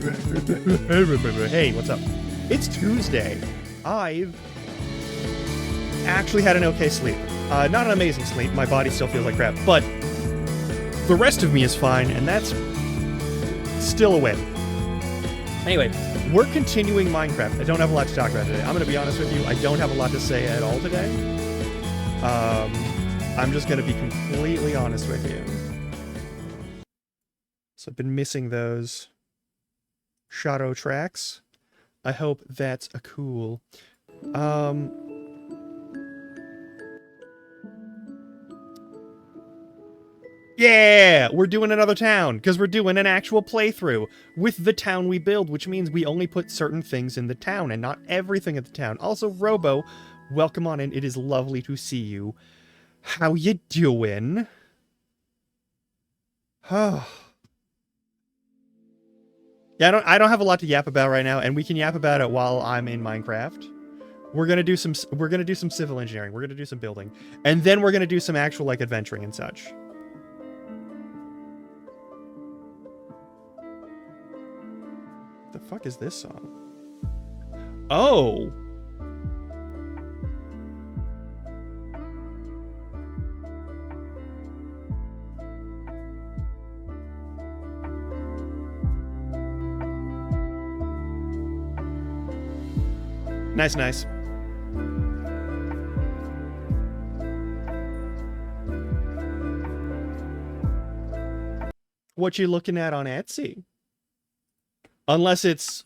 Hey, what's up? It's Tuesday. I've actually had an okay sleep. Not an amazing sleep. My body still feels like crap, but the rest of me is fine, and that's still a win. Anyway, we're continuing Minecraft. I don't have a lot to talk about today. I'm going to be honest with you. I don't have a lot to say at all today. I'm just going to be completely honest with you. So I've been missing those shadow tracks. I hope that's a cool. Yeah, we're doing another town because we're doing an actual playthrough with the town we build, which means we only put certain things in the town and not everything in the town. Also, Robo, welcome on in. It is lovely to see you. How you doing? Oh. Yeah, I don't have a lot to yap about right now, and we can yap about it while I'm in Minecraft. We're gonna do some civil engineering. We're gonna do some building, and then we're gonna do some actual like adventuring and such. The fuck is this song? Oh. Nice, nice. What you looking at on Etsy? Unless it's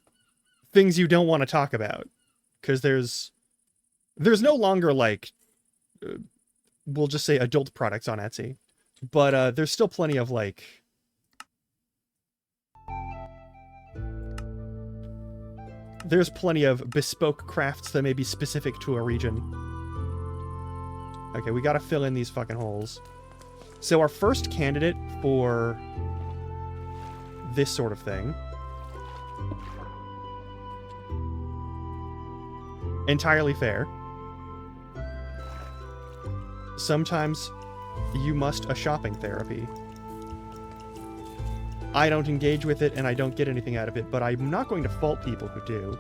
things you don't want to talk about. Because there's no longer, like, we'll just say adult products on Etsy. But there's still plenty of, like... There's plenty of bespoke crafts that may be specific to a region. Okay, we gotta fill in these fucking holes. So our first candidate for this sort of thing... Entirely fair. Sometimes you must a shopping therapy. I don't engage with it and I don't get anything out of it, but I'm not going to fault people who do.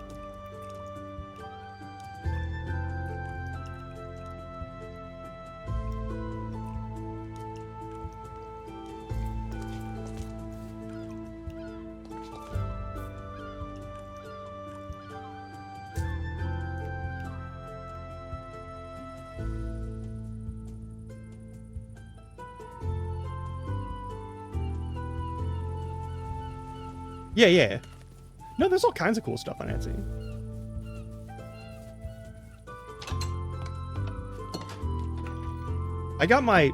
Yeah, yeah. No, there's all kinds of cool stuff on Etsy. I got my...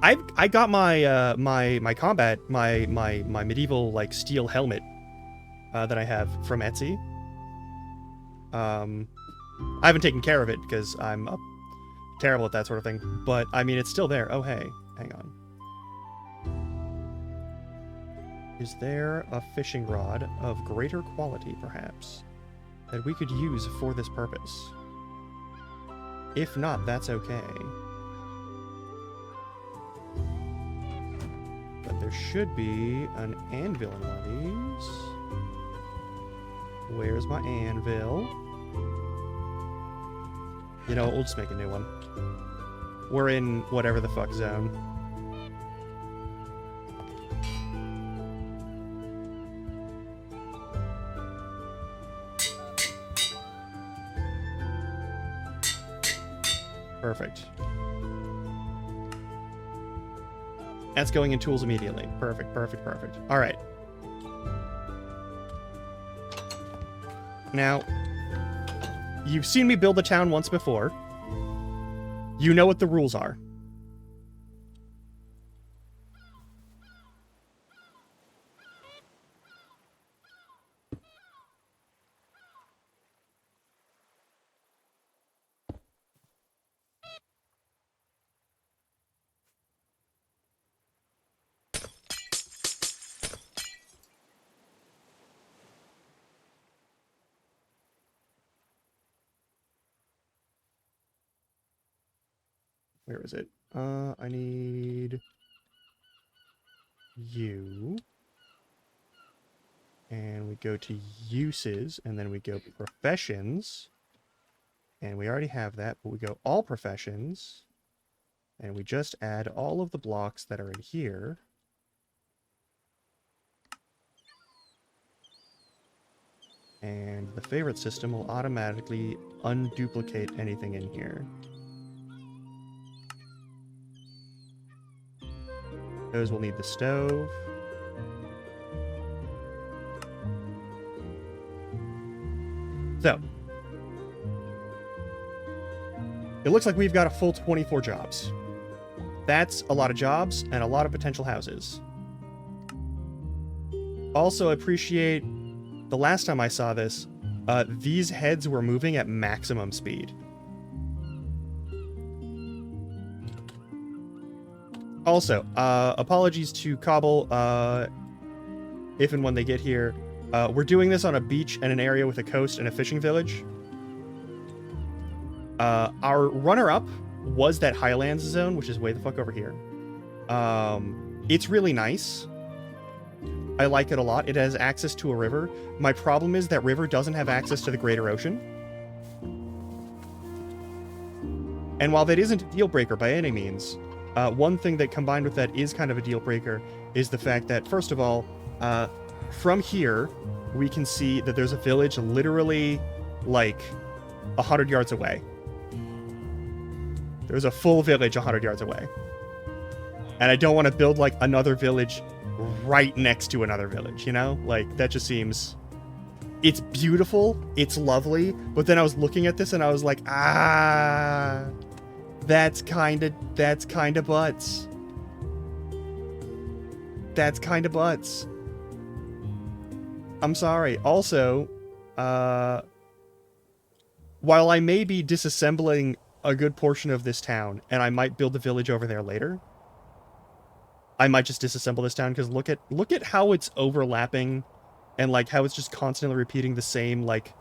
I got my, my combat, my medieval, like, steel helmet, that I have from Etsy. I haven't taken care of it because I'm terrible at that sort of thing, but, I mean, it's still there. Oh, hey. Hang on. Is there a fishing rod of greater quality, perhaps, that we could use for this purpose? If not, that's okay. But there should be an anvil in one of these. Where's my anvil? You know, we'll just make a new one. We're in whatever the fuck zone. Perfect. That's going in tools immediately. Perfect, perfect, perfect. All right. Now, you've seen me build a town once before. You know what the rules are. Where is it? I need you. And we go to uses, and then we go professions. And we already have that, but we go all professions. And we just add all of the blocks that are in here. And the favorite system will automatically unduplicate anything in here. Those will need the stove. So, it looks like we've got a full 24 jobs. That's a lot of jobs and a lot of potential houses. Also appreciate, the last time I saw this, these heads were moving at maximum speed. Also, apologies to Cobble, if and when they get here. We're doing this on a beach and an area with a coast and a fishing village. Our runner-up was that Highlands zone, which is way the fuck over here. It's really nice. I like it a lot. It has access to a river. My problem is that river doesn't have access to the greater ocean. And while that isn't a deal breaker by any means, one thing that combined with that is kind of a deal breaker is the fact that, first of all, from here, we can see that there's a village literally like 100 yards away. There's a full village 100 yards away. And I don't want to build like another village right next to another village, you know? Like, that just seems... It's beautiful, it's lovely, but then I was looking at this and I was like, that's kind of butts. That's kind of butts. I'm sorry. Also, while I may be disassembling a good portion of this town, and I might build a village over there later, I might just disassemble this town, because look at how it's overlapping, and like how it's just constantly repeating the same like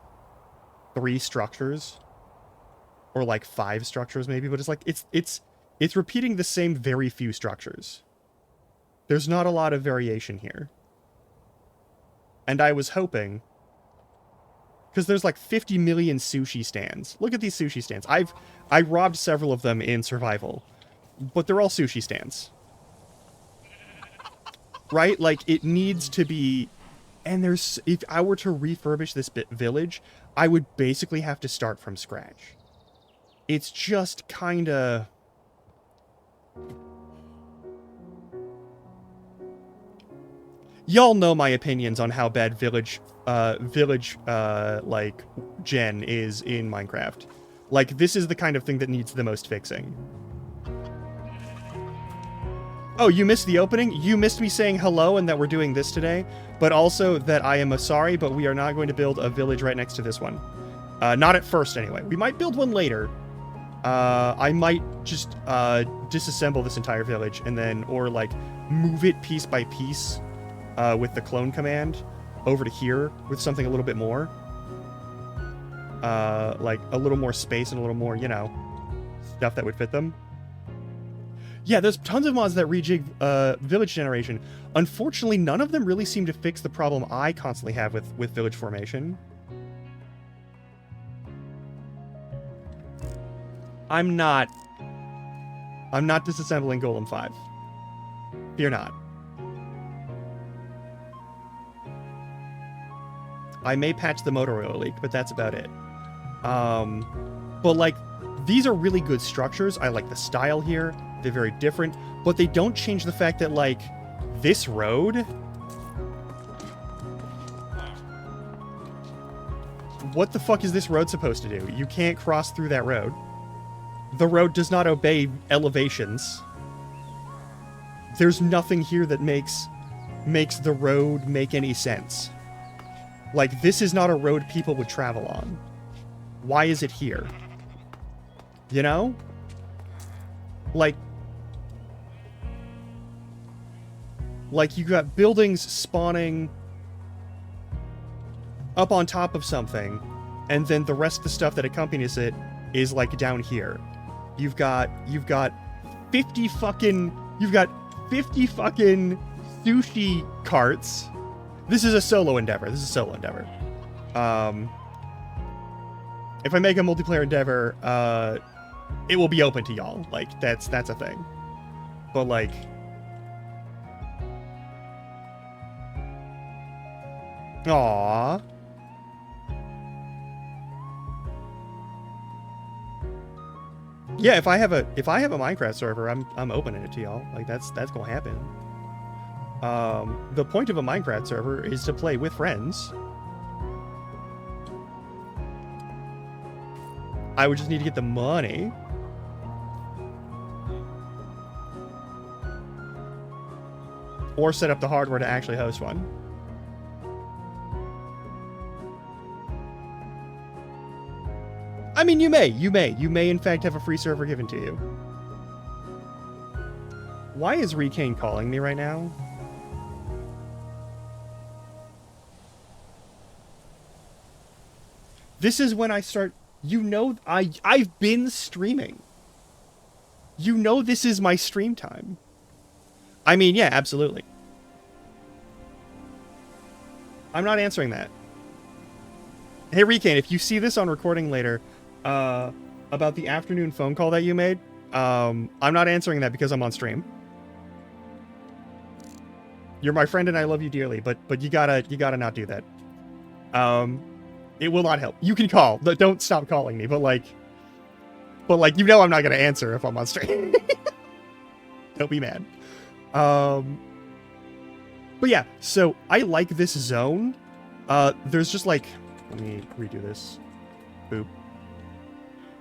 3 structures, or like 5 structures maybe, but it's like it's repeating the same very few structures. There's not a lot of variation here. And I was hoping, because there's like 50 million sushi stands. Look at these sushi stands. I robbed several of them in survival, but they're all sushi stands. Right? Like, it needs to be... And there's... If I were to refurbish this village, I would basically have to start from scratch. It's just kinda... Y'all know my opinions on how bad village, like, gen is in Minecraft. Like, this is the kind of thing that needs the most fixing. Oh, you missed the opening? You missed me saying hello and that we're doing this today, but also that I am sorry, but we are not going to build a village right next to this one. Not at first, anyway. We might build one later. I might just, disassemble this entire village and then, or, like, move it piece by piece, with the clone command over to here with something a little bit more. Like, a little more space and a little more, you know, stuff that would fit them. Yeah, there's tons of mods that rejig village generation. Unfortunately, none of them really seem to fix the problem I constantly have with village formation. I'm not disassembling Golem 5. Fear not. I may patch the motor oil leak, but that's about it. But like, these are really good structures. I like the style here. They're very different, but they don't change the fact that, like, this road... What the fuck is this road supposed to do? You can't cross through that road. The road does not obey elevations. There's nothing here that makes the road make any sense. Like, this is not a road people would travel on. Why is it here? You know? Like, you got buildings spawning up on top of something, and then the rest of the stuff that accompanies it is, like, down here. You've got 50 fucking sushi carts This is a solo endeavor. If I make a multiplayer endeavor, it will be open to y'all. Like, that's a thing. But, like... Aww. Yeah, if I have a Minecraft server, I'm opening it to y'all. Like, that's gonna happen. The point of a Minecraft server is to play with friends. I would just need to get the money. Or set up the hardware to actually host one. I mean, you may in fact have a free server given to you. Why is Recane calling me right now? This is when I start... You know, I've been streaming. You know this is my stream time. I mean, yeah, absolutely. I'm not answering that. Hey, Recane, if you see this on recording later, about the afternoon phone call that you made, I'm not answering that because I'm on stream. You're my friend and I love you dearly, but you gotta not do that. It will not help. You can call. Don't stop calling me, but like, you know I'm not gonna answer if I'm on stream. Don't be mad. But yeah, so I like this zone. There's just like, let me redo this. Boop.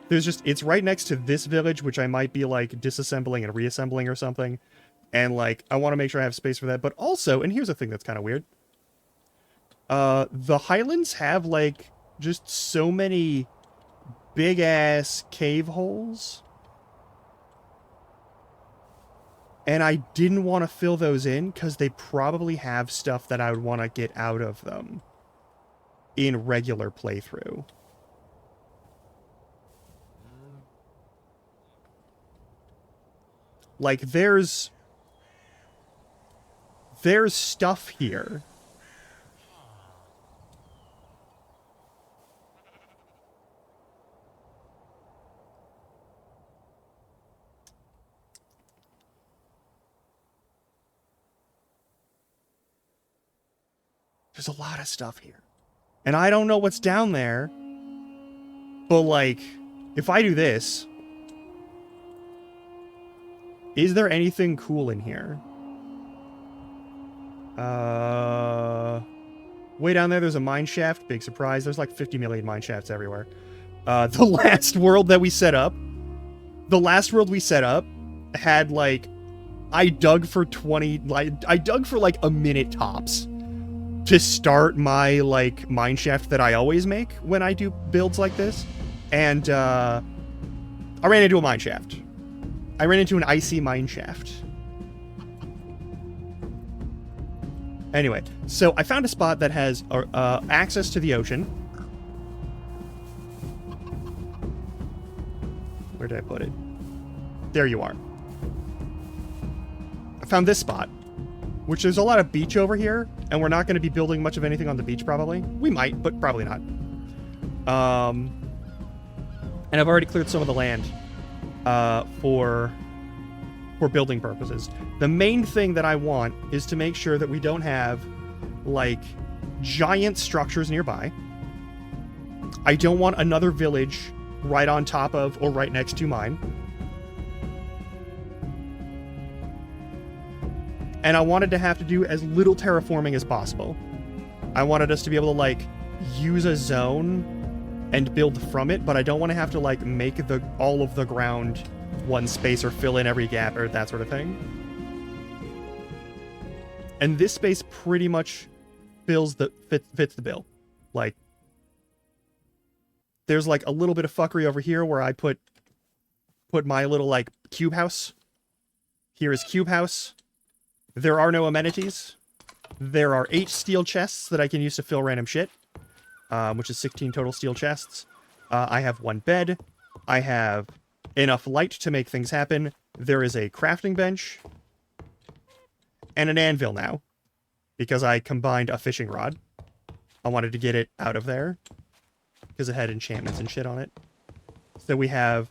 It's right next to this village, which I might be like disassembling and reassembling or something. And like, I want to make sure I have space for that. But also, and here's a thing that's kind of weird. The Highlands have like just so many big ass cave holes. And I didn't want to fill those in because they probably have stuff that I would want to get out of them in regular playthrough. Like, there's stuff here. There's a lot of stuff here. And I don't know what's down there. But, like, if I do this... Is there anything cool in here? Way down there, there's a mine shaft. Big surprise. There's like 50 million mine shafts everywhere. The last world that we set up... The last world we set up had, like... I dug for like a minute tops to start my, like, mine shaft that I always make when I do builds like this. And, I ran into a mine shaft. I ran into an icy mine shaft. Anyway, so I found a spot that has access to the ocean. Where did I put it? There you are. I found this spot, which there's a lot of beach over here, and we're not going to be building much of anything on the beach, probably. We might, but probably not. And I've already cleared some of the land for building purposes. The main thing that I want is to make sure that we don't have, like, giant structures nearby. I don't want another village right on top of or right next to mine. And I wanted to have to do as little terraforming as possible. I wanted us to be able to, like, use a zone and build from it, but I don't want to have to, like, make all of the ground one space or fill in every gap or that sort of thing. And this space pretty much fits the bill. Like, there's like a little bit of fuckery over here where I put my little, like, cube house. Here is cube house. There are no amenities. There are 8 steel chests that I can use to fill random shit, which is 16 total steel chests. I have 1 bed. I have enough light to make things happen. There is a crafting bench and an anvil now. because I combined a fishing rod. I wanted to get it out of there because it had enchantments and shit on it. So we have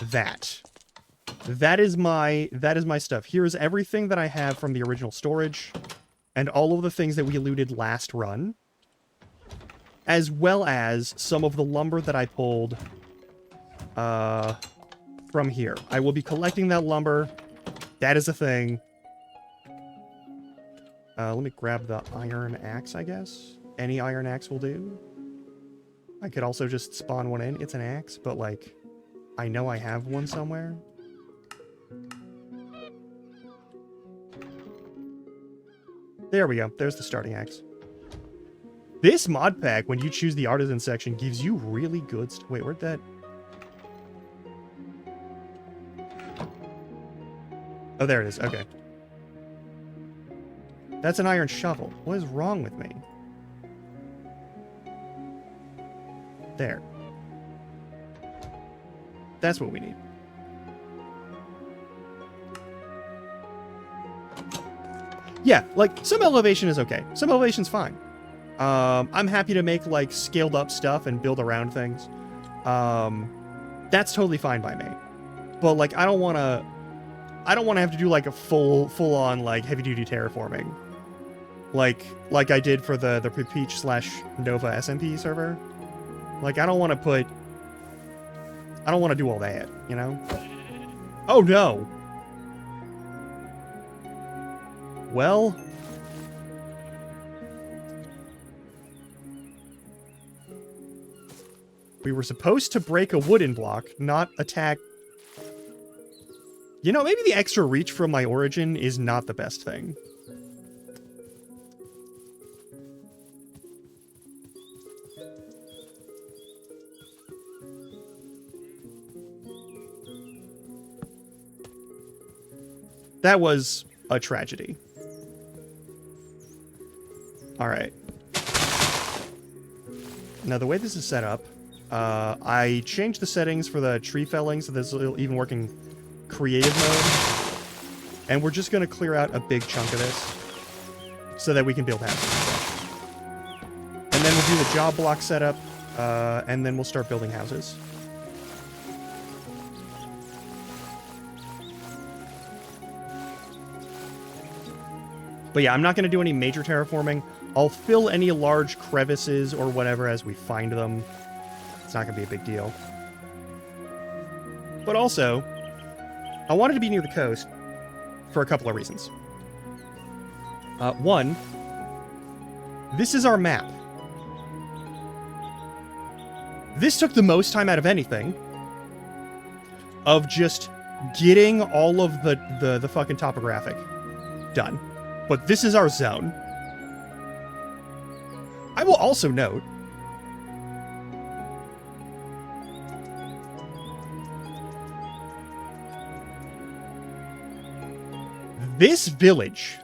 that. That is my stuff. Here's everything that I have from the original storage and all of the things that we looted last run, as well as some of the lumber that I pulled from here. I will be collecting that lumber. That is a thing. Let me grab the iron axe, I guess. Any iron axe will do. I could also just spawn one in. It's an axe, but, like, I know I have one somewhere. There we go. There's the starting axe. This mod pack, when you choose the artisan section, gives you really good wait, where'd that... Oh, there it is. Okay. That's an iron shovel. What is wrong with me? There. That's what we need. Yeah, like, some elevation is okay. Some elevation's fine. I'm happy to make, like, scaled up stuff and build around things. That's totally fine by me. But, like, I don't want to have to do, like, a full-on, like, heavy-duty terraforming. Like I did for the Peach/Nova SMP server. Like, I don't want to do all that, you know? Oh, no! Well... we were supposed to break a wooden block, not attack... You know, maybe the extra reach from my origin is not the best thing. That was a tragedy. Alright. Now, the way this is set up, I changed the settings for the tree felling so this will even work in creative mode. And we're just going to clear out a big chunk of this so that we can build houses. And then we'll do the job block setup, and then we'll start building houses. But yeah, I'm not going to do any major terraforming. I'll fill any large crevices or whatever as we find them. It's not going to be a big deal. But also, I wanted to be near the coast for a couple of reasons. One, this is our map. This took the most time out of anything of just getting all of the fucking topographic done. But this is our zone. I will also note this village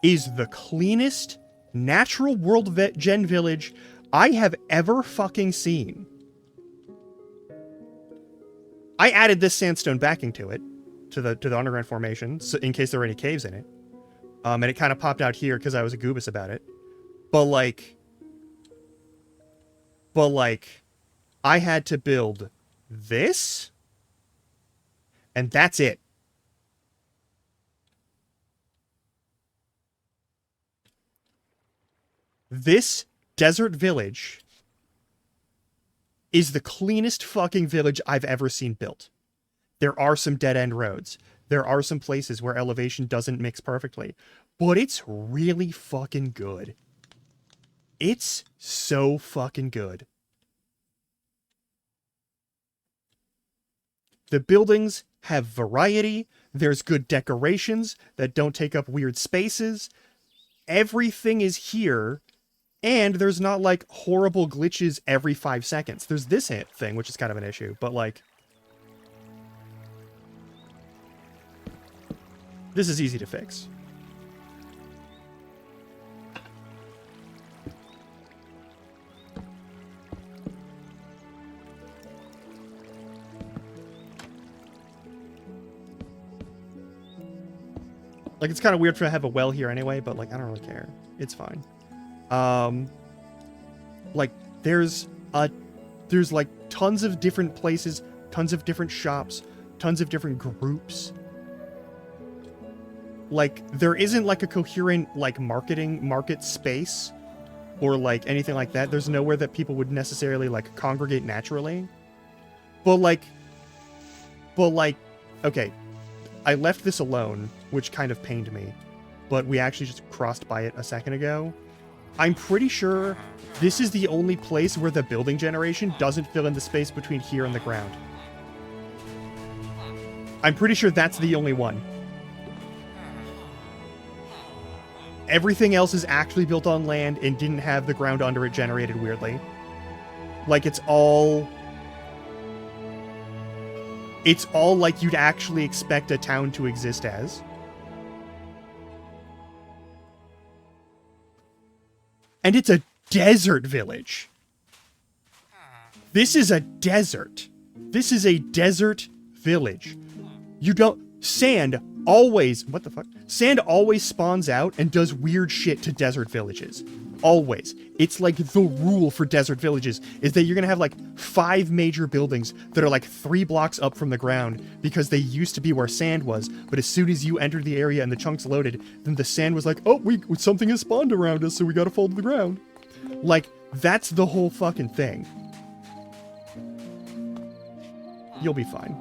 is the cleanest natural world gen village I have ever fucking seen. I added this sandstone backing to it, to the underground formation, so in case there were any caves in it. And it kind of popped out here because I was a goobus about it. But like, I had to build this, and that's it. This desert village is the cleanest fucking village I've ever seen built. There are some dead-end roads. There are some places where elevation doesn't mix perfectly. But it's really fucking good. It's so fucking good. The buildings have variety. There's good decorations that don't take up weird spaces. Everything is here. And there's not, like, horrible glitches every 5 seconds. There's this thing, which is kind of an issue, but, like... this is easy to fix. Like, it's kind of weird for to have a well here anyway, but, like, I don't really care. It's fine. Like, there's, like, tons of different places, tons of different shops, tons of different groups. Like, there isn't, like, a coherent, like, market space or, like, anything like that. There's nowhere that people would necessarily, like, congregate naturally. But, like, okay, I left this alone, which kind of pained me, but we actually just crossed by it a second ago. I'm pretty sure this is the only place where the building generation doesn't fill in the space between here and the ground. I'm pretty sure that's the only one. Everything else is actually built on land and didn't have the ground under it generated weirdly. Like, it's all like you'd actually expect a town to exist as. And it's a desert village. This is a desert. This is a desert village. You don't... Sand always... What the fuck? Sand always spawns out and does weird shit to desert villages. Always. It's like the rule for desert villages is that you're going to have like 5 major buildings that are like 3 blocks up from the ground because they used to be where sand was, but as soon as you entered the area and the chunks loaded, then the sand was like, oh, something has spawned around us, so we got to fall to the ground. Like, that's the whole fucking thing. You'll be fine.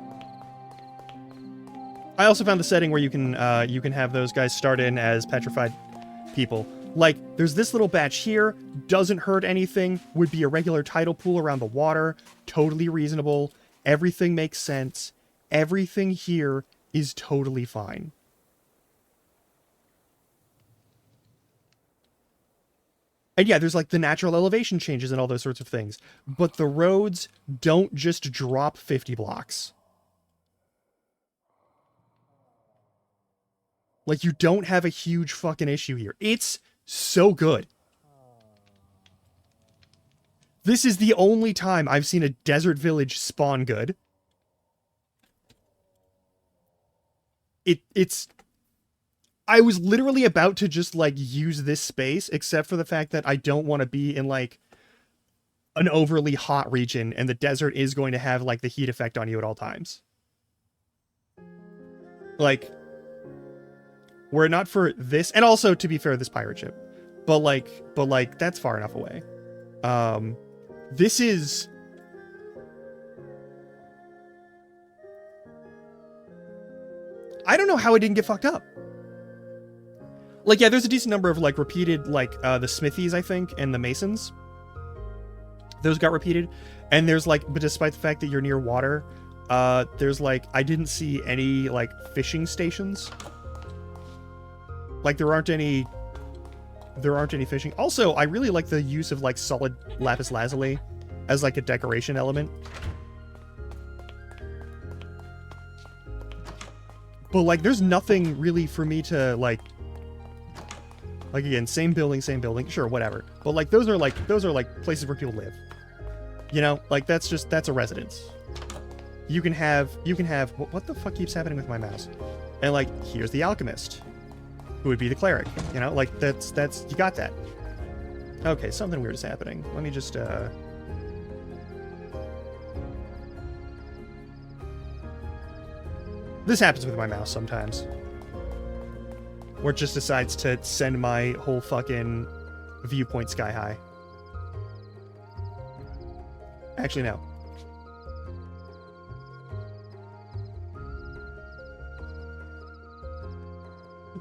I also found the setting where you can have those guys start in as petrified people. Like, there's this little batch here, doesn't hurt anything, would be a regular tidal pool around the water, totally reasonable, everything makes sense, everything here is totally fine. And yeah, there's like the natural elevation changes and all those sorts of things, but the roads don't just drop 50 blocks. Like, you don't have a huge fucking issue here. It's so good. This is the only time I've seen a desert village spawn good. It's... I was literally about to just, like, use this space, except for the fact that I don't want to be in, like, an overly hot region, and the desert is going to have, like, the heat effect on you at all times. Like... Were it not for this, and also, to be fair, this pirate ship. But like, that's far enough away. This is... I don't know how it didn't get fucked up. Like, yeah, there's a decent number of, like, repeated, like, the smithies, I think, and the masons. Those got repeated. And there's, like, but despite the fact that you're near water, there's, like, I didn't see any, like, fishing stations. Like, there aren't any fishing. Also, I really like the use of, like, solid lapis lazuli as, like, a decoration element. But, like, there's nothing really for me to, like, again, same building, sure, whatever. But, like, those are places where people live. You know? Like, that's a residence. You can have, what the fuck keeps happening with my mouse? And, like, here's the alchemist, who would be the cleric, you know? Like, that's, you got that. Okay, something weird is happening. Let me just, This happens with my mouse sometimes. Where it just decides to send my whole fucking viewpoint sky high. Actually, no.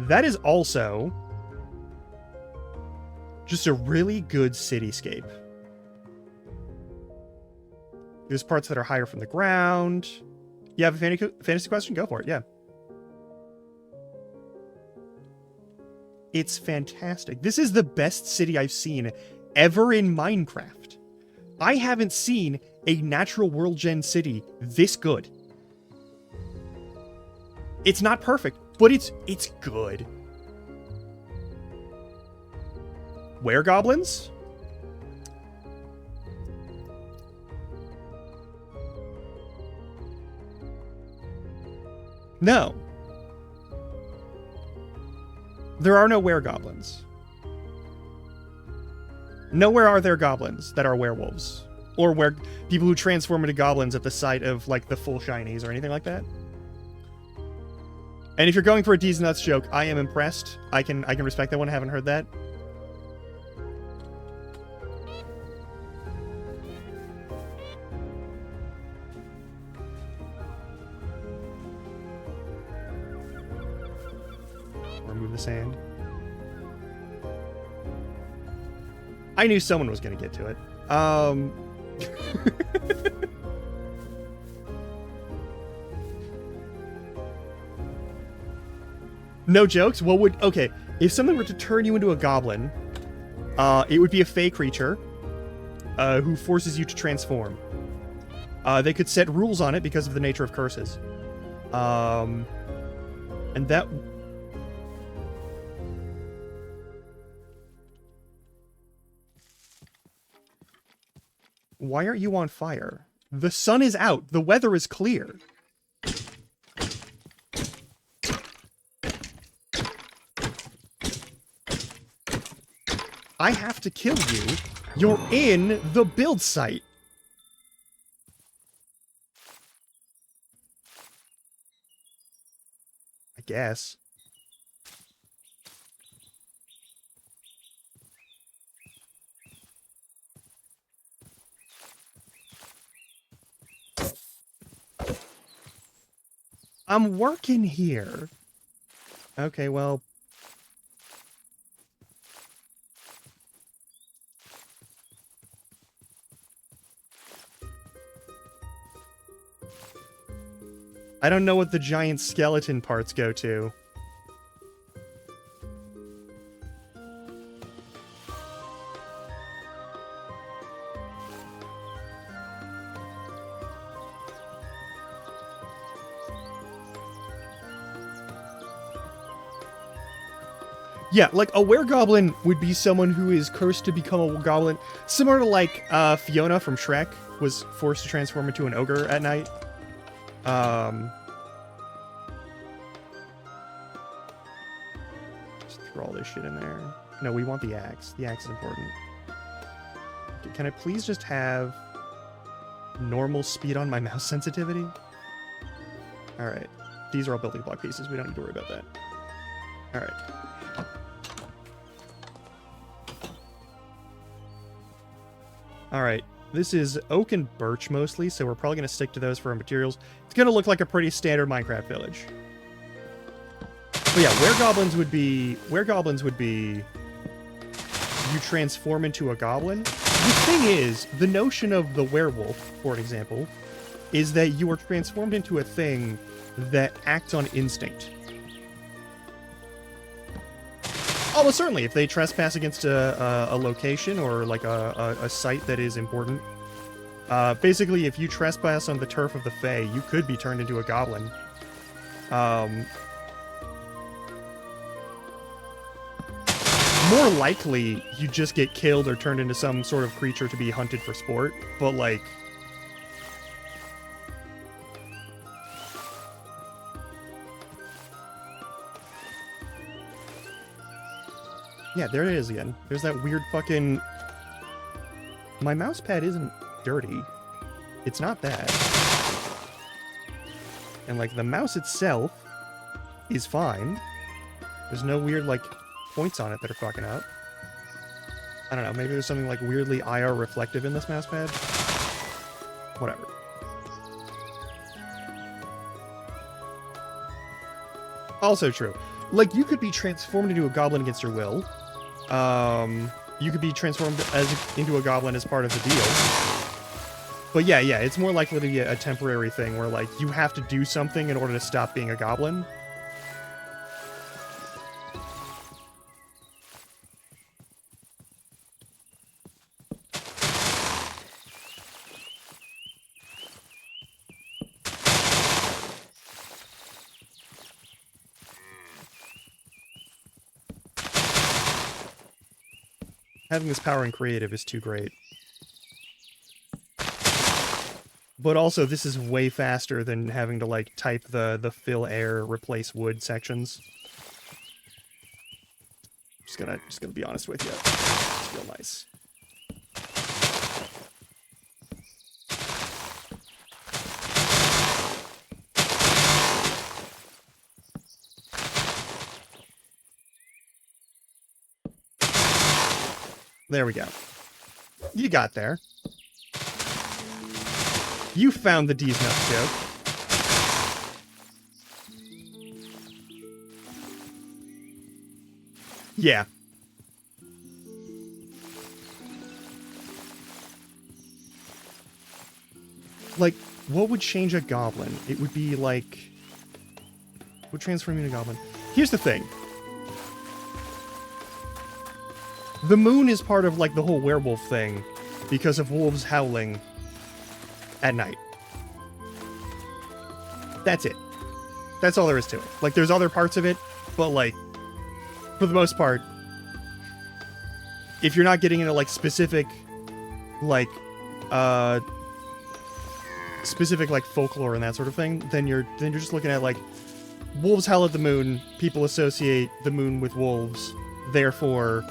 That is also just a really good cityscape. There's parts that are higher from the ground. You have a fantasy question? Go for it, yeah. It's fantastic. This is the best city I've seen ever in Minecraft. I haven't seen a natural world gen city this good. It's not perfect, but it's good. Weregoblins? No. There are no weregoblins. Nowhere are there goblins that are werewolves. Or where people who transform into goblins at the sight of, like, the full shinies or anything like that. And if you're going for a D's Nuts joke, I am impressed. I can respect that one. I haven't heard that. Remove the sand. I knew someone was going to get to it. No jokes? What would... Okay, if something were to turn you into a goblin, it would be a fey creature who forces you to transform. They could set rules on it because of the nature of curses. And that... Why aren't you on fire? The sun is out. The weather is clear. I have to kill you. You're in the build site. I guess. I'm working here. Okay, well... I don't know what the giant skeleton parts go to. Yeah, like, a weregoblin would be someone who is cursed to become a goblin. Similar to, like, Fiona from Shrek was forced to transform into an ogre at night. Just throw all this shit in there. No, we want the axe. The axe is important. Can I please just have normal speed on my mouse sensitivity? Alright. These are all building block pieces. We don't need to worry about that. Alright. Alright, this is oak and birch mostly, so we're probably going to stick to those for our materials. It's going to look like a pretty standard Minecraft village. But yeah, weregoblins would be... You transform into a goblin. The thing is, the notion of the werewolf, for example, is that you are transformed into a thing that acts on instinct. Oh, well, certainly, if they trespass against a location or, like, a site that is important. Basically, if you trespass on the turf of the Fae, you could be turned into a goblin. More likely, you just get killed or turned into some sort of creature to be hunted for sport, but, like... Yeah, there it is again. There's that weird fucking... My mouse pad isn't dirty. It's not that. And, like, the mouse itself is fine. There's no weird, like, points on it that are fucking up. I don't know, maybe there's something, like, weirdly IR reflective in this mouse pad? Whatever. Also true. Like, you could be transformed into a goblin against your will. You could be transformed into a goblin as part of the deal. But yeah, it's more likely to be a temporary thing where, like, you have to do something in order to stop being a goblin. Having this power in creative is too great. But also, this is way faster than having to, like, type the fill air, replace wood sections. Just gonna be honest with you. It's real nice. There we go. You got there. You found the D's nuts joke. Yeah. Like, what would change a goblin? It would be like... What would transform you into a goblin? Here's the thing. The moon is part of, like, the whole werewolf thing because of wolves howling at night. That's it. That's all there is to it. Like, there's other parts of it, but, like, for the most part, if you're not getting into, like, specific, like, folklore and that sort of thing, then you're just looking at, like, wolves howl at the moon, people associate the moon with wolves, therefore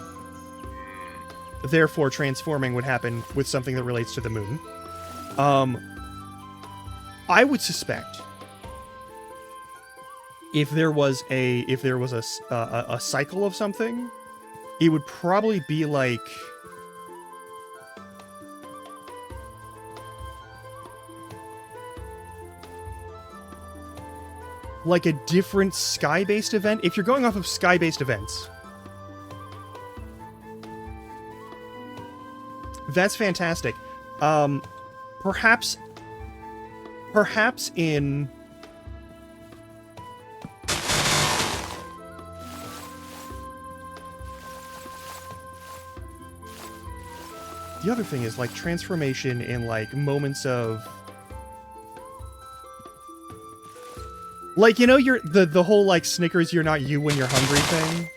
transforming would happen with something that relates to the moon. I would suspect if there was a cycle of something, it would probably be like a different sky-based event. If you're going off of sky-based events, that's fantastic. Perhaps in... The other thing is, like, transformation in, like, moments of... Like, you know, the whole, like, Snickers, you're not you when you're hungry thing?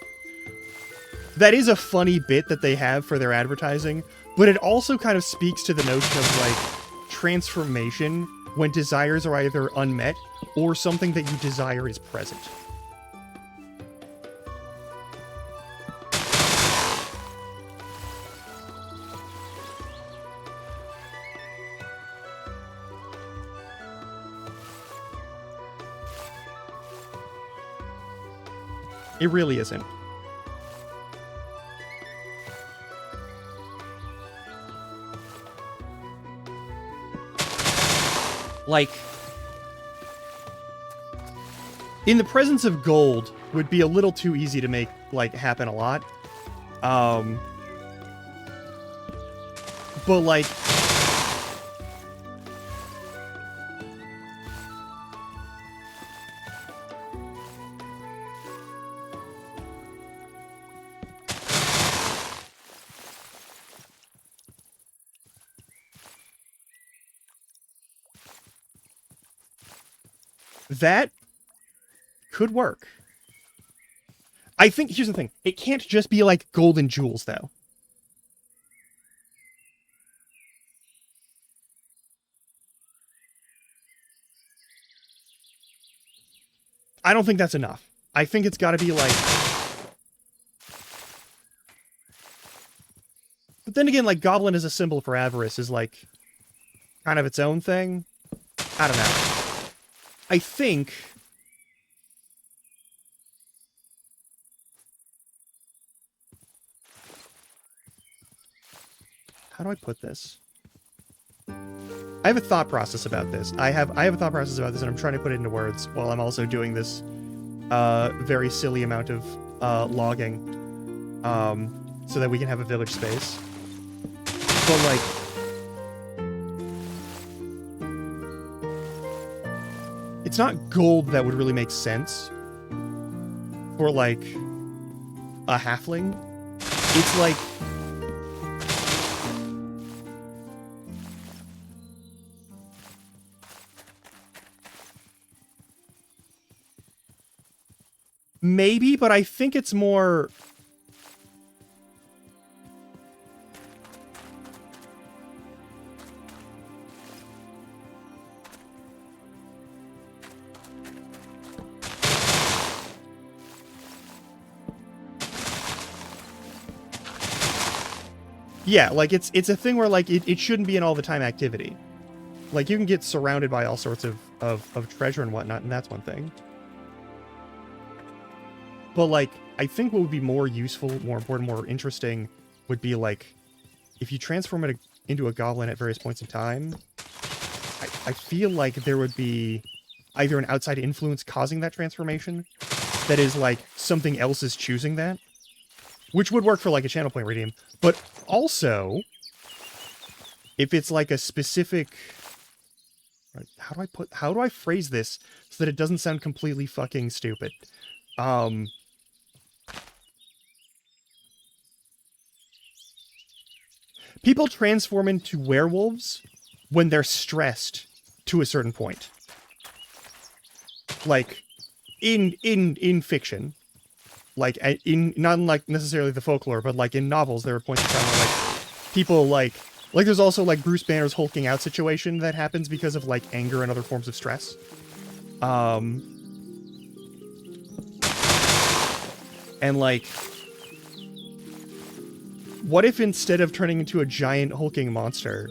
That is a funny bit that they have for their advertising, but it also kind of speaks to the notion of, like, transformation when desires are either unmet or something that you desire is present. It really isn't. Like, in the presence of gold would be a little too easy to make, like, happen a lot. But, like... That could work. I think, here's the thing. It can't just be like gold and jewels, though. I don't think that's enough. I think it's gotta be like... But then again, like, goblin as a symbol for avarice is, like, kind of its own thing. I don't know. I think... How do I put this? I have a thought process about this. I have a thought process about this, and I'm trying to put it into words while I'm also doing this very silly amount of logging so that we can have a village space. But, like... It's not gold that would really make sense for, like, a halfling. It's like... Maybe, but I think it's more... Yeah, like it's a thing where like it shouldn't be an all the time activity. Like you can get surrounded by all sorts of treasure and whatnot, and that's one thing. But like I think what would be more useful, more important, more interesting would be like if you transform it into a goblin at various points in time. I feel like there would be either an outside influence causing that transformation, that is like something else is choosing that, which would work for like a channel point redeem, but also if it's like a specific, how do I phrase this so that it doesn't sound completely fucking stupid? People transform into werewolves when they're stressed to a certain point. Like, in fiction. Like, not in, like, necessarily the folklore, but, like, in novels, there are points in time where, like, people, like, there's also, like, Bruce Banner's hulking out situation that happens because of, like, anger and other forms of stress. And, like, what if instead of turning into a giant hulking monster,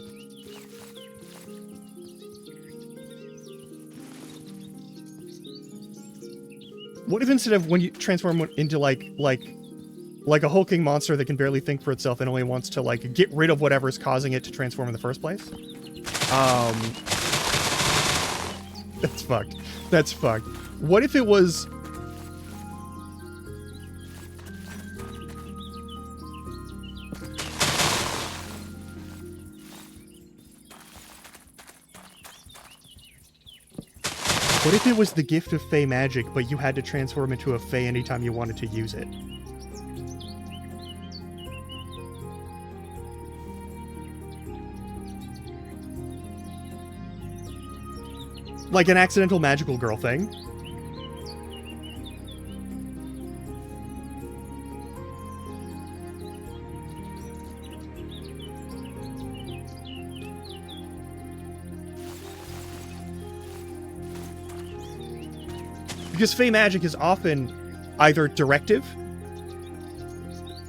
what if instead of when you transform into like a hulking monster that can barely think for itself and only wants to like get rid of whatever's causing it to transform in the first place? That's fucked. That's fucked. What if it was... What if it was the gift of Fey magic, but you had to transform into a Fey anytime you wanted to use it? Like an accidental magical girl thing. Because Fey magic is often either directive...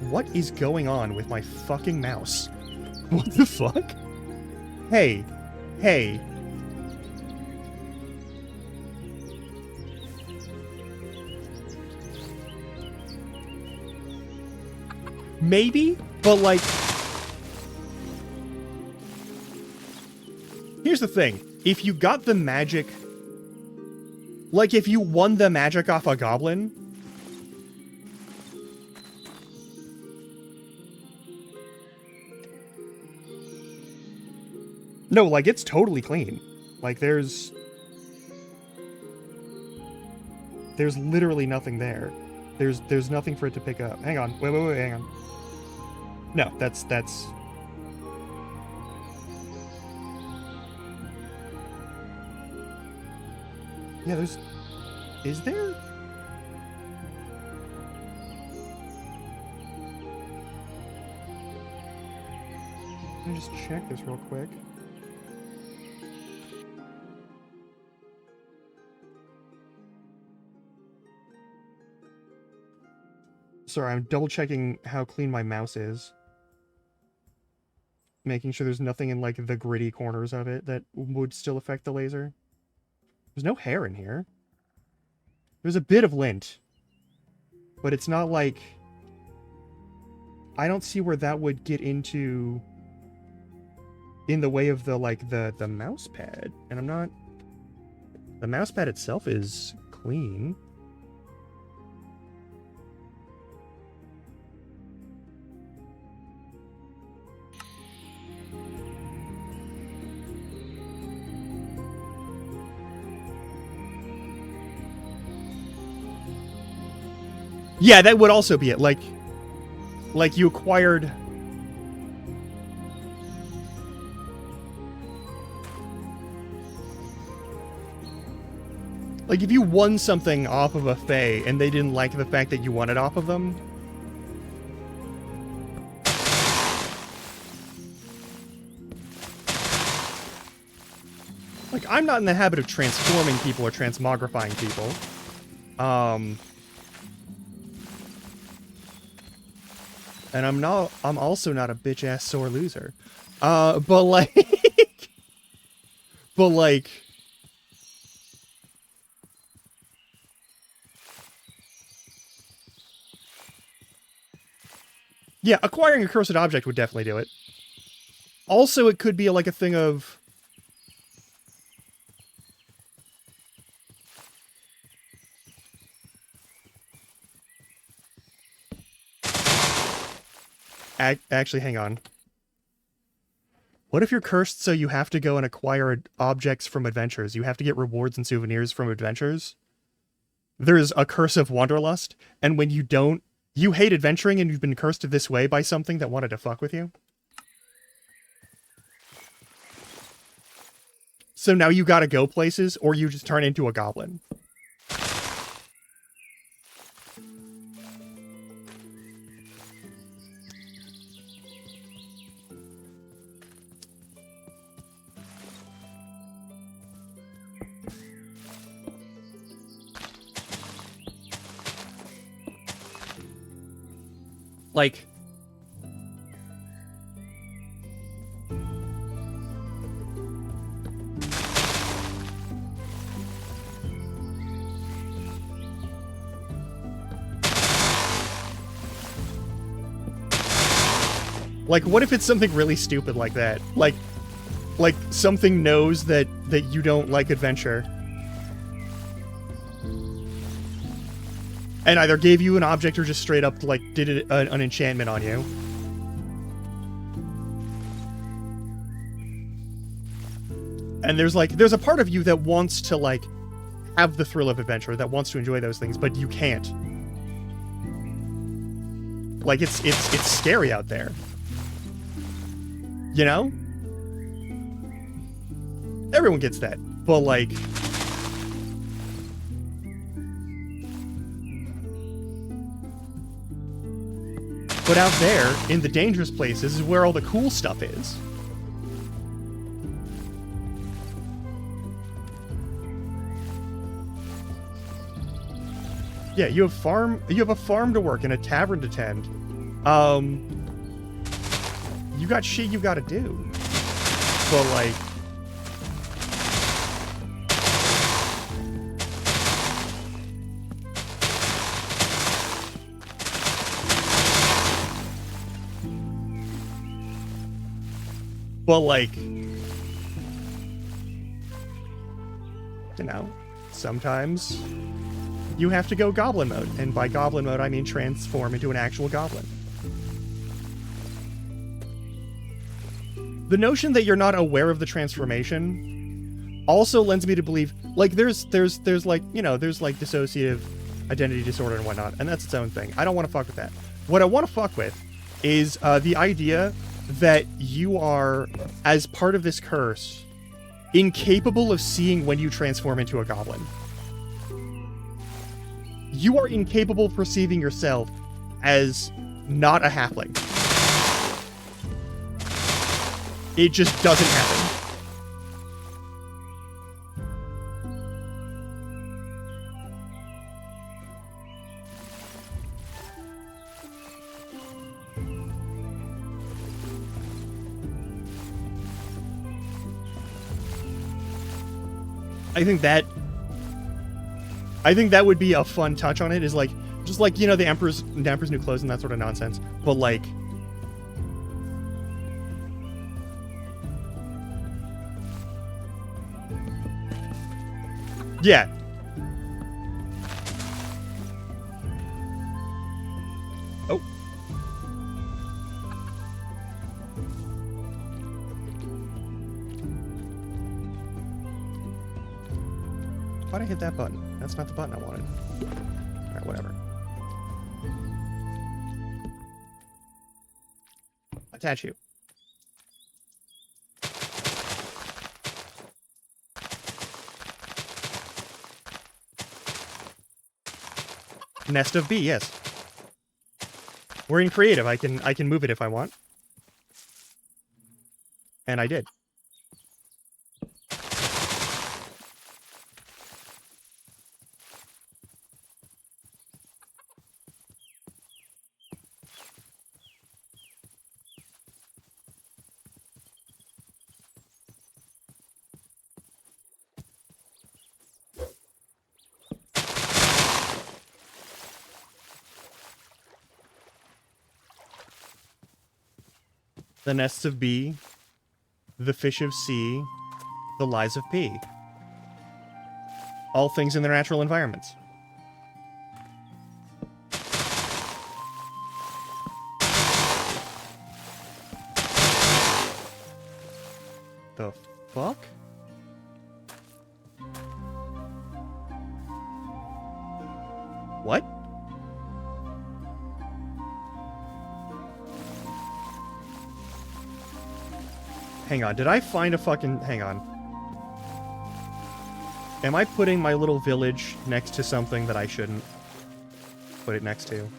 What is going on with my fucking mouse? What the fuck? Hey. Hey. Maybe, but like... Here's the thing. If you got the magic... Like, if you won the magic off a goblin... No, like, it's totally clean. Like, there's literally nothing there. There's nothing for it to pick up. Hang on. Wait, hang on. No, that's... Yeah, there's... Is there? Let me just check this real quick. Sorry, I'm double checking how clean my mouse is. Making sure there's nothing in, like, the gritty corners of it that would still affect the laser. There's no hair in here. There's a bit of lint. But it's not like... I don't see where that would get into... in the way of the, like, the mouse pad. And I'm not... The mouse pad itself is clean. Yeah, that would also be it. Like you acquired... Like, if you won something off of a Fey, and they didn't like the fact that you won it off of them... Like, I'm not in the habit of transforming people or transmogrifying people. And I'm also not a bitch-ass sore loser. But like... but like... Yeah, acquiring a cursed object would definitely do it. Also, it could be like a thing of... Actually, hang on. What if you're cursed so you have to go and acquire objects from adventures? You have to get rewards and souvenirs from adventures? There's a curse of wanderlust, and when you don't... You hate adventuring and you've been cursed this way by something that wanted to fuck with you? So now you gotta go places, or you just turn into a goblin. Like... Like, what if it's something really stupid like that? Like something knows that you don't like adventure. And either gave you an object or just straight up, like, did an enchantment on you. And there's a part of you that wants to, like, have the thrill of adventure, that wants to enjoy those things, but you can't. Like, it's scary out there. You know? Everyone gets that. But, like... But out there, in the dangerous places, is where all the cool stuff is. Yeah, you have a farm to work and a tavern to tend. You got shit you gotta do. But, like... But, like... You know, sometimes... you have to go goblin mode. And by goblin mode, I mean transform into an actual goblin. The notion that you're not aware of the transformation also lends me to believe, like, there's like, you know, there's like dissociative identity disorder and whatnot, and that's its own thing. I don't want to fuck with that. What I want to fuck with is the idea that you are, as part of this curse, incapable of seeing when you transform into a goblin. You are incapable of perceiving yourself as not a halfling. It just doesn't happen. I think that would be a fun touch on it, is like, just like, you know, the Emperor's New Clothes and that sort of nonsense, but like, yeah. Oh. Why'd I hit that button? That's not the button I wanted. Alright, whatever. Attach you. Nest of B, yes. We're in creative. I can move it if I want. And I did. the nests of B, the fish of C, the lies of P. All things in their natural environments. The fuck? What? Hang on, did I find a fucking... Hang on. Am I putting my little village next to something that I shouldn't put it next to?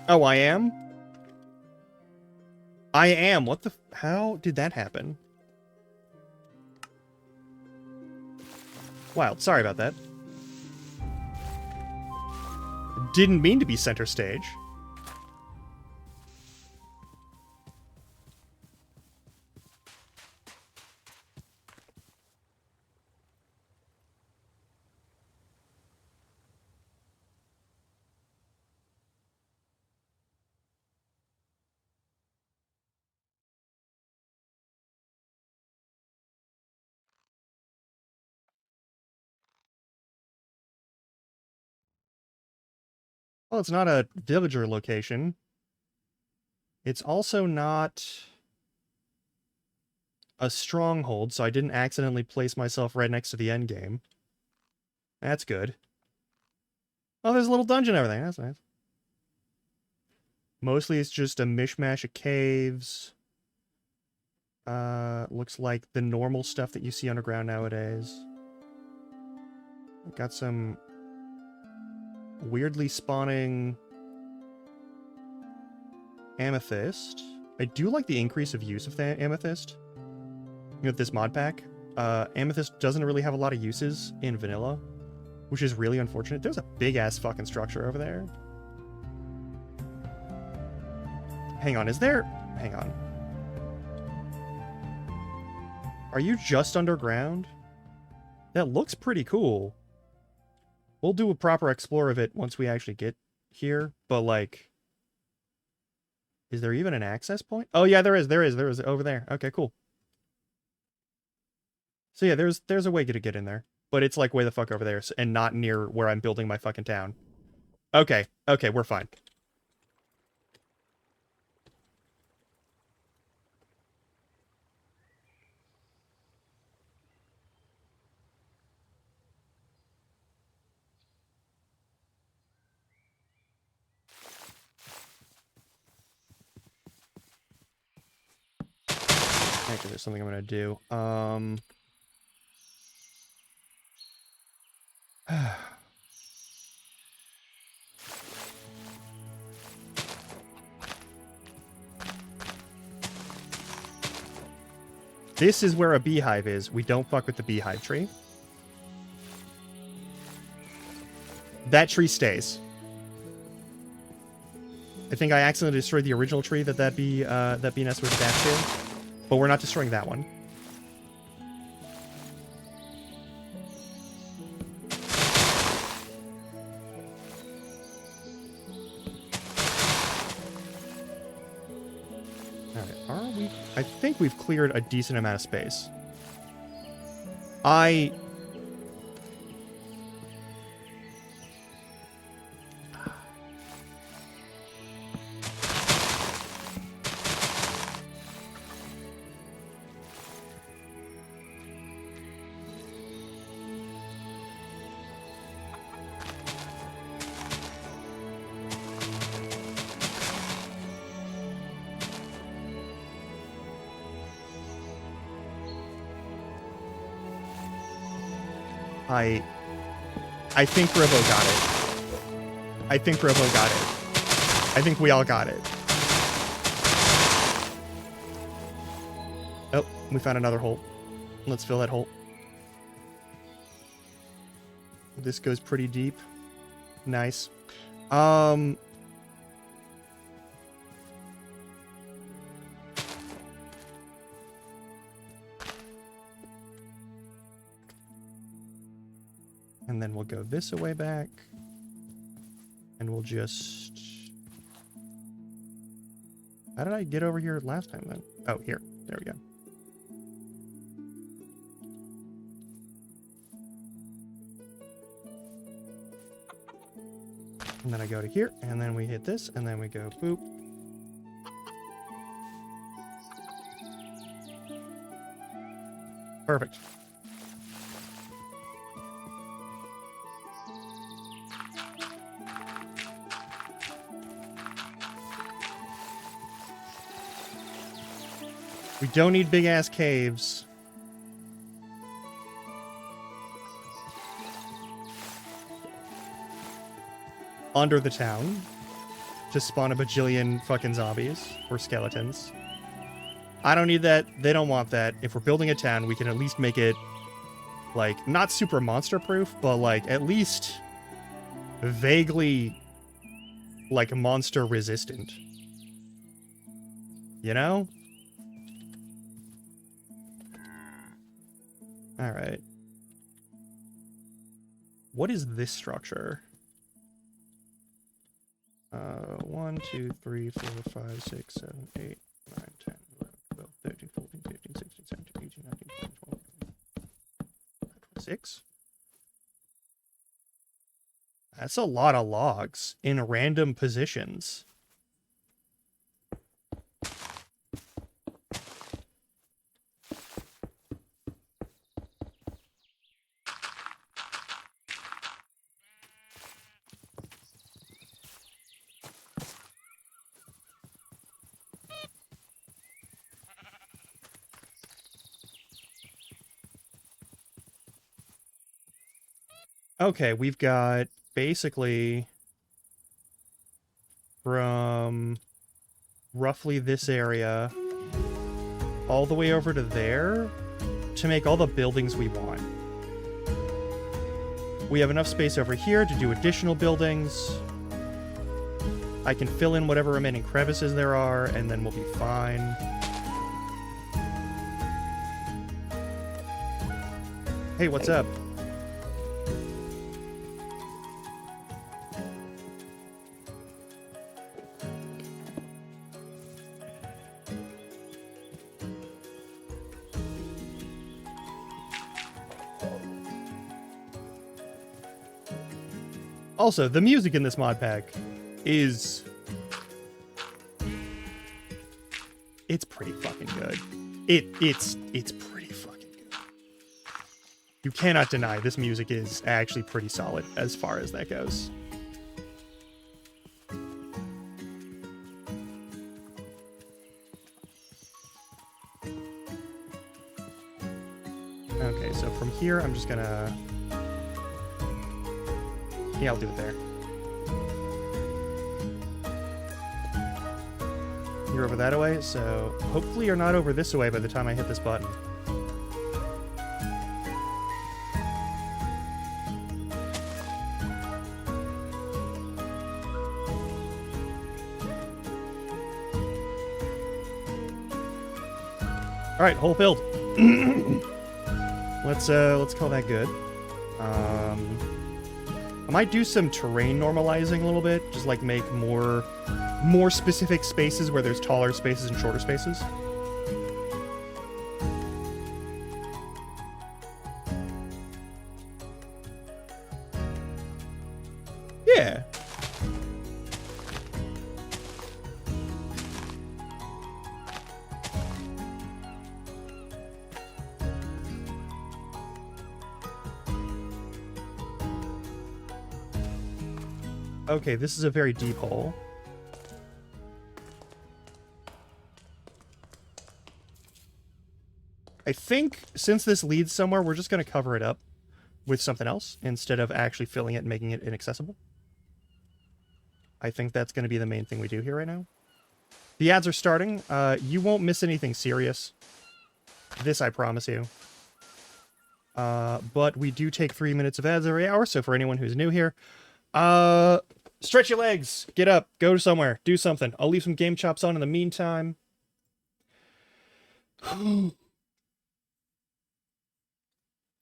Oh, I am? I am. What the... How did that happen? Wild. Sorry about that. Didn't mean to be center stage. Well, it's not a villager location. It's also not a stronghold, so I didn't accidentally place myself right next to the end game. That's good. Oh, there's a little dungeon over there. That's nice. Mostly it's just a mishmash of caves. Looks like the normal stuff that you see underground nowadays. Got some weirdly spawning amethyst. I do like the increase of use of the amethyst with this mod pack. Amethyst doesn't really have a lot of uses in vanilla, which is really unfortunate. There's a big-ass fucking structure over there. Hang on, is there... Hang on. Are you just underground? That looks pretty cool. We'll do a proper explore of it once we actually get here, but, like... Is there even an access point? Oh, yeah, there is over there. Okay, cool. So, yeah, there's a way to get in there. But it's, like, way the fuck over there, and not near where I'm building my fucking town. Okay, we're fine. Actually, there's something I'm gonna do. This is where a beehive is. We don't fuck with the beehive tree. That tree stays. I think I accidentally destroyed the original tree that bee nest was attached to, but we're not destroying that one. Alright, are we... I think we've cleared a decent amount of space. I think Robo got it. I think Robo got it. I think we all got it. Oh, we found another hole. Let's fill that hole. This goes pretty deep. Nice. And then we'll go this away back. And we'll just How did I get over here last time then? Oh, here. There we go. And then I go to here, and then we hit this, and then we go boop. Perfect. We don't need big-ass caves. Under the town. To spawn a bajillion fucking zombies. Or skeletons. I don't need that. They don't want that. If we're building a town, we can at least make it, like, not super monster-proof, but, like, at least vaguely, like, monster-resistant. You know? Alright. What is this structure? 1, 2, 3, 4, 5, 6, 7, 8, 9, 10, 11, 12, 13, 14, 15, 16, 17, 18, 19, 20, 21, 26? That's a lot of logs in random positions. Okay, we've got basically from roughly this area all the way over to there to make all the buildings we want. We have enough space over here to do additional buildings. I can fill in whatever remaining crevices there are, and then we'll be fine. Hey, what's up? Also, the music in this mod pack is... it's pretty fucking good. It's pretty fucking good. You cannot deny this music is actually pretty solid as far as that goes. Okay, so from here, I'm just gonna... yeah, I'll do it there. You're over that way, so hopefully you're not over this way by the time I hit this button. Alright, whole build. Let's call that good. I might do some terrain normalizing a little bit, just like make more specific spaces where there's taller spaces and shorter spaces. Yeah. Okay, this is a very deep hole. I think since this leads somewhere, we're just going to cover it up with something else instead of actually filling it and making it inaccessible. I think that's going to be the main thing we do here right now. The ads are starting. You won't miss anything serious. This I promise you. But we do take 3 minutes of ads every hour, so for anyone who's new here, stretch your legs, get up, go somewhere, do something. I'll leave some game chops on in the meantime.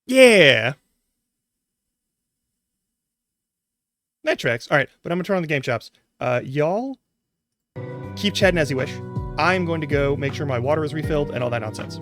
Yeah. That tracks. All right, but I'm gonna turn on the game chops. Y'all keep chatting as you wish. I'm going to go make sure my water is refilled and all that nonsense.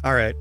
All right.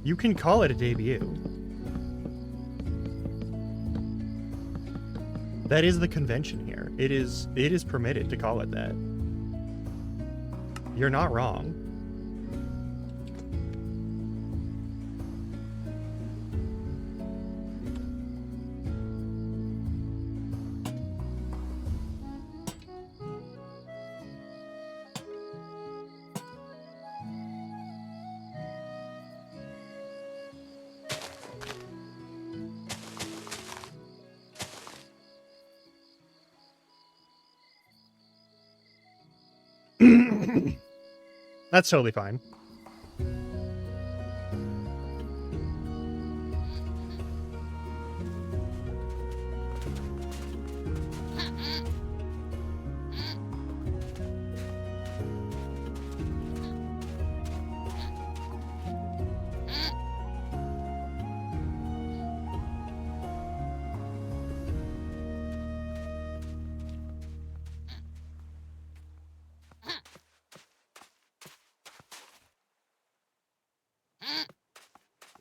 You can call it a debut. That is the convention here. It is permitted to call it that. You're not wrong. That's totally fine.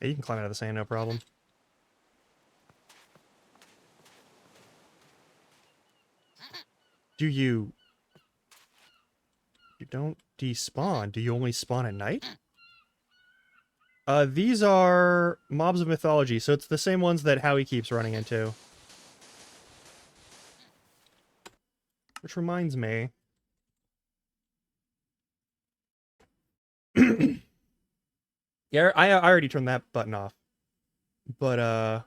Yeah, you can climb out of the sand, no problem. Do you... You don't despawn. Do you only spawn at night? These are mobs of mythology, so it's the same ones that Howie keeps running into. Which reminds me... Yeah, I already turned that button off. But, I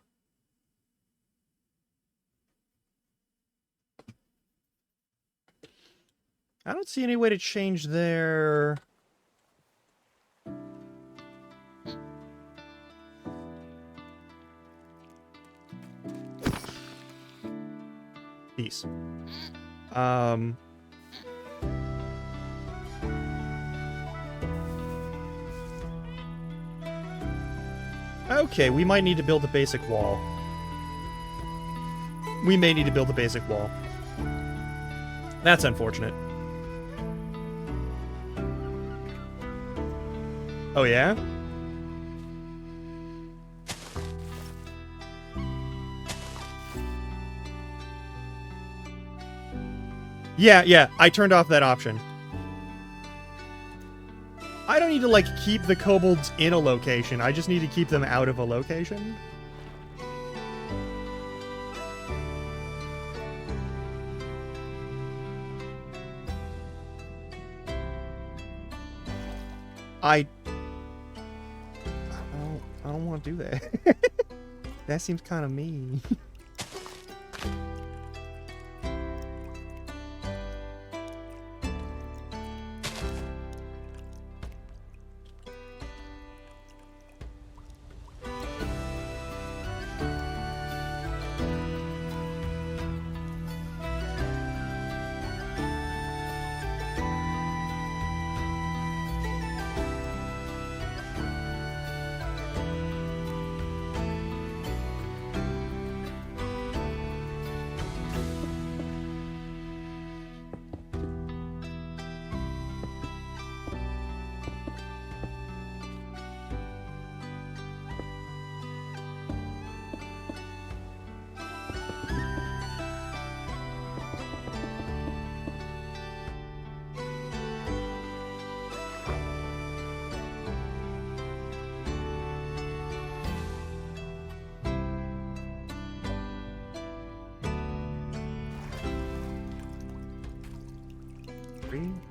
don't see any way to change their... Peace. Okay, we might need to build a basic wall. We may need to build a basic wall. That's unfortunate. Oh, yeah? Yeah, I turned off that option. I don't need to, like, keep the kobolds in a location. I just need to keep them out of a location. I don't want to do that. That seems kind of mean.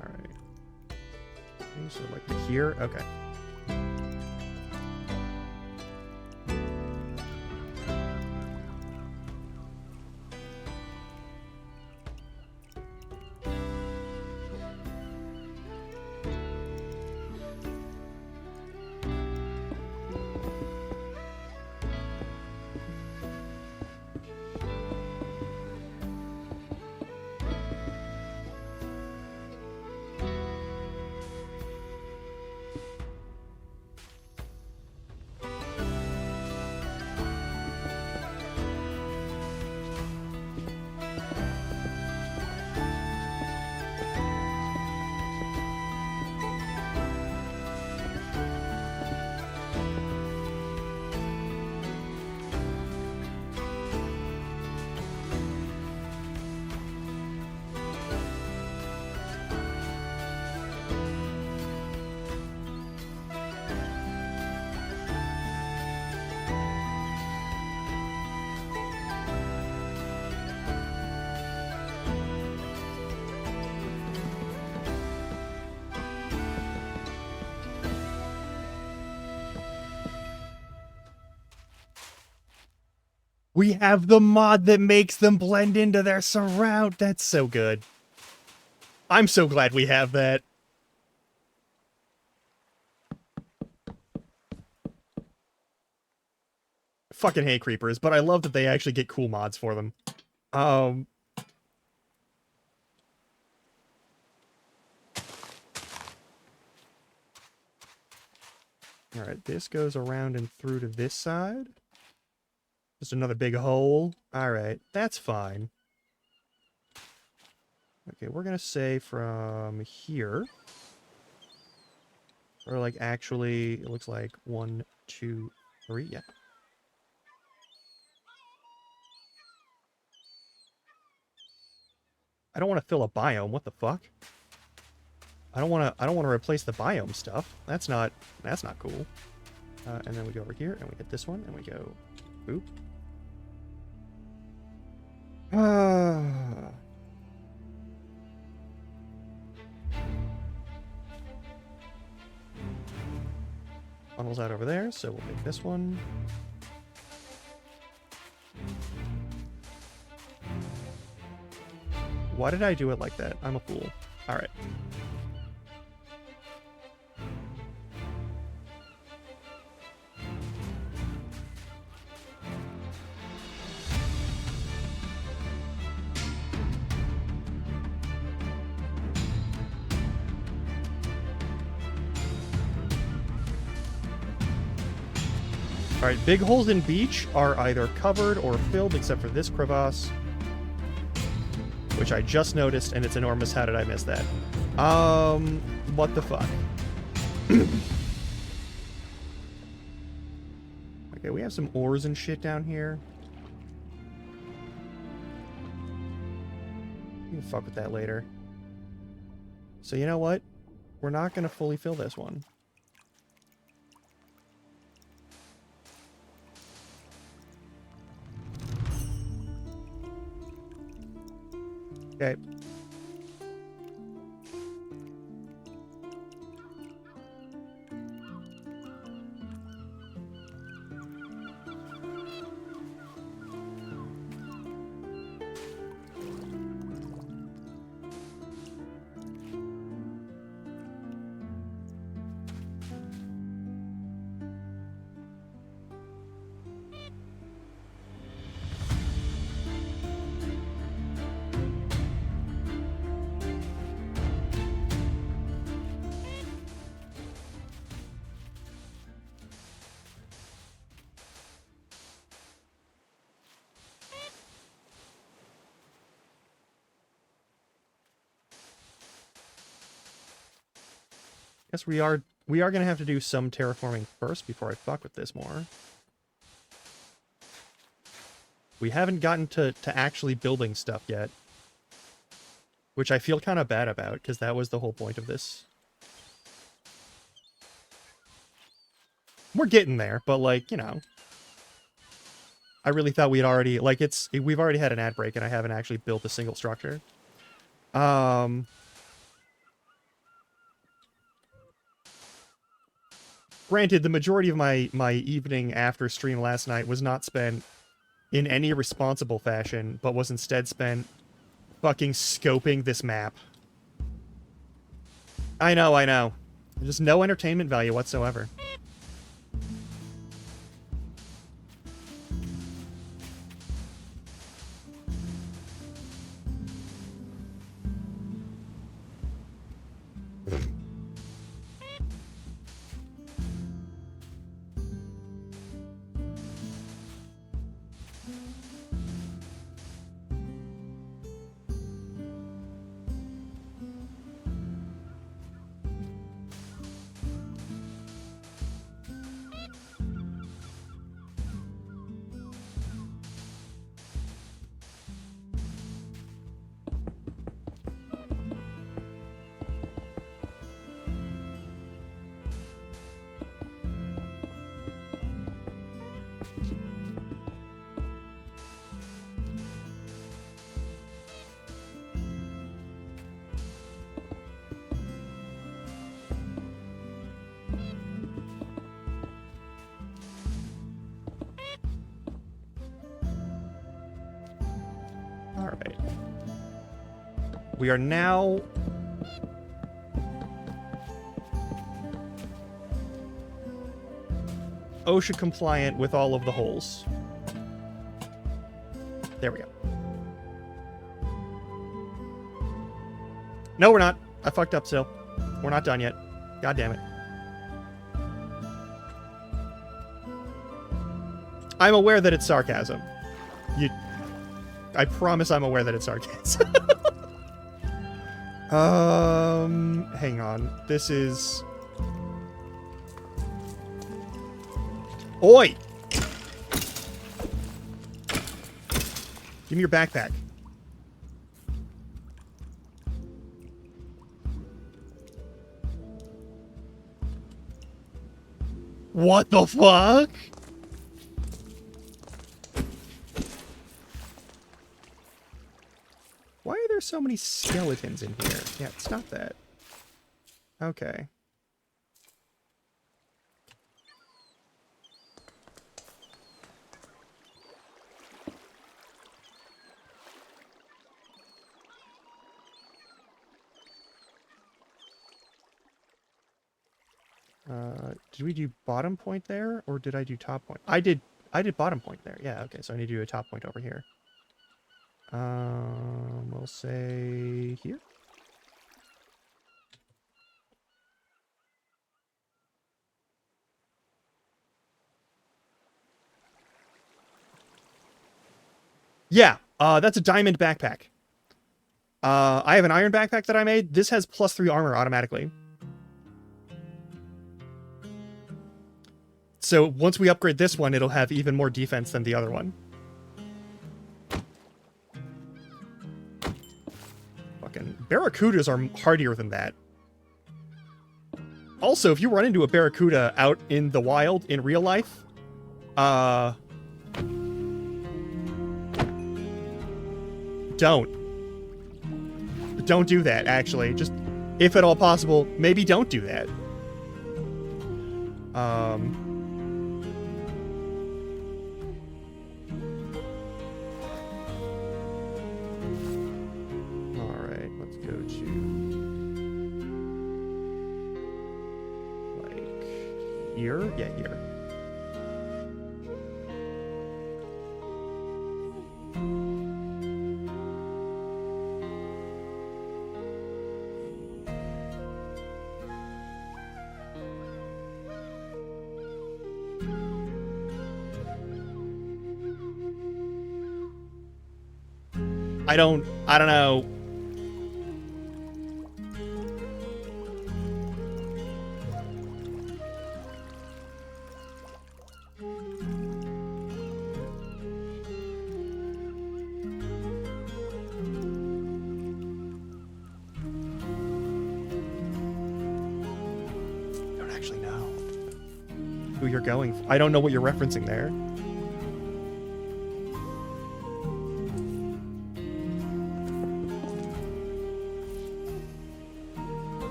Alright. So, like, here? Okay. We have the mod that makes them blend into their surround. That's so good. I'm so glad we have that. Fucking hate creepers, but I love that they actually get cool mods for them. Alright, this goes around and through to this side. Just another big hole. Alright, that's fine. Okay, we're gonna say from here. Or like actually, it looks like 1, 2, 3, yeah. I don't want to fill a biome, what the fuck? I don't want to replace the biome stuff. That's not cool. And then we go over here and we hit this one and we go boop. Funnels out over there, so we'll make this one. Why did I do it like that? I'm a fool. Alright. Alright, big holes in beach are either covered or filled except for this crevasse. Which I just noticed, and it's enormous. How did I miss that? What the fuck? Okay, we have some ores and shit down here. We can fuck with that later. So you know what? We're not gonna fully fill this one. Okay. Guess we are gonna have to do some terraforming first before I fuck with this more. We haven't gotten to actually building stuff yet. Which I feel kind of bad about, because that was the whole point of this. We're getting there, but like, you know. I really thought we'd already, like, we've already had an ad break and I haven't actually built a single structure. Granted, the majority of my evening after stream last night was not spent in any responsible fashion, but was instead spent fucking scoping this map. I know. Just no entertainment value whatsoever. Alright. We are now... OSHA compliant with all of the holes. There we go. No, we're not. I fucked up still. We're not done yet. God damn it. I'm aware that it's sarcasm. I promise I'm aware that it's sarcasm. Hang on. This is... Oi! Give me your backpack. What the fuck? Why are there so many skeletons in here? Yeah, it's not that. Okay. Did we do bottom point there, or did I do top point? I did bottom point there. Yeah, okay, so I need to do a top point over here. We'll say here. Yeah, that's a diamond backpack. I have an iron backpack that I made. This has +3 armor automatically. So once we upgrade this one, it'll have even more defense than the other one. Fucking barracudas are hardier than that. Also, if you run into a barracuda out in the wild in real life, don't do that, actually. Just, if at all possible, maybe don't do that. Alright, let's go to... like... here? Yeah, here. I don't know. I don't actually know who you're going for. I don't know what you're referencing there.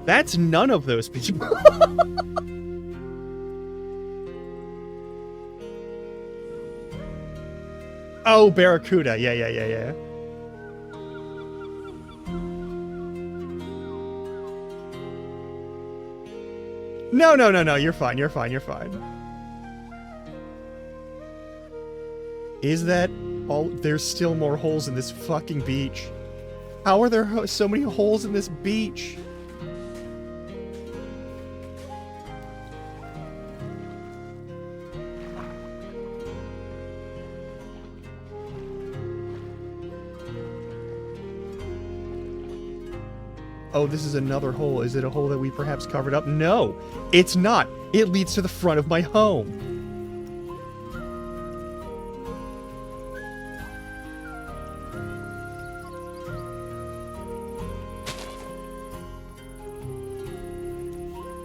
That's none of those people. Oh, barracuda. Yeah. No. You're fine. Is that all? There's still more holes in this fucking beach. How are there so many holes in this beach? Oh, this is another hole. Is it a hole that we perhaps covered up? No, it's not. It leads to the front of my home.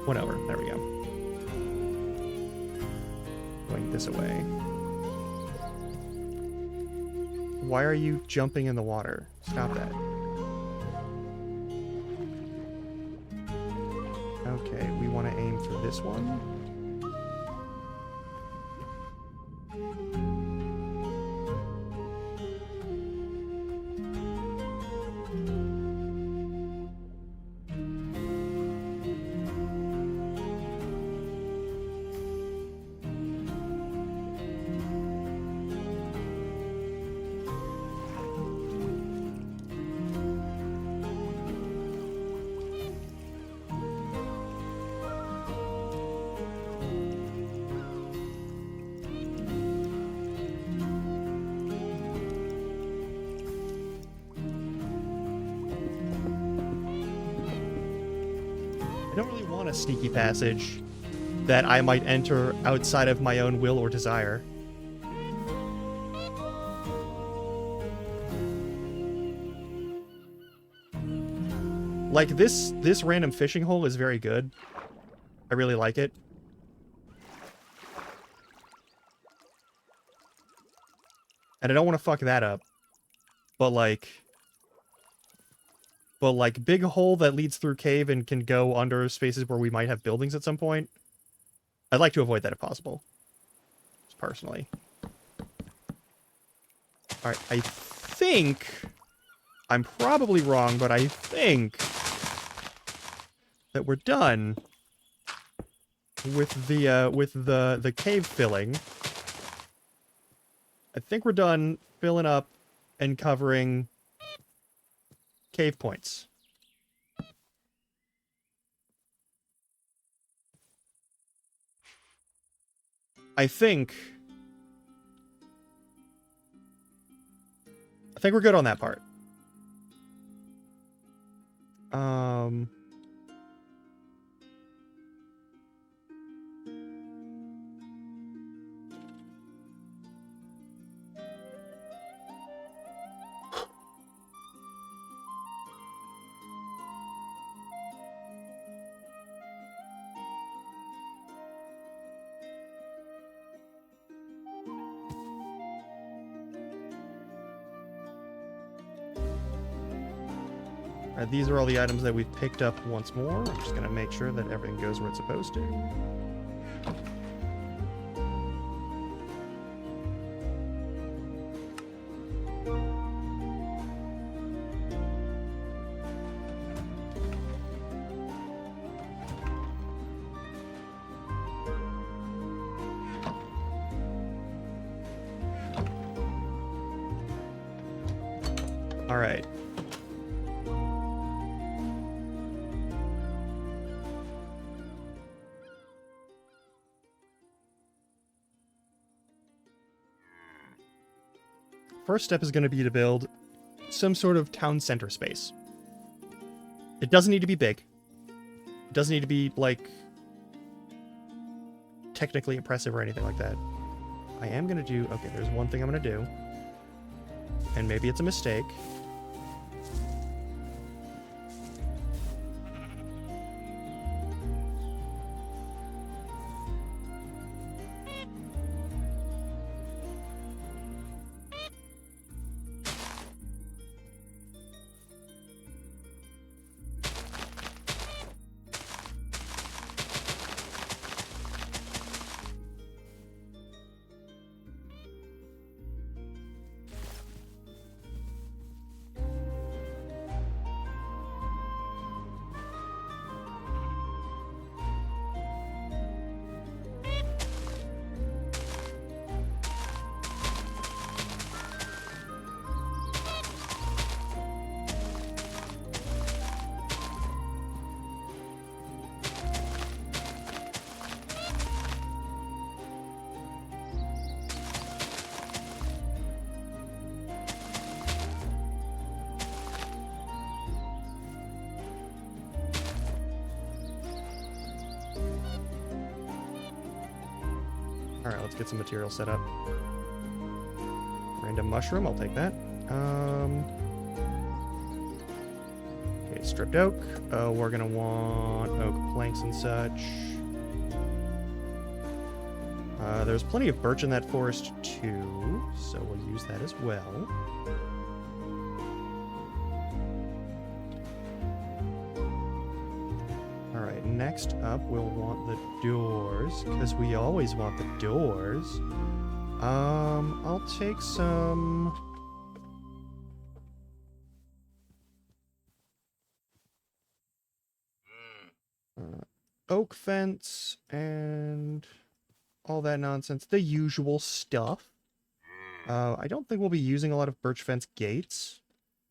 Whatever. There we go. Going this away. Why are you jumping in the water? Stop that. Okay, we want to aim for this one. I don't really want a sneaky passage that I might enter outside of my own will or desire. Like, this random fishing hole is very good. I really like it. And I don't want to fuck that up. But big hole that leads through cave and can go under spaces where we might have buildings at some point. I'd like to avoid that if possible. Just personally. Alright, I think... I'm probably wrong, but I think that we're done with the cave filling. I think we're done filling up and covering cave points. I think we're good on that part. These are all the items that we've picked up once more. I'm just going to make sure that everything goes where it's supposed to. All right. First step is going to be to build some sort of town center space. It doesn't need to be big. It doesn't need to be, like, technically impressive or anything like that. I am going to do... Okay, there's one thing I'm going to do. And maybe it's a mistake. Alright, let's get some material set up. Random mushroom, I'll take that. Okay, stripped oak. We're gonna want oak planks and such. There's plenty of birch in that forest too, so we'll use that as well. Alright, next up we'll want the doors, because we always want the doors. I'll take some... oak fence and all that nonsense. The usual stuff. I don't think we'll be using a lot of birch fence gates,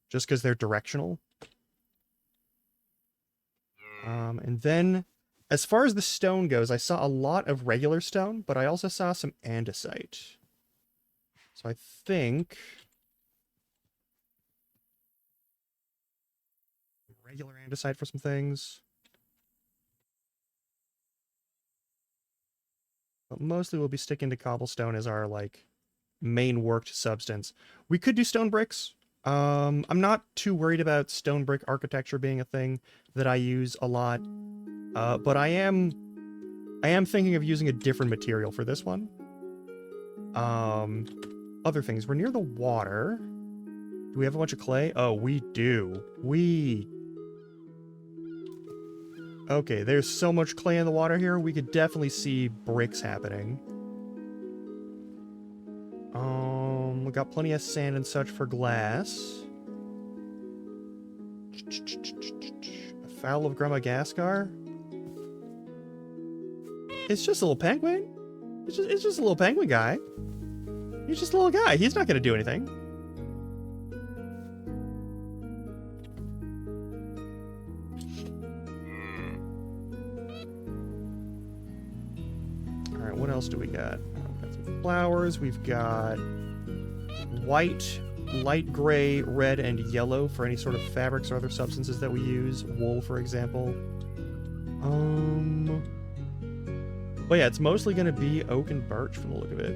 just because they're directional. And then, as far as the stone goes, I saw a lot of regular stone, but I also saw some andesite. So I think... regular andesite for some things. But mostly we'll be sticking to cobblestone as our, like, main worked substance. We could do stone bricks. I'm not too worried about stone brick architecture being a thing that I use a lot. But I am thinking of using a different material for this one. Other things. We're near the water. Do we have a bunch of clay? Oh, we do. Okay, there's so much clay in the water here, we could definitely see bricks happening. We got plenty of sand and such for glass. A fowl of Grumagaskar? It's just a little penguin. It's just a little penguin guy. He's just a little guy. He's not gonna do anything. Alright, what else do we got? We've got some flowers. We've got white, light gray, red, and yellow for any sort of fabrics or other substances that we use. Wool, for example. But yeah, it's mostly gonna be oak and birch from the look of it.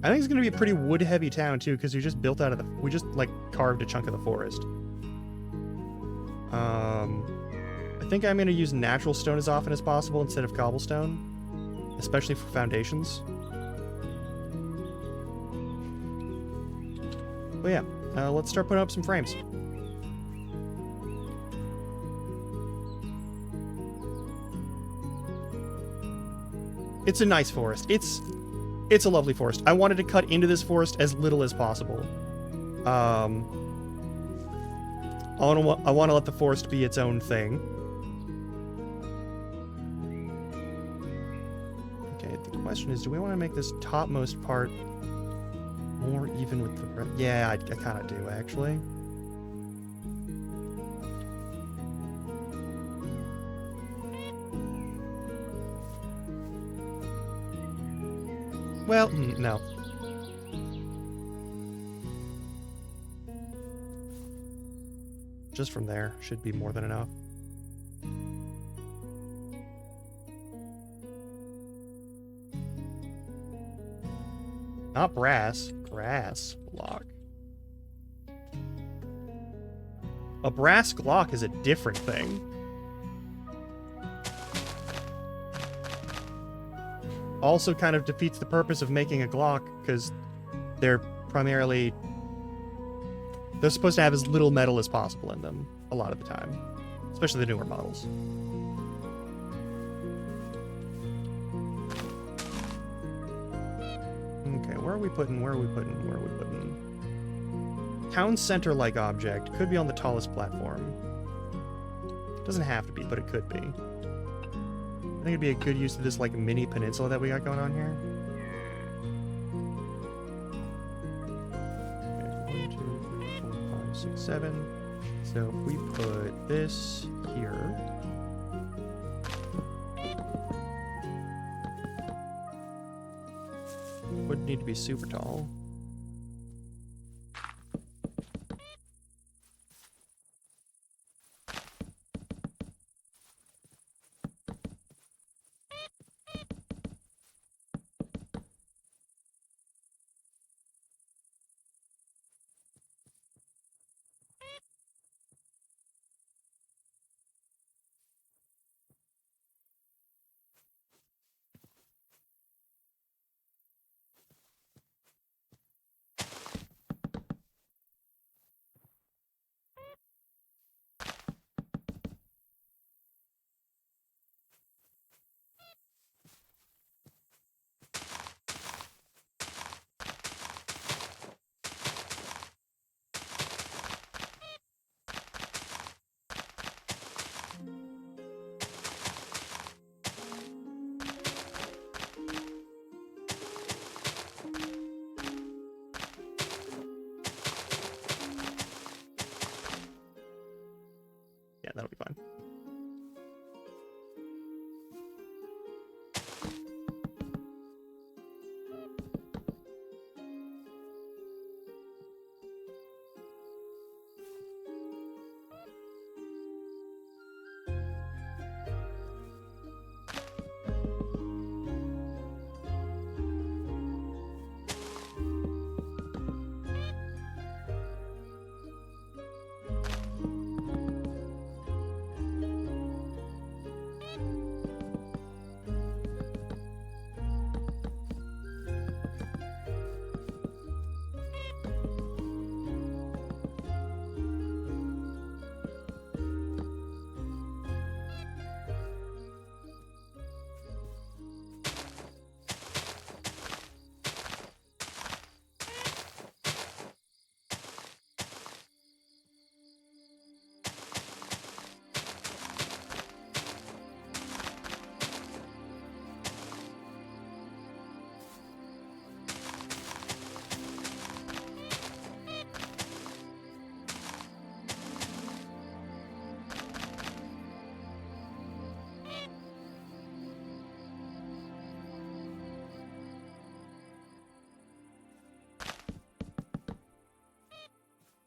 I think it's gonna be a pretty wood-heavy town too, because we just built out of the, we just like carved a chunk of the forest. I think I'm gonna use natural stone as often as possible instead of cobblestone, especially for foundations. But yeah, let's start putting up some frames. It's a nice forest. It's a lovely forest. I wanted to cut into this forest as little as possible. I want to let the forest be its own thing. Okay, the question is, do we want to make this topmost part more even with the rest? Yeah, I kind of do, actually. Well, no. Just from there should be more than enough. Not brass. Grass block. A brass block is a different thing. Also kind of defeats the purpose of making a Glock, because they're primarily... they're supposed to have as little metal as possible in them, a lot of the time. Especially the newer models. Okay, where are we putting? Town center-like object. Could be on the tallest platform. Doesn't have to be, but it could be. I think it'd be a good use of this, like, mini peninsula that we got going on here. Okay, 1, 2, 3, 4, 5, 6, 7. So if we put this here... wouldn't need to be super tall.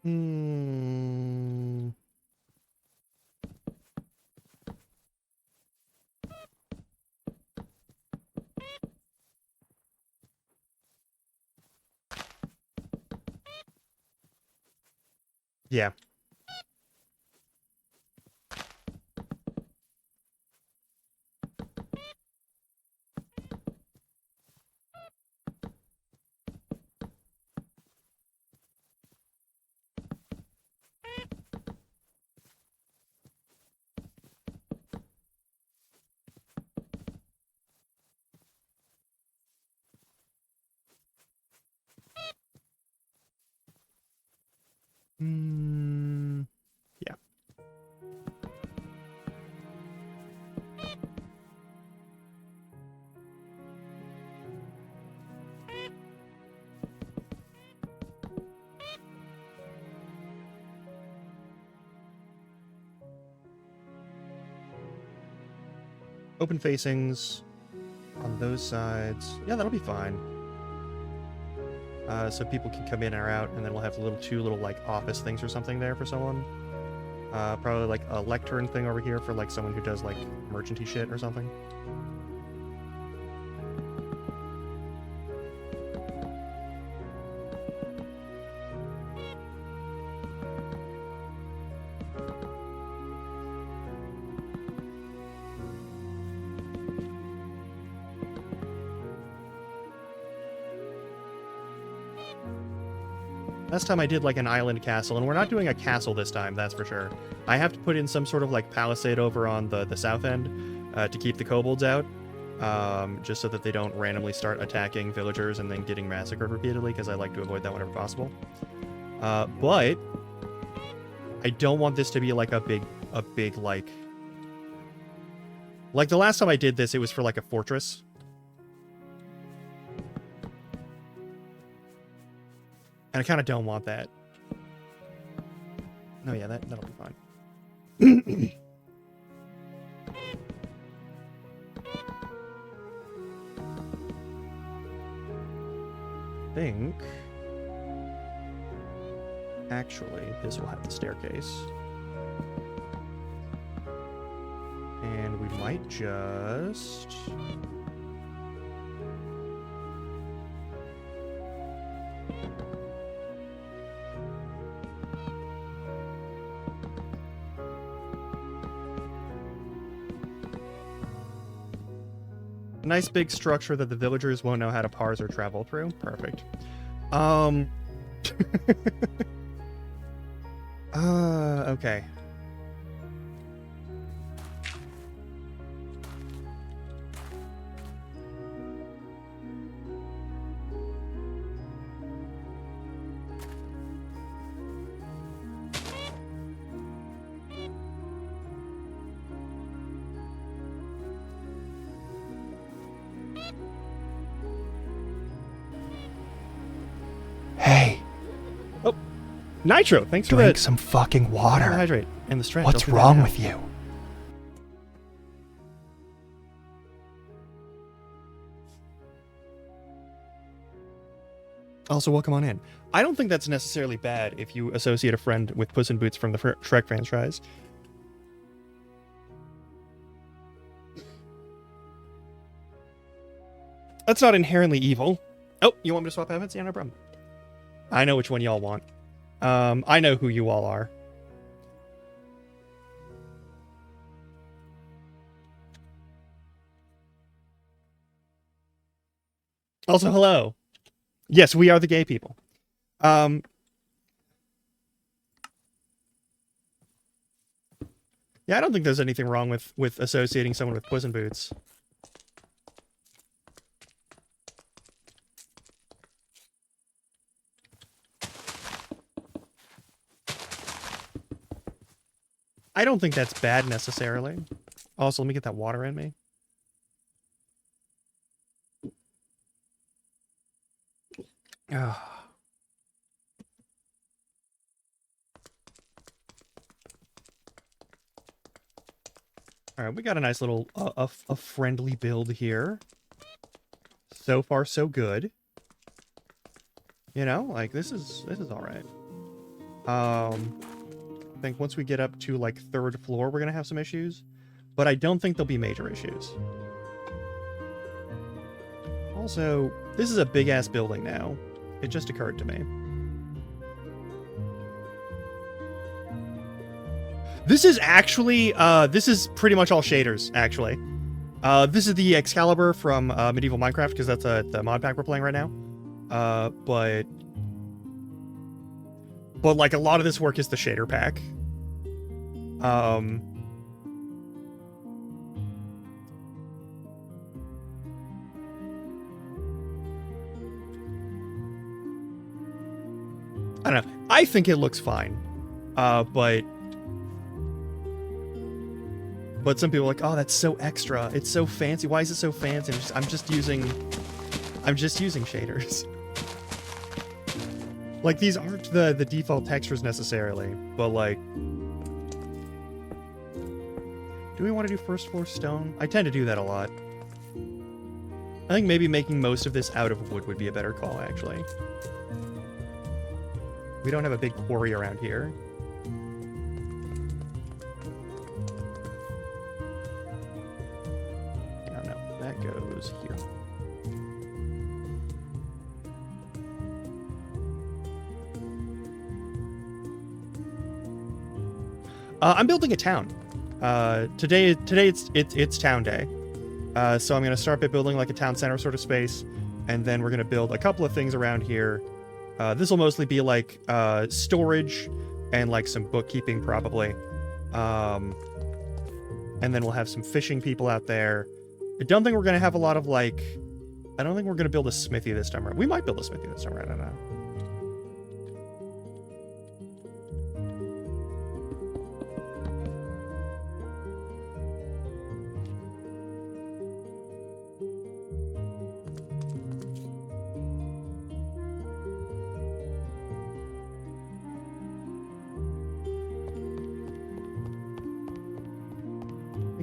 Hmm. Yeah. Hmm. Yeah. Open facings on those sides. Yeah, that'll be fine. So people can come in or out, and then we'll have two little like office things or something there for someone. Probably like a lectern thing over here for like someone who does like merchanty shit or something. Last time I did like an island castle, and we're not doing a castle this time, that's for sure. I have to put in some sort of like palisade over on the south end to keep the kobolds out, just so that they don't randomly start attacking villagers and then getting massacred repeatedly, because I like to avoid that whenever possible. But I don't want this to be like a big like the last time I did this, it was for like a fortress. And I kind of don't want that. No, yeah, that'll be fine. I think... Actually, this will have the staircase. And we might just... Nice big structure that the villagers won't know how to parse or travel through. Perfect. Okay. Hey. Oh, Nitro, thanks for Drink that. some fucking water. Hydrate and the strength. What's wrong with you? Also, welcome on in. I don't think that's necessarily bad if you associate a friend with Puss in Boots from the Shrek franchise. That's not inherently evil. Oh, you want me to swap habits? Yeah, no problem. I know which one y'all want. I know who you all are. Also, hello. Yes, we are the gay people. Yeah, I don't think there's anything wrong with associating someone with Puss in Boots. I don't think that's bad necessarily. Also, let me get that water in me. All right, we got a nice little a friendly build here. So far, so good. You know, like this is all right. I think once we get up to like 3rd floor, we're gonna have some issues, but I don't think there'll be major issues. Also, this is a big ass building now. It just occurred to me. This is actually, this is pretty much all shaders, actually. This is the Excalibur from Medieval Minecraft, because that's the mod pack we're playing right now. But like a lot of this work is the shader pack. I don't know. I think it looks fine. But some people are like, oh, that's so extra. It's so fancy. Why is it so fancy? I'm just using shaders. Like, these aren't the default textures necessarily, but like, do we want to do 1st floor stone? I tend to do that a lot. I think maybe making most of this out of wood would be a better call, actually. We don't have a big quarry around here. Oh no, that goes here. I'm building a town. Today it's town day. So I'm gonna start by building like a town center sort of space, and then we're gonna build a couple of things around here. This will mostly be like storage and like some bookkeeping probably. And then we'll have some fishing people out there. I don't think we're gonna have a lot of like, I don't think we're gonna build a smithy this time around. We might build a smithy this time around, I don't know.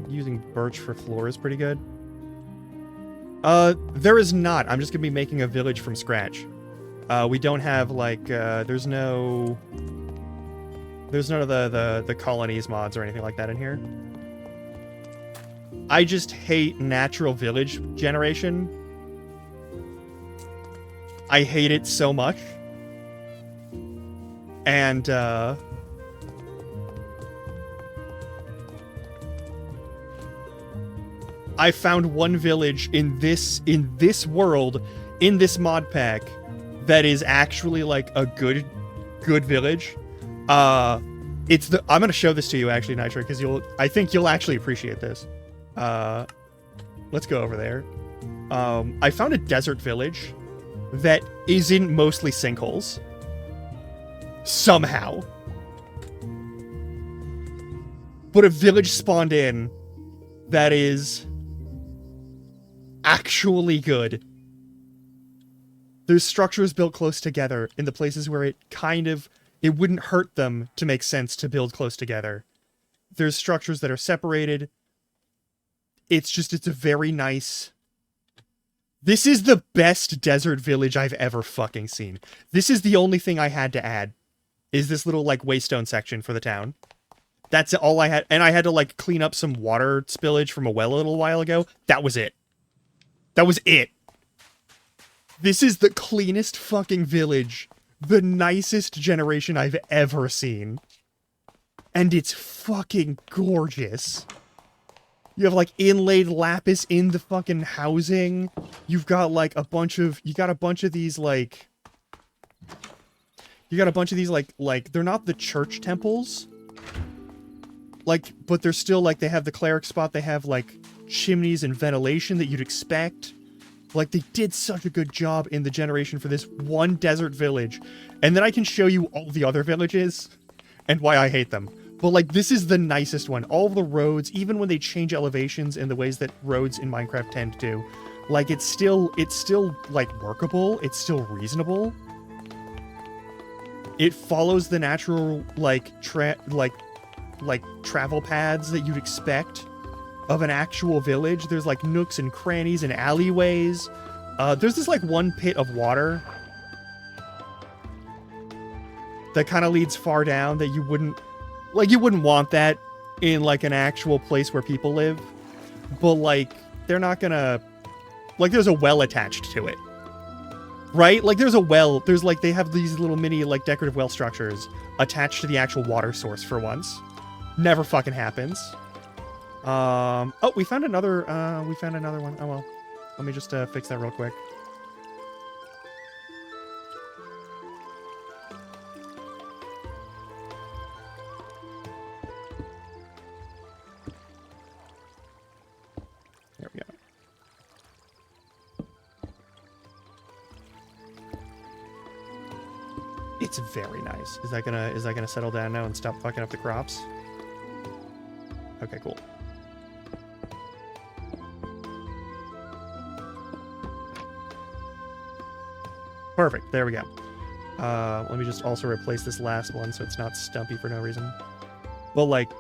Using birch for floor is pretty good. There is not. I'm just gonna be making a village from scratch. We don't have like there's none of the colonies mods or anything like that in here. I just hate natural village generation. I hate it so much. And I found one village in this world, in this mod pack, that is actually like a good village. I'm gonna show this to you actually, Nitro, because I think you'll actually appreciate this. Let's go over there. I found a desert village that is in mostly sinkholes. Somehow. But a village spawned in that is actually good. There's structures built close together in the places where it wouldn't hurt them to make sense to build close together. There's structures that are separated. It's a very nice... This is the best desert village I've ever fucking seen. This is the only thing I had to add, is this little, like, waystone section for the town. That's all I had. And I had to, like, clean up some water spillage from a well a little while ago. That was it. That was it. This is the cleanest fucking village. The nicest generation I've ever seen. And it's fucking gorgeous. You have, like, inlaid lapis in the fucking housing. You've got, like, you got a bunch of these, like... You got a bunch of these, like, they're not the church temples. Like, but they're still, like, they have the cleric spot. They have, like, chimneys and ventilation that you'd expect. Like, they did such a good job in the generation for this one desert village. And then I can show you all the other villages and why I hate them. But, like, this is the nicest one. All of the roads, even when they change elevations in the ways that roads in Minecraft tend to, like, it's still, like, workable. It's still reasonable. It follows the natural, like, travel paths that you'd expect of an actual village. There's, like, nooks and crannies and alleyways. There's this, like, one pit of water that kind of leads far down that you wouldn't want that in like an actual place where people live. But like they're not gonna like there's a well attached to it. Right? Like there's a well, there's like they have these little mini like decorative well structures attached to the actual water source for once. Never fucking happens. Oh, we found another one. Oh well. Let me just fix that real quick. There we go. It's very nice. Is that gonna settle down now and stop fucking up the crops? Okay, cool. Perfect. There we go. Let me just also replace this last one so it's not stumpy for no reason. Well, like,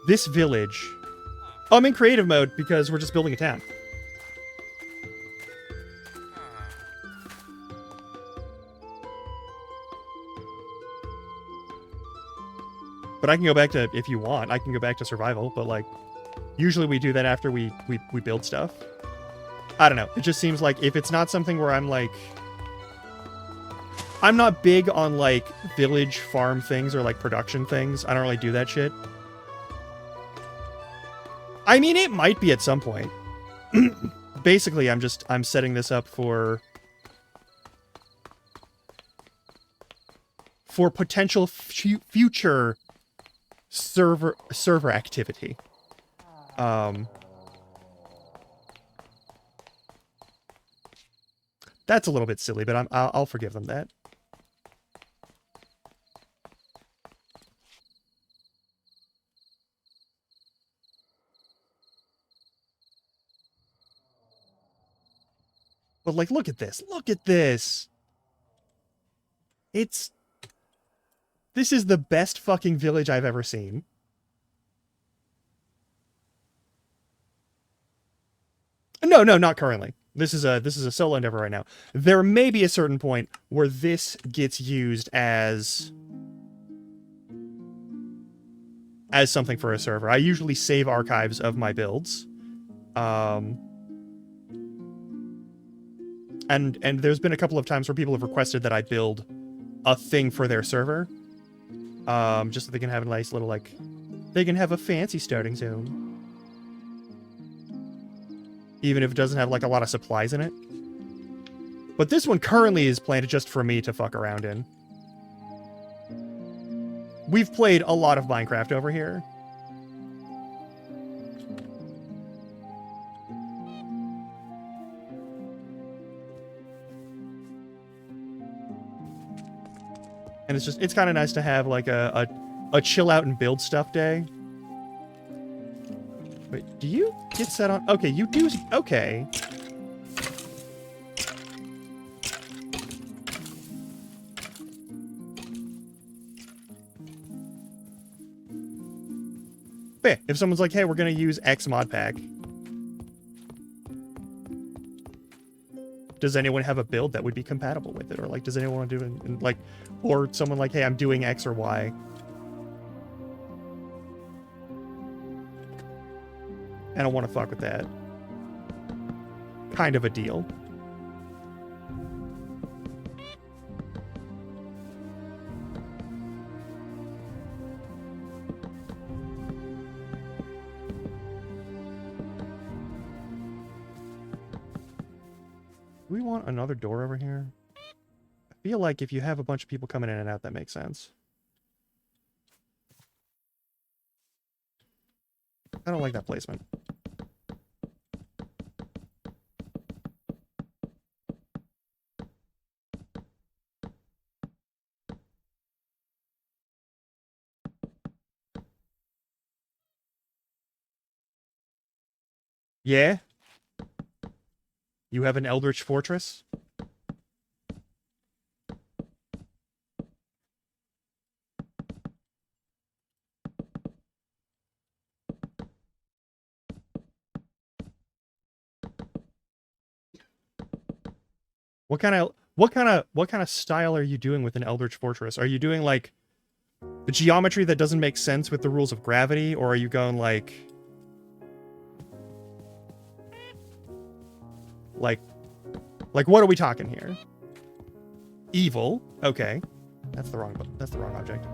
this village... Oh, I'm in creative mode because we're just building a town. But I can go back to, if you want, I can go back to survival, but like, usually we do that after we build stuff. I don't know. It just seems like if it's not something where I'm like... I'm not big on like village farm things or like production things. I don't really do that shit. I mean, it might be at some point. Basically, I'm setting this up for potential future server activity. That's a little bit silly, but I'll forgive them that. But like, look at this. Look at this. This is the best fucking village I've ever seen. No, not currently. This is a solo endeavor right now. There may be a certain point where this gets used as something for a server. I usually save archives of my builds. And there's been a couple of times where people have requested that I build a thing for their server. Just so they can have a nice little, like... They can have a fancy starting zone. Even if it doesn't have, like, a lot of supplies in it. But this one currently is planned just for me to fuck around in. We've played a lot of Minecraft over here. And it's kind of nice to have, like, a chill out and build stuff day. Wait, do you get set on? Okay, you do. Okay. But yeah, if someone's like, hey, we're going to use X mod pack. Does anyone have a build that would be compatible with it? Or like, does anyone want to do it? Like, or someone like, hey, I'm doing X or Y. I don't want to fuck with that. Kind of a deal. Do we want another door over here? I feel like if you have a bunch of people coming in and out, that makes sense. I don't like that placement. Yeah? You have an Eldritch Fortress? What kind of what kind of style are you doing with an Eldritch Fortress? Are you doing like the geometry that doesn't make sense with the rules of gravity, or are you going like what are we talking here? Evil. Okay. That's the wrong object.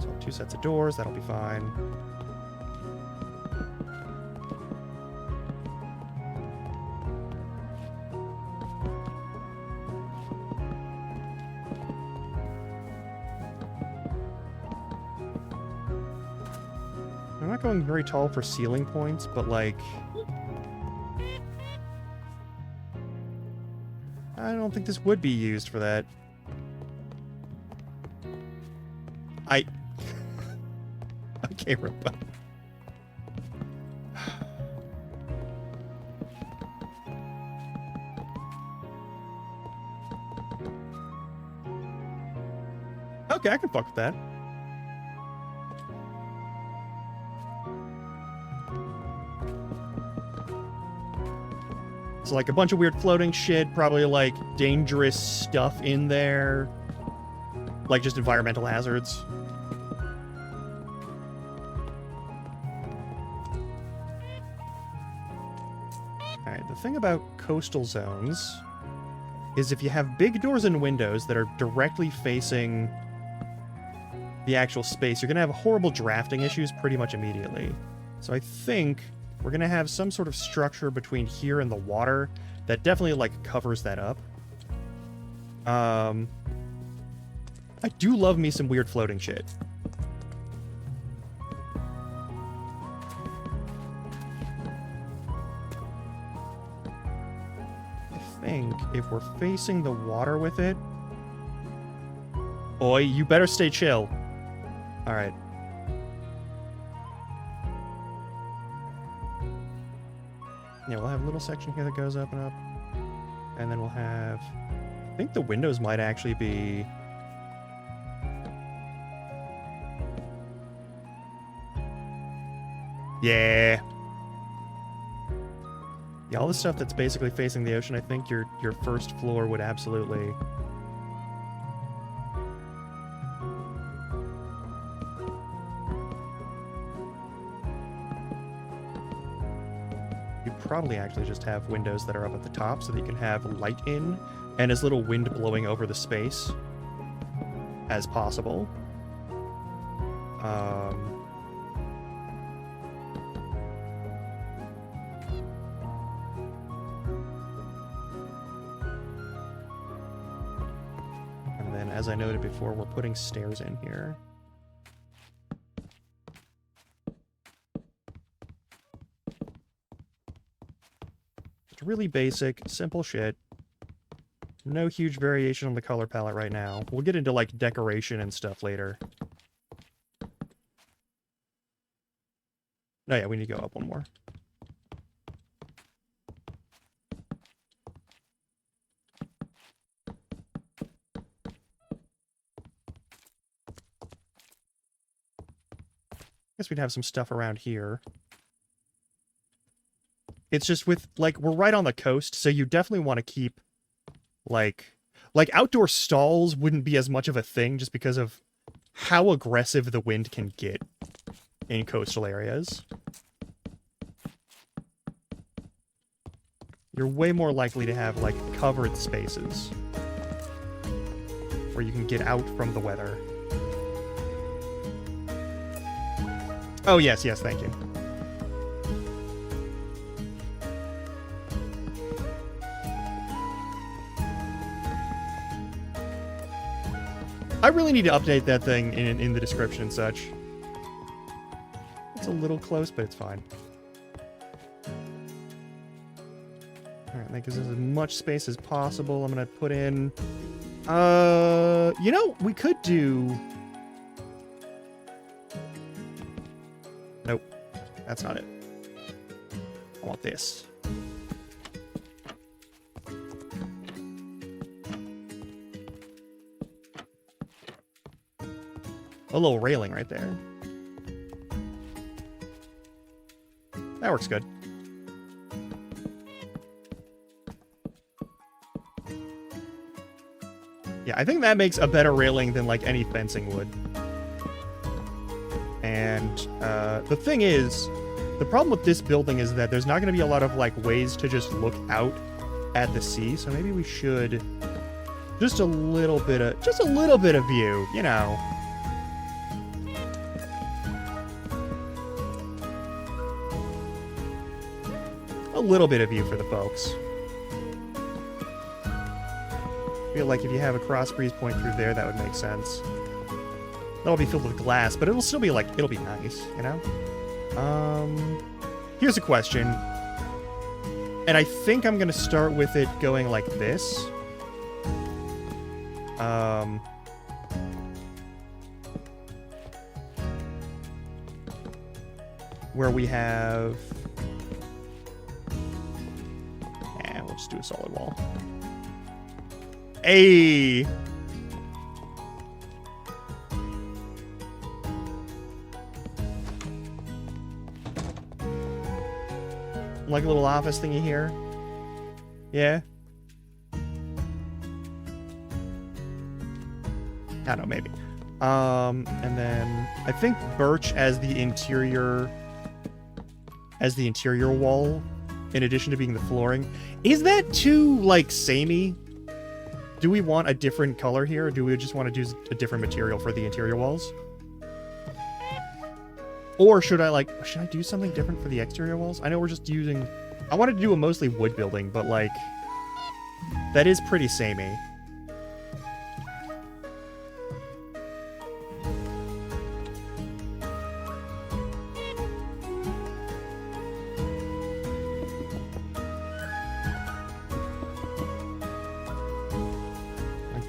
So 2 sets of doors, that'll be fine. I'm not going very tall for ceiling points, but like I don't think this would be used for that. Okay, Robo. Okay, I can fuck with that. So like a bunch of weird floating shit, probably like dangerous stuff in there. Like just environmental hazards. Alright, the thing about coastal zones is if you have big doors and windows that are directly facing the actual space, you're going to have horrible drafting issues pretty much immediately. So I think we're going to have some sort of structure between here and the water that definitely, like, covers that up. I do love me some weird floating shit. I think if we're facing the water with it... Boy, you better stay chill. Alright. Yeah, we'll have a little section here that goes up and up. And then we'll have... I think the windows might actually be... Yeah. Yeah, all the stuff that's basically facing the ocean, I think your first floor would absolutely... Probably actually just have windows that are up at the top so that you can have light in and as little wind blowing over the space as possible. And then, as I noted before, we're putting stairs in here. Really basic, simple shit. No huge variation on the color palette right now. We'll get into, like, decoration and stuff later. No, yeah, we need to go up one more. Guess we'd have some stuff around here. It's just with, like, we're right on the coast, so you definitely want to keep, like outdoor stalls wouldn't be as much of a thing just because of how aggressive the wind can get in coastal areas. You're way more likely to have, like, covered spaces where you can get out from the weather. Oh, yes, thank you. I really need to update that thing in the description and such. It's a little close, but it's fine. Alright, that gives us as much space as possible. I'm gonna put in... you know, we could do... Nope. That's not it. I want this. A little railing right there. That works good. Yeah, I think that makes a better railing than, like, any fencing would. And the thing is, the problem with this building is that there's not going to be a lot of, like, ways to just look out at the sea, so maybe we should just a little bit of view, you know. A little bit of view for the folks. I feel like if you have a cross breeze point through there, that would make sense. That'll be filled with glass, but it'll still be like, it'll be nice, you know? Here's a question. And I think I'm gonna start with it going like this. Where we have... we'll just do a solid wall. Hey! Like a little office thingy here. Yeah? I don't know, maybe. And then I think birch as the interior wall, in addition to being the flooring. Is that too, like, samey? Do we want a different color here, or do we just want to do a different material for the interior walls? Or should I do something different for the exterior walls? I know we're just using... I wanted to do a mostly wood building, but, like, that is pretty samey.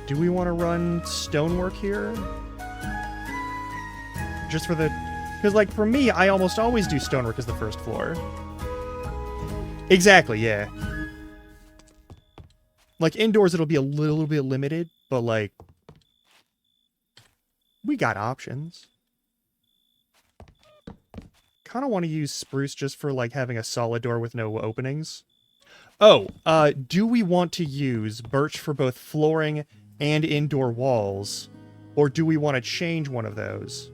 Do we want to run stonework here? Just for the... Because, like, for me, I almost always do stonework as the first floor. Exactly, yeah. Like, indoors it'll be a little bit limited, but, like... we got options. Kind of want to use spruce just for, like, having a solid door with no openings. Oh, do we want to use birch for both flooring and indoor walls, or do we want to change one of those?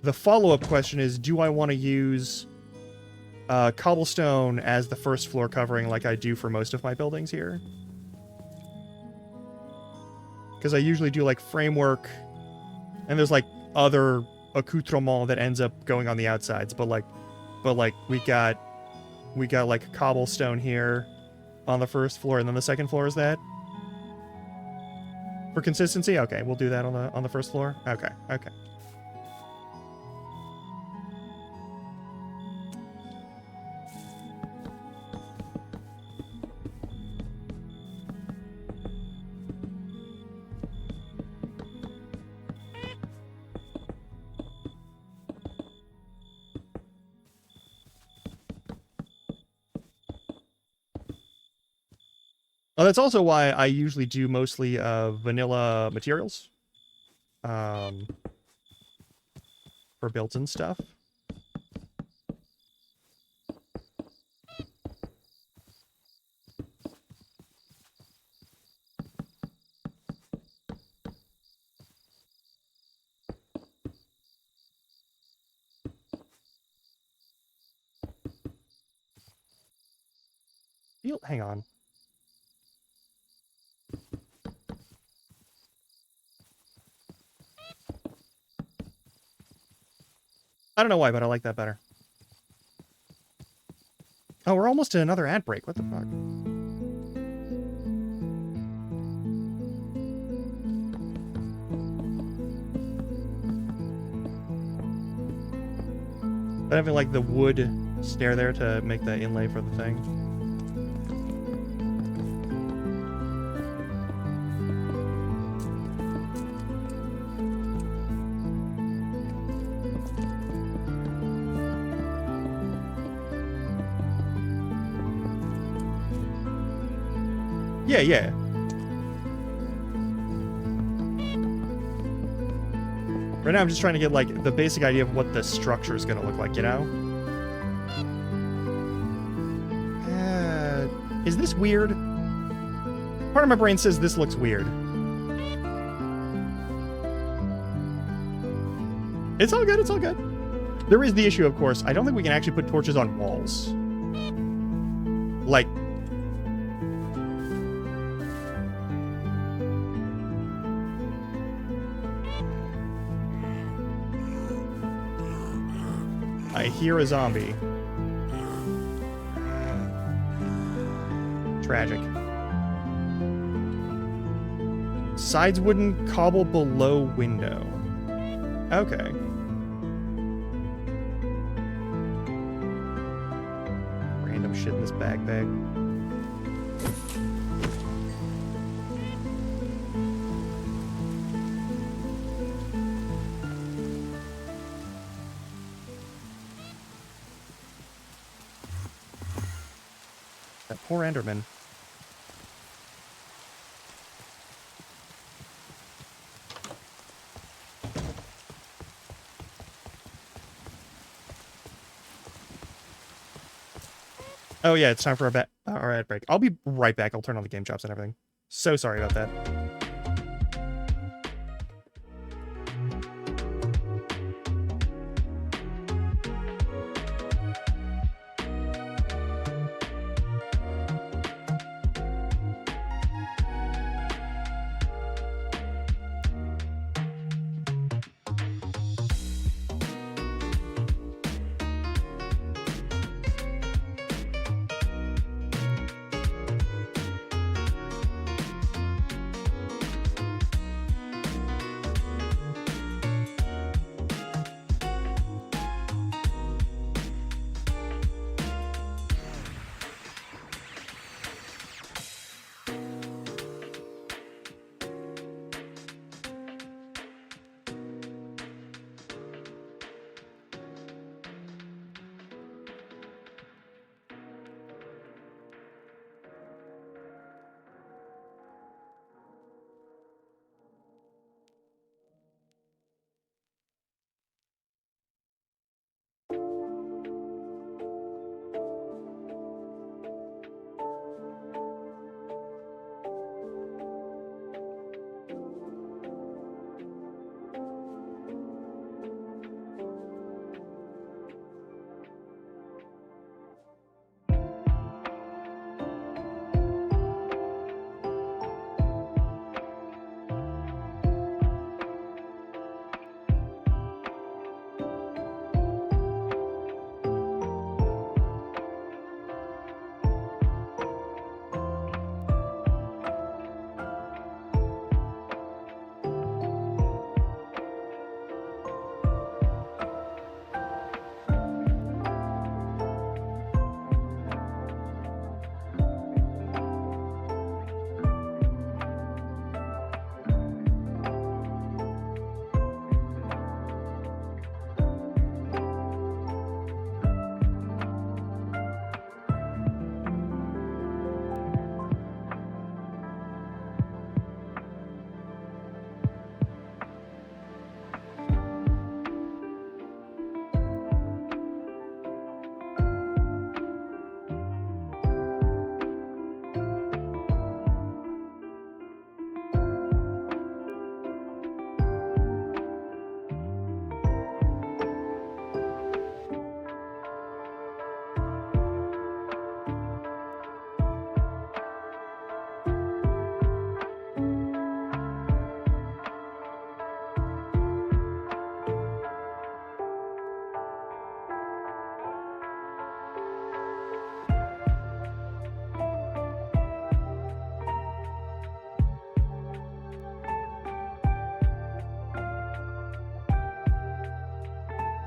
The follow-up question is, do I want to use cobblestone as the first floor covering like I do for most of my buildings here? Because I usually do, like, framework, and there's, like, other accoutrement that ends up going on the outsides, but we got like cobblestone here on the first floor, and then the second floor is that. For consistency, okay, we'll do that on the first floor. Okay. Oh, that's also why I usually do mostly vanilla materials for builds and stuff. Hang on. I don't know why, but I like that better. Oh, we're almost to another ad break. What the fuck? But having, like, the wood stair there to make the inlay for the thing. Yeah. Right now I'm just trying to get, like, the basic idea of what the structure is going to look like, you know? Is this weird? Part of my brain says this looks weird. It's all good, it's all good. There is the issue, of course. I don't think we can actually put torches on walls. Like... I hear a zombie. Tragic. Sides wooden cobble below window. Okay. Random shit in this backpack. That poor Enderman. Oh yeah, it's time for our ad break. I'll be right back. I'll turn on the game chops and everything. So sorry about that.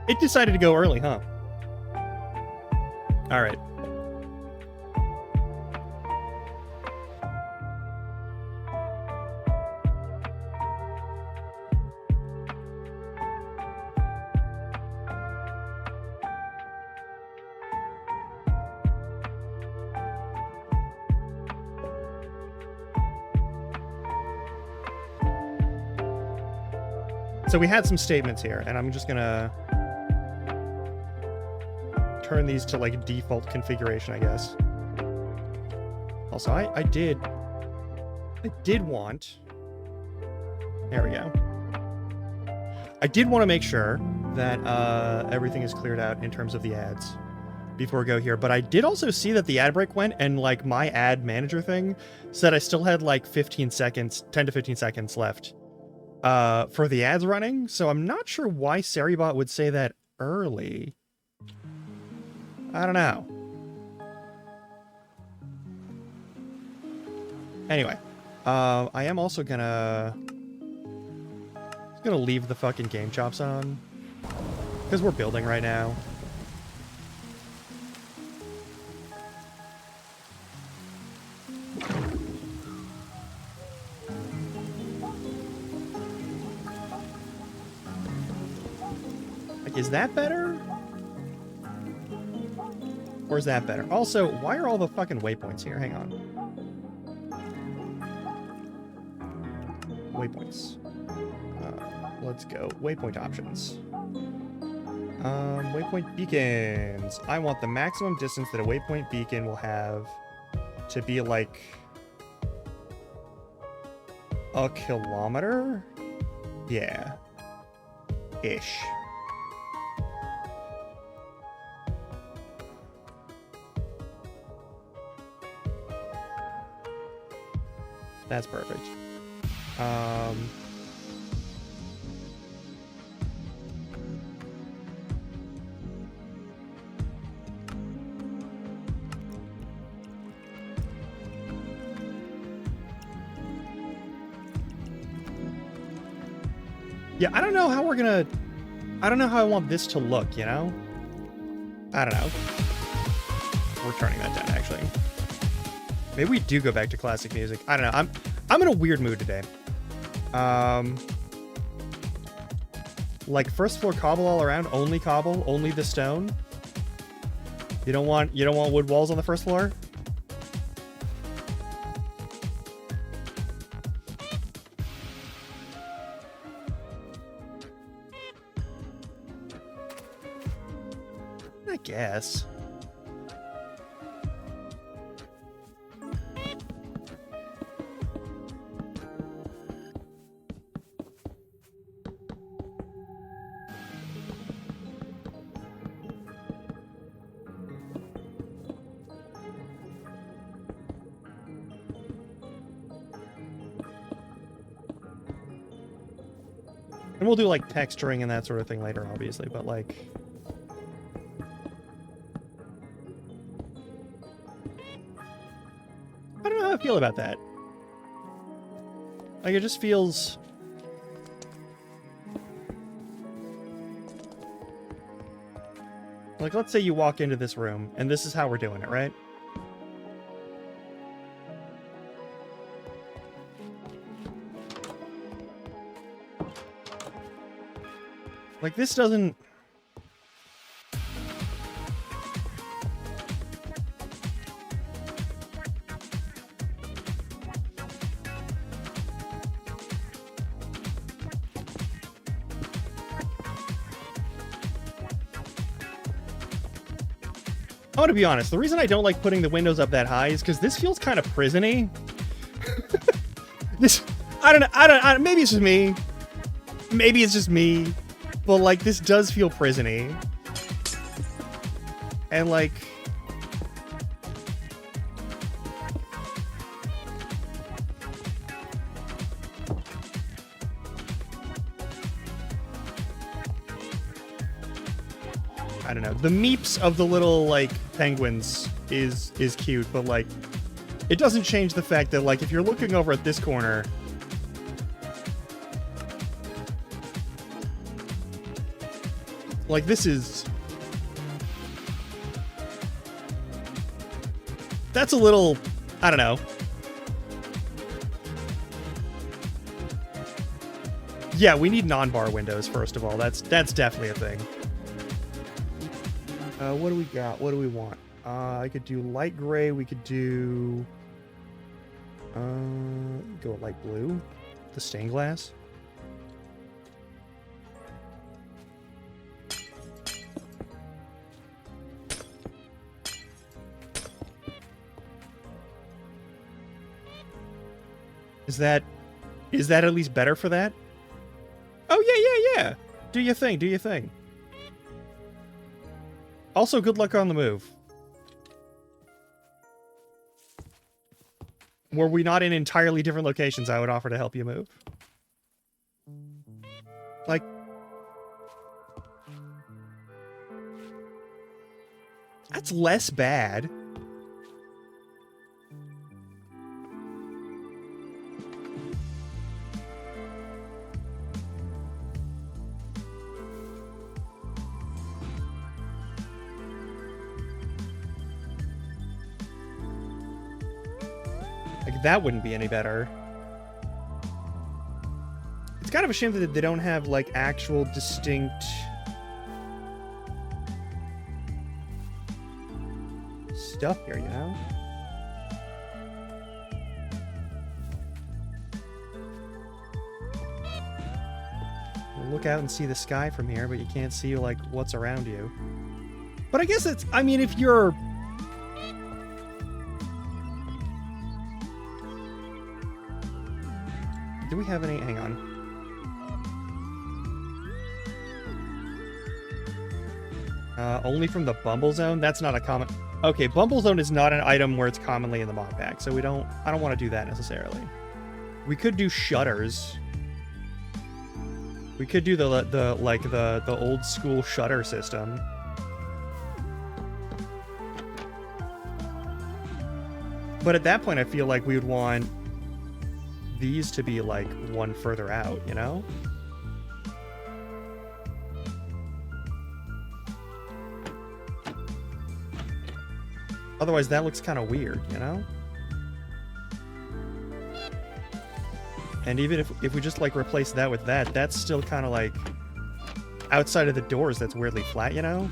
It decided to go early, huh? All right. So we had some statements here, and I'm just gonna turn these to like default configuration, I guess. Also, I did want... There we go. I did want to make sure that everything is cleared out in terms of the ads before we go here, but I did also see that the ad break went, and like my ad manager thing said I still had like 15 seconds, 10 to 15 seconds left for the ads running, so I'm not sure why Seribot would say that early. I don't know. Anyway, I am also gonna leave the fucking game chops on because we're building right now. Like, is that better? Or is that better? Also, why are all the fucking waypoints here? Hang on. Waypoints. Let's go. Waypoint options. Waypoint beacons. I want the maximum distance that a waypoint beacon will have to be like a kilometer? Yeah. Ish. That's perfect. Yeah, I don't know how we're gonna... I don't know how I want this to look, you know? I don't know. We're turning that down, actually. Maybe we do go back to classic music. I don't know. I'm in a weird mood today. Like first floor cobble all around, only cobble, only the stone. You don't want wood walls on the first floor? I guess. And we'll do like texturing and that sort of thing later, obviously, but like... I don't know how I feel about that. Like, it just feels... Like, let's say you walk into this room, and this is how we're doing it, right? Like, this doesn't... I want to be honest, the reason I don't like putting the windows up that high is because this feels kind of prison-y. This... I don't know, maybe it's just me. Maybe it's just me. But, like, this does feel prison-y. And, like... I don't know. The meeps of the little, like, penguins is cute, but, like, it doesn't change the fact that, like, if you're looking over at this corner... Like, this is... That's a little... I don't know. Yeah, we need non-bar windows, first of all. That's definitely a thing. What do we got? What do we want? I could do light gray. We could do... go with light blue. The stained glass. Is that at least better for that? Oh, yeah. Do your thing, do your thing. Also, good luck on the move. Were we not in entirely different locations, I would offer to help you move. Like... That's less bad. Like, that wouldn't be any better. It's kind of a shame that they don't have, like, actual distinct... stuff here, you know? You look out and see the sky from here, but you can't see, like, what's around you. But I guess it's... I mean, if you're... Do we have any... Hang on. Only from the Bumble Zone? That's not a common... Okay, Bumble Zone is not an item where it's commonly in the mod pack, so I don't want to do that necessarily. We could do shutters. We could do the old school shutter system. But at that point, I feel like we would want these to be like one further out, you know? Otherwise, that looks kind of weird, you know? And even if we just, like, replace that with that, that's still kind of, like, outside of the doors that's weirdly flat, you know?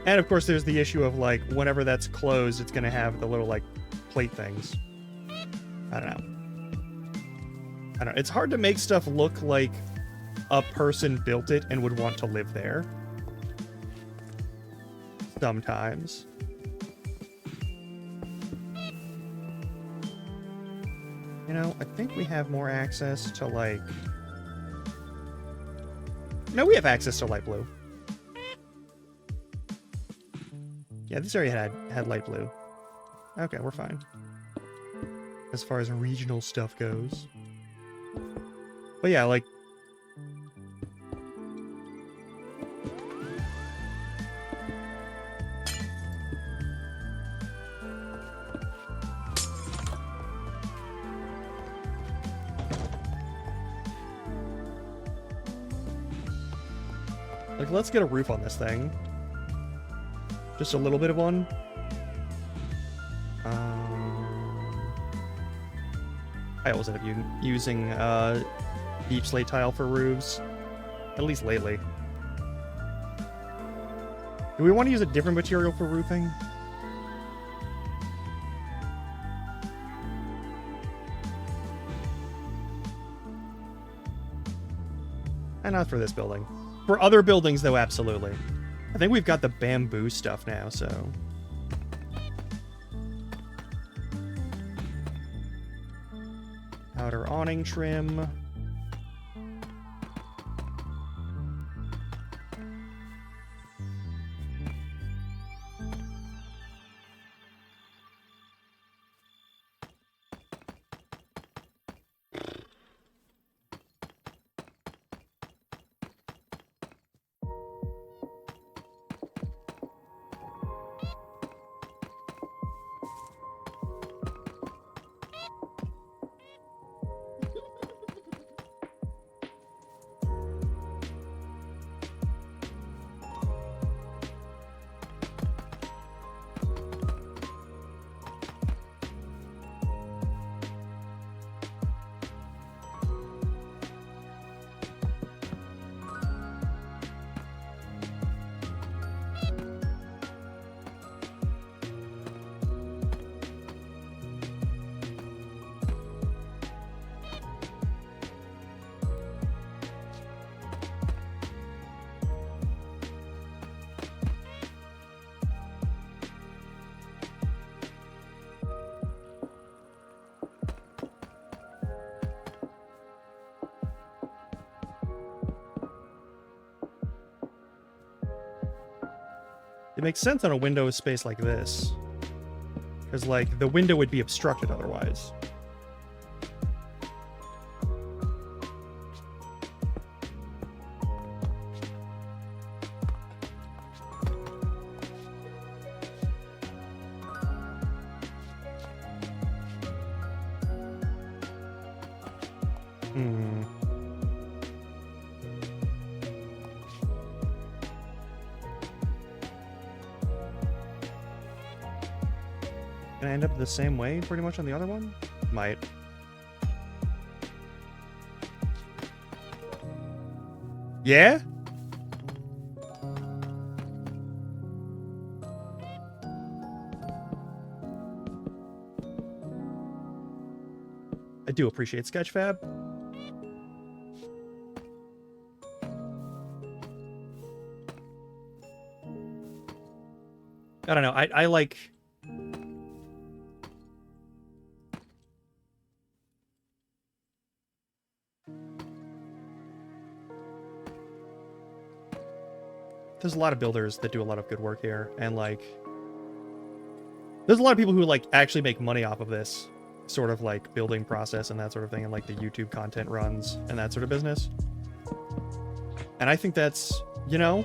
And, of course, there's the issue of, like, whenever that's closed, it's going to have the little, like, plate things. I don't know. It's hard to make stuff look like a person built it and would want to live there. Sometimes. You know, I think we have more access to, like... No, we have access to light blue. Yeah, this area had light blue. Okay, we're fine. As far as regional stuff goes. But yeah, like... Like, let's get a roof on this thing. Just a little bit of one. I always end up using deep slate tile for roofs. At least lately. Do we want to use a different material for roofing? And not for this building. For other buildings, though, absolutely. I think we've got the bamboo stuff now, so... Outer awning trim. It makes sense on a window space like this. Because, like, the window would be obstructed otherwise. Hmm. Can I end up the same way pretty much on the other one? Might. Yeah? I do appreciate Sketchfab. I don't know. I like... There's a lot of builders that do a lot of good work here, and, like... There's a lot of people who, like, actually make money off of this sort of, like, building process and that sort of thing, and, like, the YouTube content runs and that sort of business. And I think that's, you know...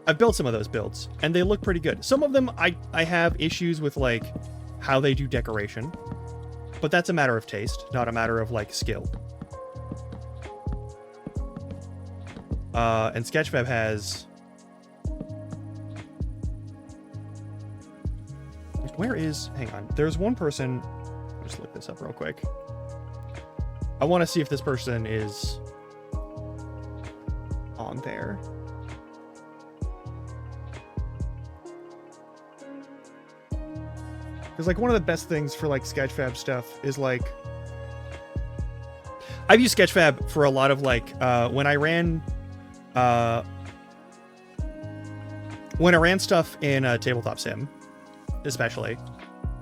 I've built some of those builds, and they look pretty good. Some of them, I have issues with, like, how they do decoration. But that's a matter of taste, not a matter of, like, skill. And Sketchfab has... Where is... Hang on. There's one person... I'll just look this up real quick. I want to see if this person is on there. Because, like, one of the best things for, like, Sketchfab stuff is, like... I've used Sketchfab for a lot of, like, when I ran stuff in Tabletop Sim, especially,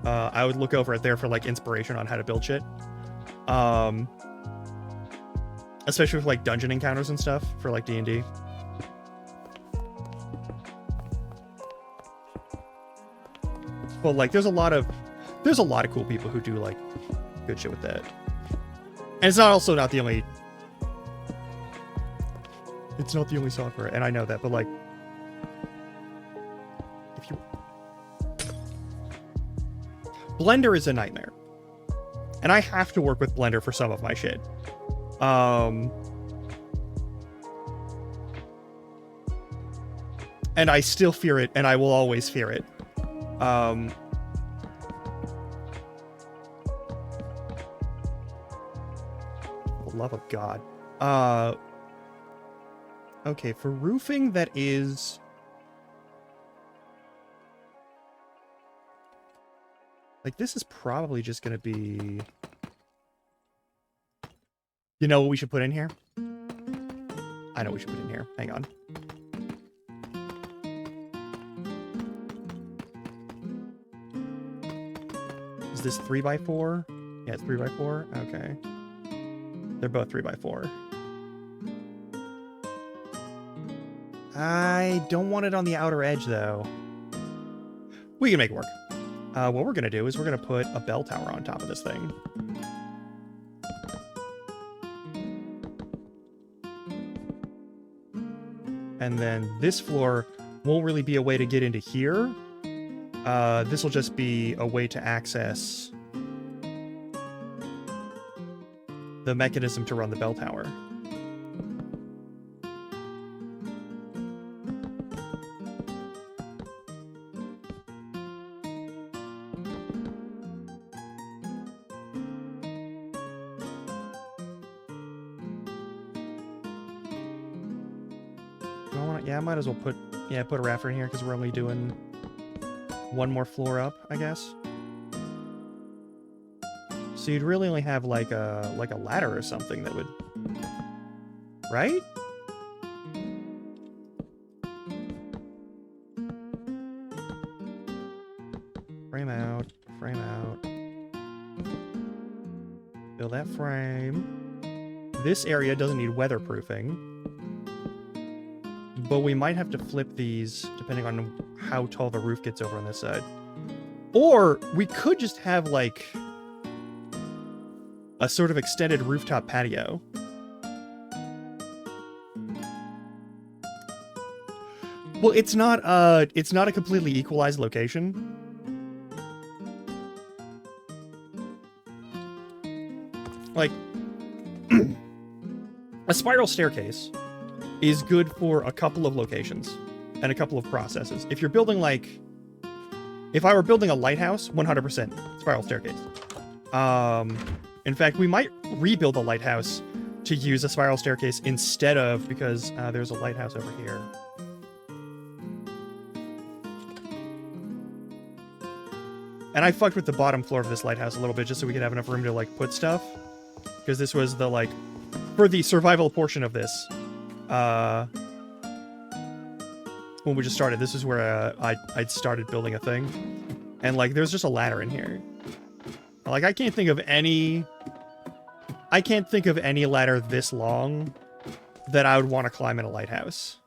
I would look over it there for, like, inspiration on how to build shit. Especially with, like, dungeon encounters and stuff for, like, D&D. But, like, there's a lot of cool people who do, like, good shit with that. And it's also not the only... It's not the only software, and I know that, but, like... If you... Blender is a nightmare. And I have to work with Blender for some of my shit. And I still fear it, and I will always fear it. For the love of God. Okay, for roofing, that is... Like, this is probably just gonna be... You know what we should put in here? I know what we should put in here. Hang on. Is this 3x4? Yeah, it's 3x4. Okay. They're both 3x4. I don't want it on the outer edge, though. We can make it work. What we're going to do is we're going to put a bell tower on top of this thing. And then this floor won't really be a way to get into here. This will just be a way to access the mechanism to run the bell tower. Yeah, I might as well put a rafter in here because we're only doing one more floor up, I guess. So you'd really only have like a ladder or something that would, right? Frame out, frame out. Build that frame. this area doesn't need weatherproofing. But we might have to flip these depending on how tall the roof gets over on this side. Or we could just have like a sort of extended rooftop patio. Well, it's not a completely equalized location. Like a spiral staircase is good for a couple of locations and a couple of processes. If you're building like, if I were building a lighthouse, 100% spiral staircase. In fact, we might rebuild the lighthouse to use a spiral staircase instead of, because there's a lighthouse over here. And I fucked with the bottom floor of this lighthouse a little bit just so we could have enough room to like put stuff. Because this was the like, for the survival portion of this, when we just started, this is where I'd started building a thing. And like, there's just a ladder in here. Like, I can't think of any ladder this long that I would want to climb in a lighthouse.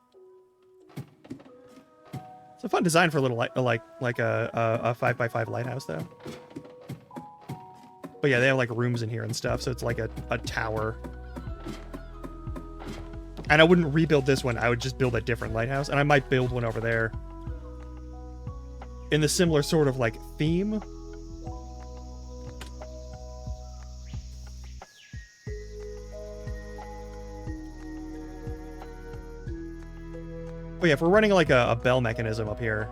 It's a fun design for a little like a 5x5 lighthouse though. But yeah, they have like rooms in here and stuff, so it's like a tower. And I wouldn't rebuild this one, I would just build a different lighthouse, and I might build one over there in the similar sort of like theme. Oh yeah, if we're running like a bell mechanism up here.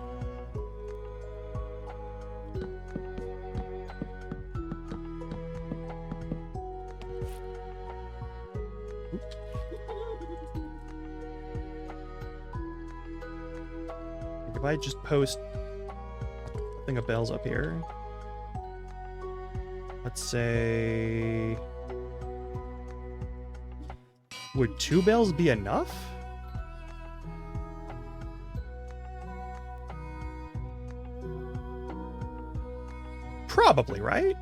If I just post a thing of bells up here. Let's say... would 2 bells be enough? Probably, right?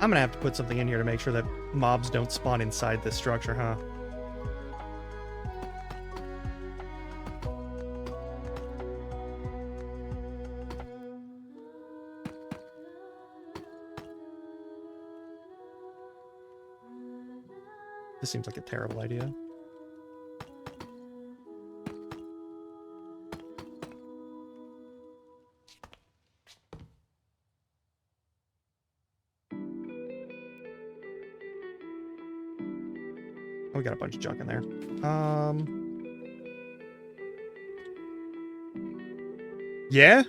I'm gonna have to put something in here to make sure that mobs don't spawn inside this structure, huh? This seems like a terrible idea. We got a bunch of junk in there. Yeah?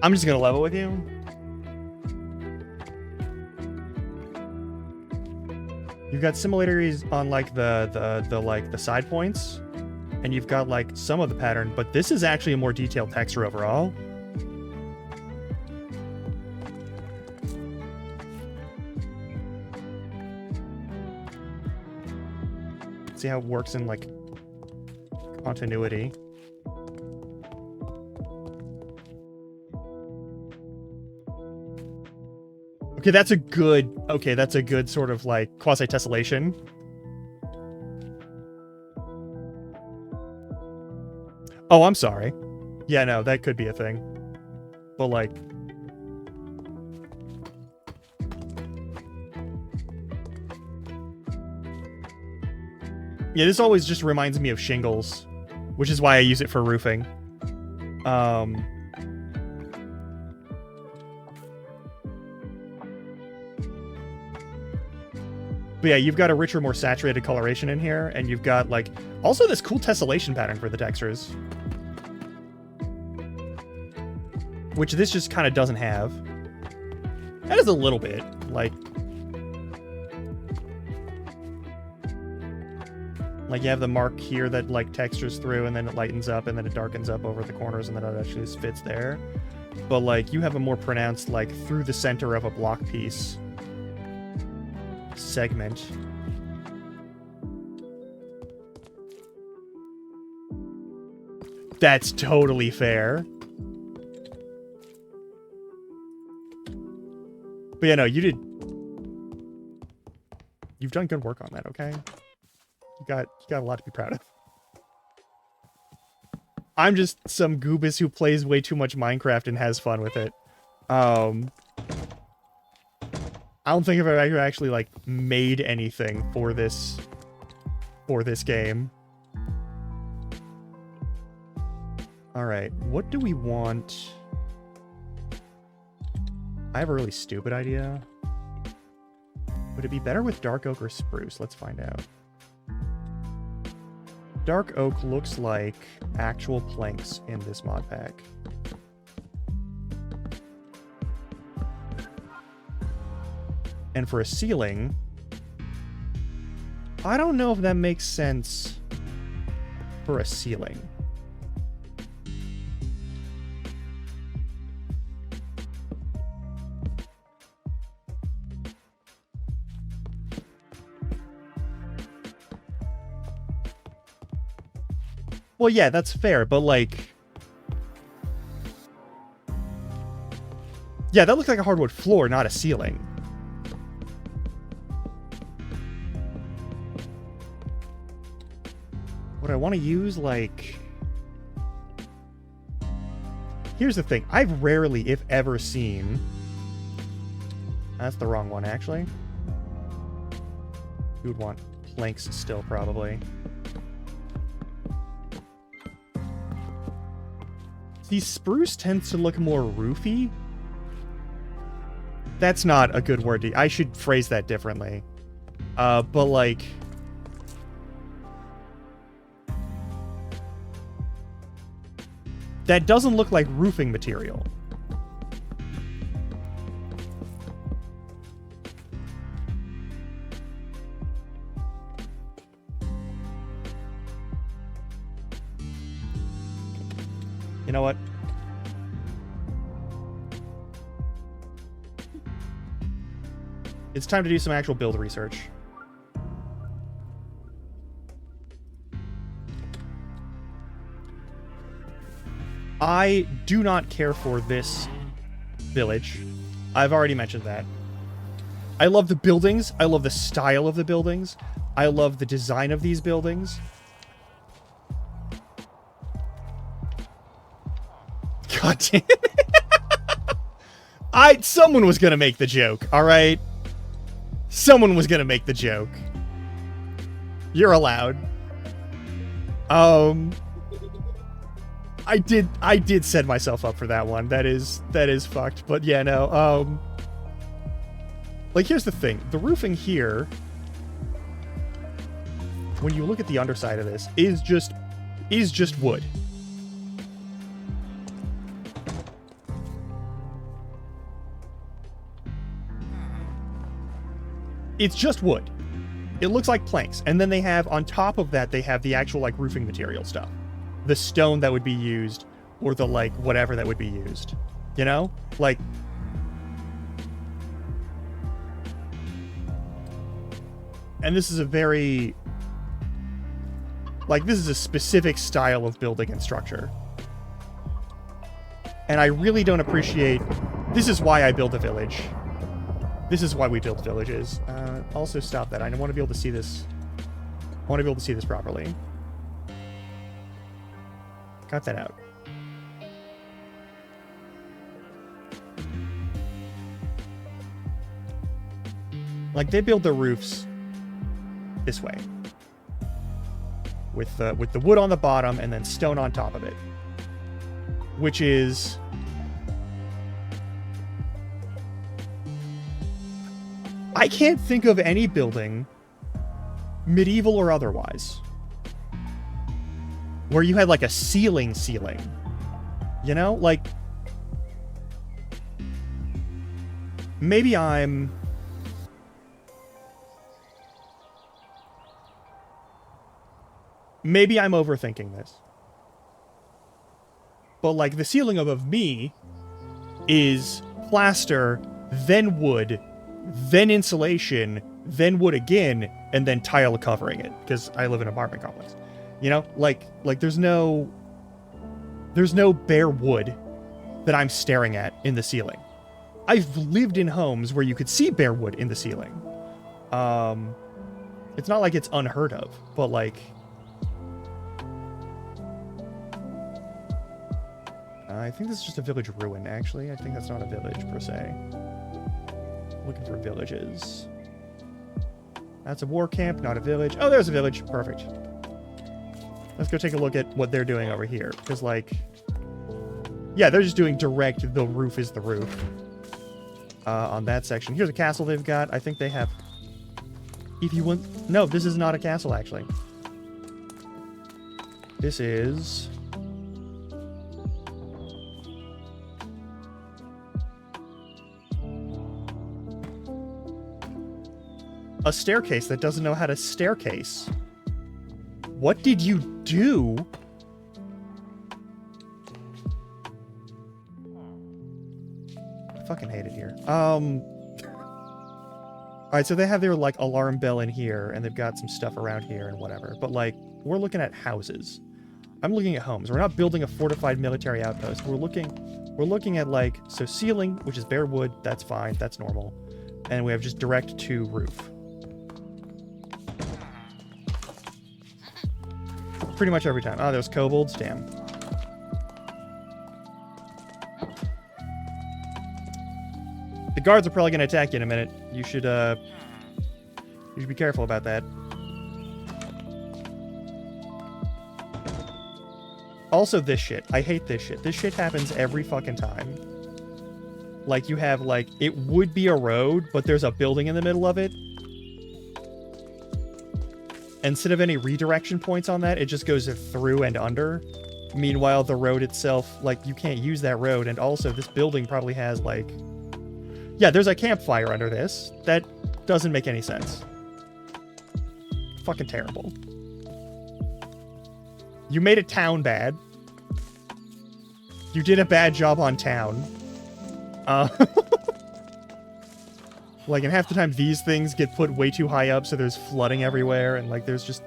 I'm just gonna level with you. You've got similarities on like the side points, and you've got like some of the pattern, but this is actually a more detailed texture overall. See how it works in like continuity. Okay, that's a good sort of like quasi-tessellation. Oh, I'm sorry. Yeah, no, that could be a thing. But, like... Yeah, this always just reminds me of shingles, which is why I use it for roofing. But yeah, you've got a richer, more saturated coloration in here, and you've got, like, also this cool tessellation pattern for the textures. Which this just kind of doesn't have. That is a little bit, like you have the mark here that, like, textures through, and then it lightens up, and then it darkens up over the corners, and then it actually just fits there. But, like, you have a more pronounced, like, through the center of a block piece segment. That's totally fair. But yeah, no, you've done good work on that, okay? You got a lot to be proud of. I'm just some goobus who plays way too much Minecraft and has fun with it. I don't think I've ever actually, like, made anything for this game. Alright, what do we want? I have a really stupid idea. Would it be better with dark oak or spruce? Let's find out. Dark oak looks like actual planks in this mod pack. And for a ceiling, I don't know if that makes sense for a ceiling. Well, yeah, that's fair, but, like... Yeah, that looks like a hardwood floor, not a ceiling. What I want to use, like... Here's the thing. I've rarely, if ever, seen... That's the wrong one, actually. You would want planks still, probably. The spruce tends to look more roofy. That's not a good word. I should phrase that differently. But, like... That doesn't look like roofing material. You know what? It's time to do some actual build research. I do not care for this village. I've already mentioned that. I love the buildings. I love the style of the buildings. I love the design of these buildings. God damn it. Someone was gonna make the joke, alright? Someone was gonna make the joke. You're allowed. I did set myself up for that one. That is fucked. But yeah, no. Like, here's the thing. The roofing here, when you look at the underside of this, is just wood. It's just wood. It looks like planks. And then they have, on top of that, they have the actual, like, roofing material stuff. The stone that would be used, or the, like, whatever that would be used. You know? Like... And this is a very... Like, this is a specific style of building and structure. And I really don't appreciate... This is why I build a village. This is why we build villages. Also, stop that. I want to be able to see this. I want to be able to see this properly. Cut that out. Like, they build their roofs this way. With the wood on the bottom and then stone on top of it. Which is... I can't think of any building, medieval or otherwise, where you had like a ceiling. You know? Like, maybe I'm overthinking this. But like, the ceiling above me is plaster, then wood, then insulation, then wood again, and then tile covering it, because I live in an apartment complex. You know, like there's no bare wood that I'm staring at in the ceiling. I've lived in homes where you could see bare wood in the ceiling. It's not like it's unheard of, but like, I think this is just a village ruin, actually. I think that's not a village, per se. Looking for villages. That's a war camp, not a village. Oh, there's a village. Perfect. Let's go take a look at what they're doing over here. Because, like... yeah, they're just doing direct, the roof is the roof. On that section. Here's a castle they've got. I think they have... if you want... no, this is not a castle, actually. This is... a staircase that doesn't know how to staircase. What did you do? I fucking hate it here. Alright, so they have their, like, alarm bell in here, and they've got some stuff around here and whatever. But, like, we're looking at houses. I'm looking at homes. We're not building a fortified military outpost. We're looking at, like, so ceiling, which is bare wood. That's fine. That's normal. And we have just direct to roof. Pretty much every time. Oh, there's kobolds. Damn. The guards are probably going to attack you in a minute. You should be careful about that. Also, this shit. I hate this shit. This shit happens every fucking time. Like, you have, like, it would be a road, but there's a building in the middle of it. Instead of any redirection points on that, it just goes through and under. Meanwhile, the road itself, like, you can't use that road. And also, this building probably has, like... yeah, there's a campfire under this. That doesn't make any sense. Fucking terrible. You made a town bad. You did a bad job on town. Like, and half the time these things get put way too high up, so there's flooding everywhere, and, like, there's just...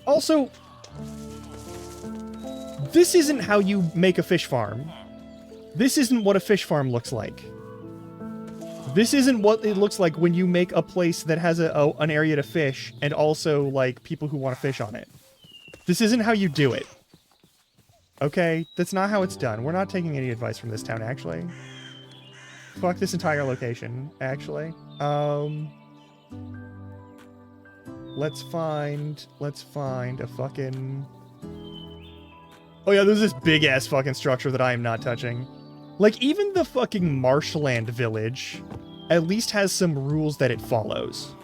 also, this isn't how you make a fish farm. This isn't what a fish farm looks like. This isn't what it looks like when you make a place that has an area to fish, and also, like, people who want to fish on it. This isn't how you do it. Okay? That's not how it's done. We're not taking any advice from this town, actually. Fuck this entire location, actually. Let's find a fucking... oh yeah, there's this big-ass fucking structure that I am not touching. Like, even the fucking marshland village at least has some rules that it follows.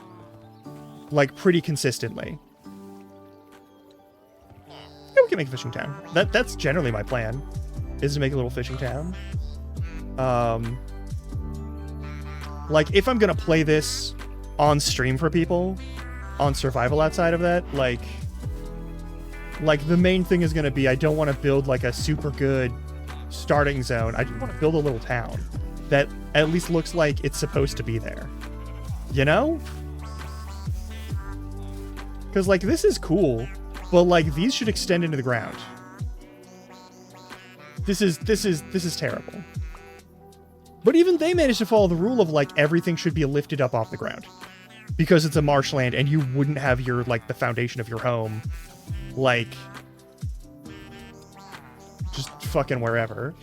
Like, pretty consistently. Yeah, we can make a fishing town. That's generally my plan, is to make a little fishing town. Like, if I'm gonna play this on stream for people, on survival outside of that, like the main thing is gonna be, I don't want to build, like, a super good starting zone. I just want to build a little town that at least looks like it's supposed to be there. You know? Because, like, this is cool, but, like, these should extend into the ground. This is terrible. But even they managed to follow the rule of, like, everything should be lifted up off the ground. Because it's a marshland and you wouldn't have your, like, the foundation of your home, like, just fucking wherever.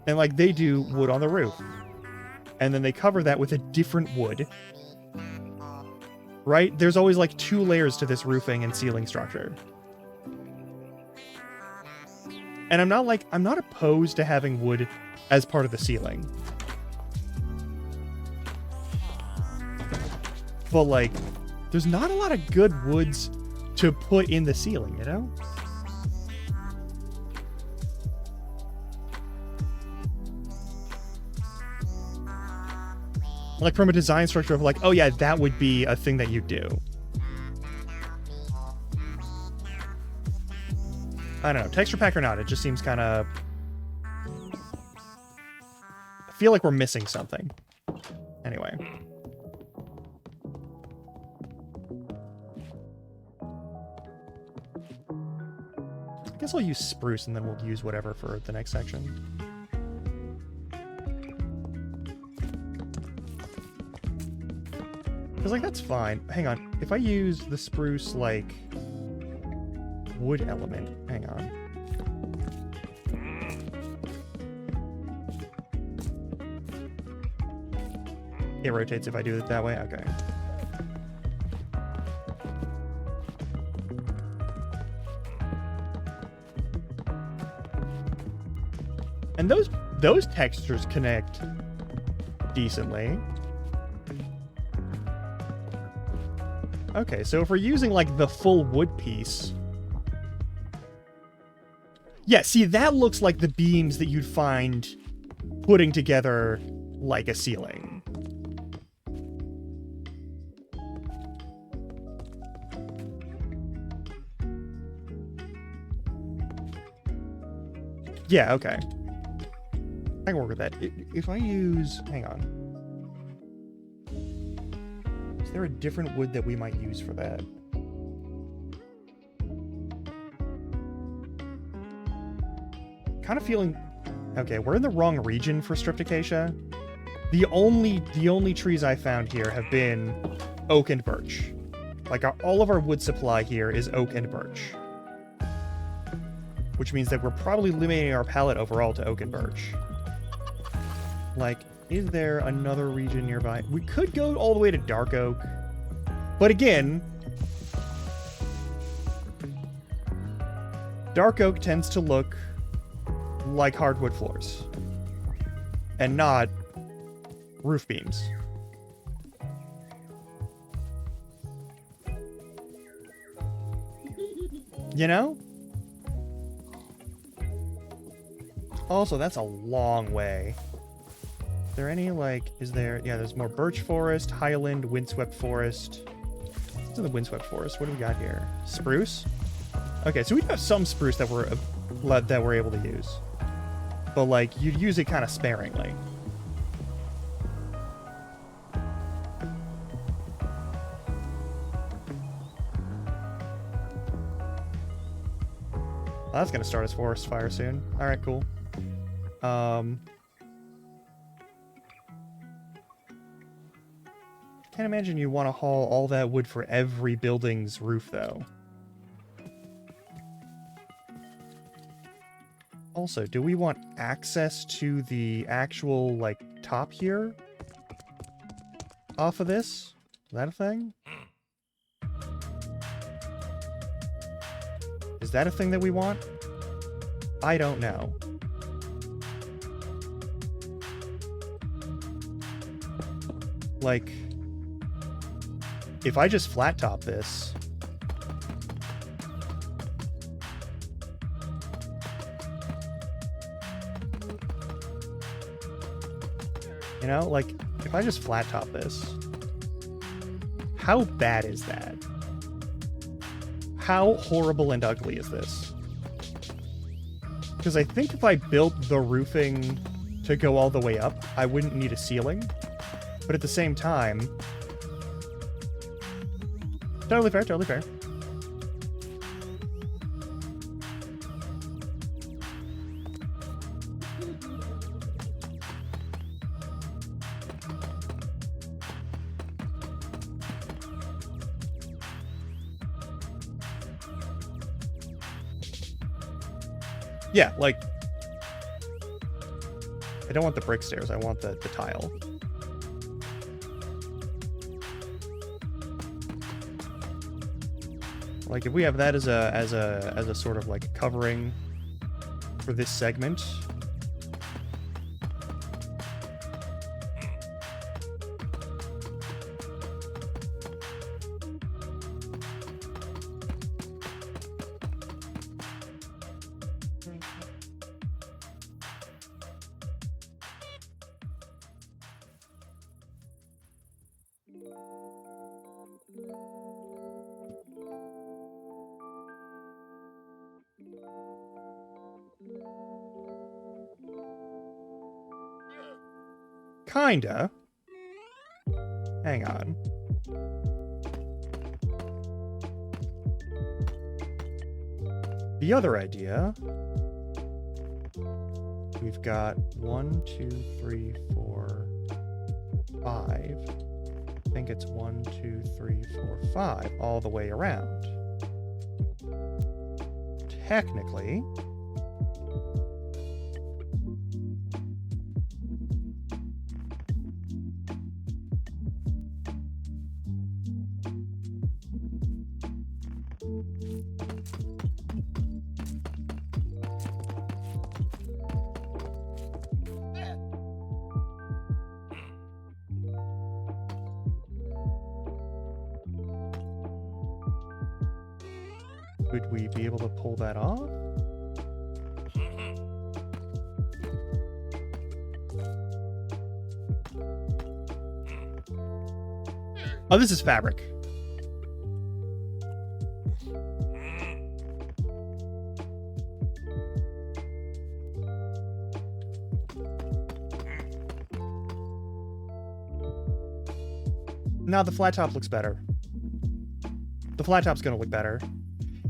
And, like, they do wood on the roof. and then they cover that with a different wood. Right? There's always like 2 layers to this roofing and ceiling structure. And I'm not opposed to having wood as part of the ceiling. But like, there's not a lot of good woods to put in the ceiling, you know? Like from a design structure of like, oh yeah, that would be a thing that you do. I don't know, texture pack or not, it just seems kind of... I feel like we're missing something. Anyway. I guess I'll use spruce and then we'll use whatever for the next section. Because, like, that's fine. Hang on. If I use the spruce, like, wood element... Hang on. It rotates if I do it that way? Okay. And those textures connect decently. Okay, so if we're using, like, the full wood piece... Yeah, see, that looks like the beams that you'd find putting together, like, a ceiling. Yeah, okay. I can work with that. If I use... Hang on. Is there a different wood that we might use for that? Kind of feeling... Okay, we're in the wrong region for Striptocacia. The only trees I found here have been oak and birch. Like, all of our wood supply here is oak and birch. Which means that we're probably limiting our palette overall to oak and birch. Like... Is there another region nearby? We could go all the way to dark oak. But again, dark oak tends to look like hardwood floors. And not roof beams. You know? Also, that's a long way. Is there any, like, is there... Yeah, there's more birch forest, highland, windswept forest. What's in the windswept forest? What do we got here? Spruce? Okay, so we have some spruce that we're able to use. But, like, you'd use it kind of sparingly. Well, that's gonna start as forest fire soon. Alright, cool. Can't imagine you want to haul all that wood for every building's roof, though. Also, do we want access to the actual, like, top here? Off of this? Is that a thing? Is that a thing that we want? I don't know. Like... If I just flat top this... You know, like, if I just flat top this... How bad is that? How horrible and ugly is this? Because I think if I built the roofing to go all the way up, I wouldn't need a ceiling. But at the same time... Totally fair, totally fair. Yeah, like... I don't want the brick stairs, I want the tile. Like if we have that as a sort of like covering for this segment. Kinda. Hang on. The other idea. We've got 1, 2, 3, 4, 5. I think it's 1, 2, 3, 4, 5 all the way around. Technically. Would we be able to pull that off? Oh, this is fabric. Now the flat top looks better. The flat top's gonna look better.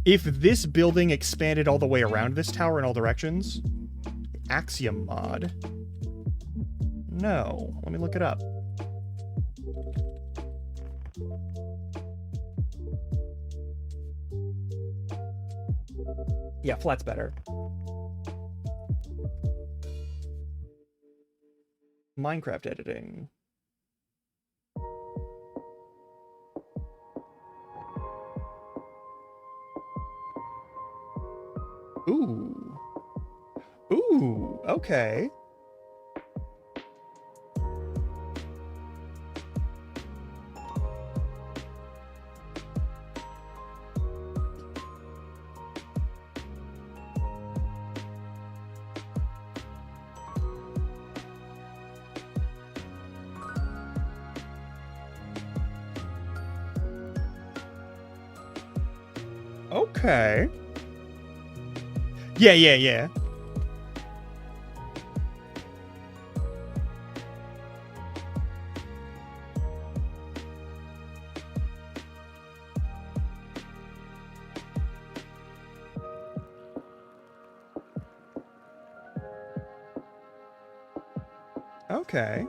If this building expanded all the way around this tower in all directions, Axiom mod. No, let me look it up. Yeah, flat's better. Minecraft editing. Ooh. Ooh, okay. Okay. Yeah. Okay.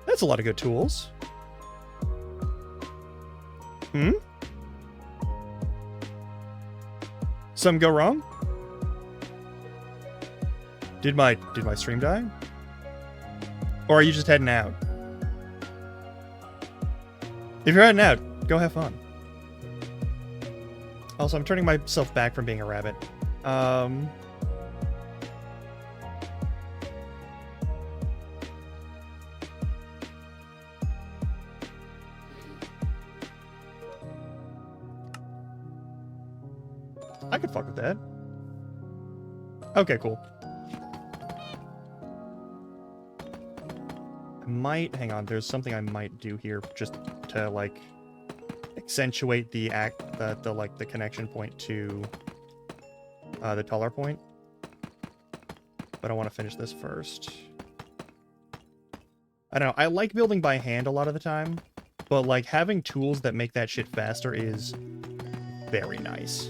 That's a lot of good tools. Hmm? Something go wrong? Did my stream die? Or are you just heading out? If you're heading out, go have fun. Also, I'm turning myself back from being a rabbit. I could fuck with that. Okay, cool. Hang on, there's something I might do here just to like accentuate the the connection point to the taller point. But I want to finish this first. I don't know, I like building by hand a lot of the time, but like having tools that make that shit faster is very nice.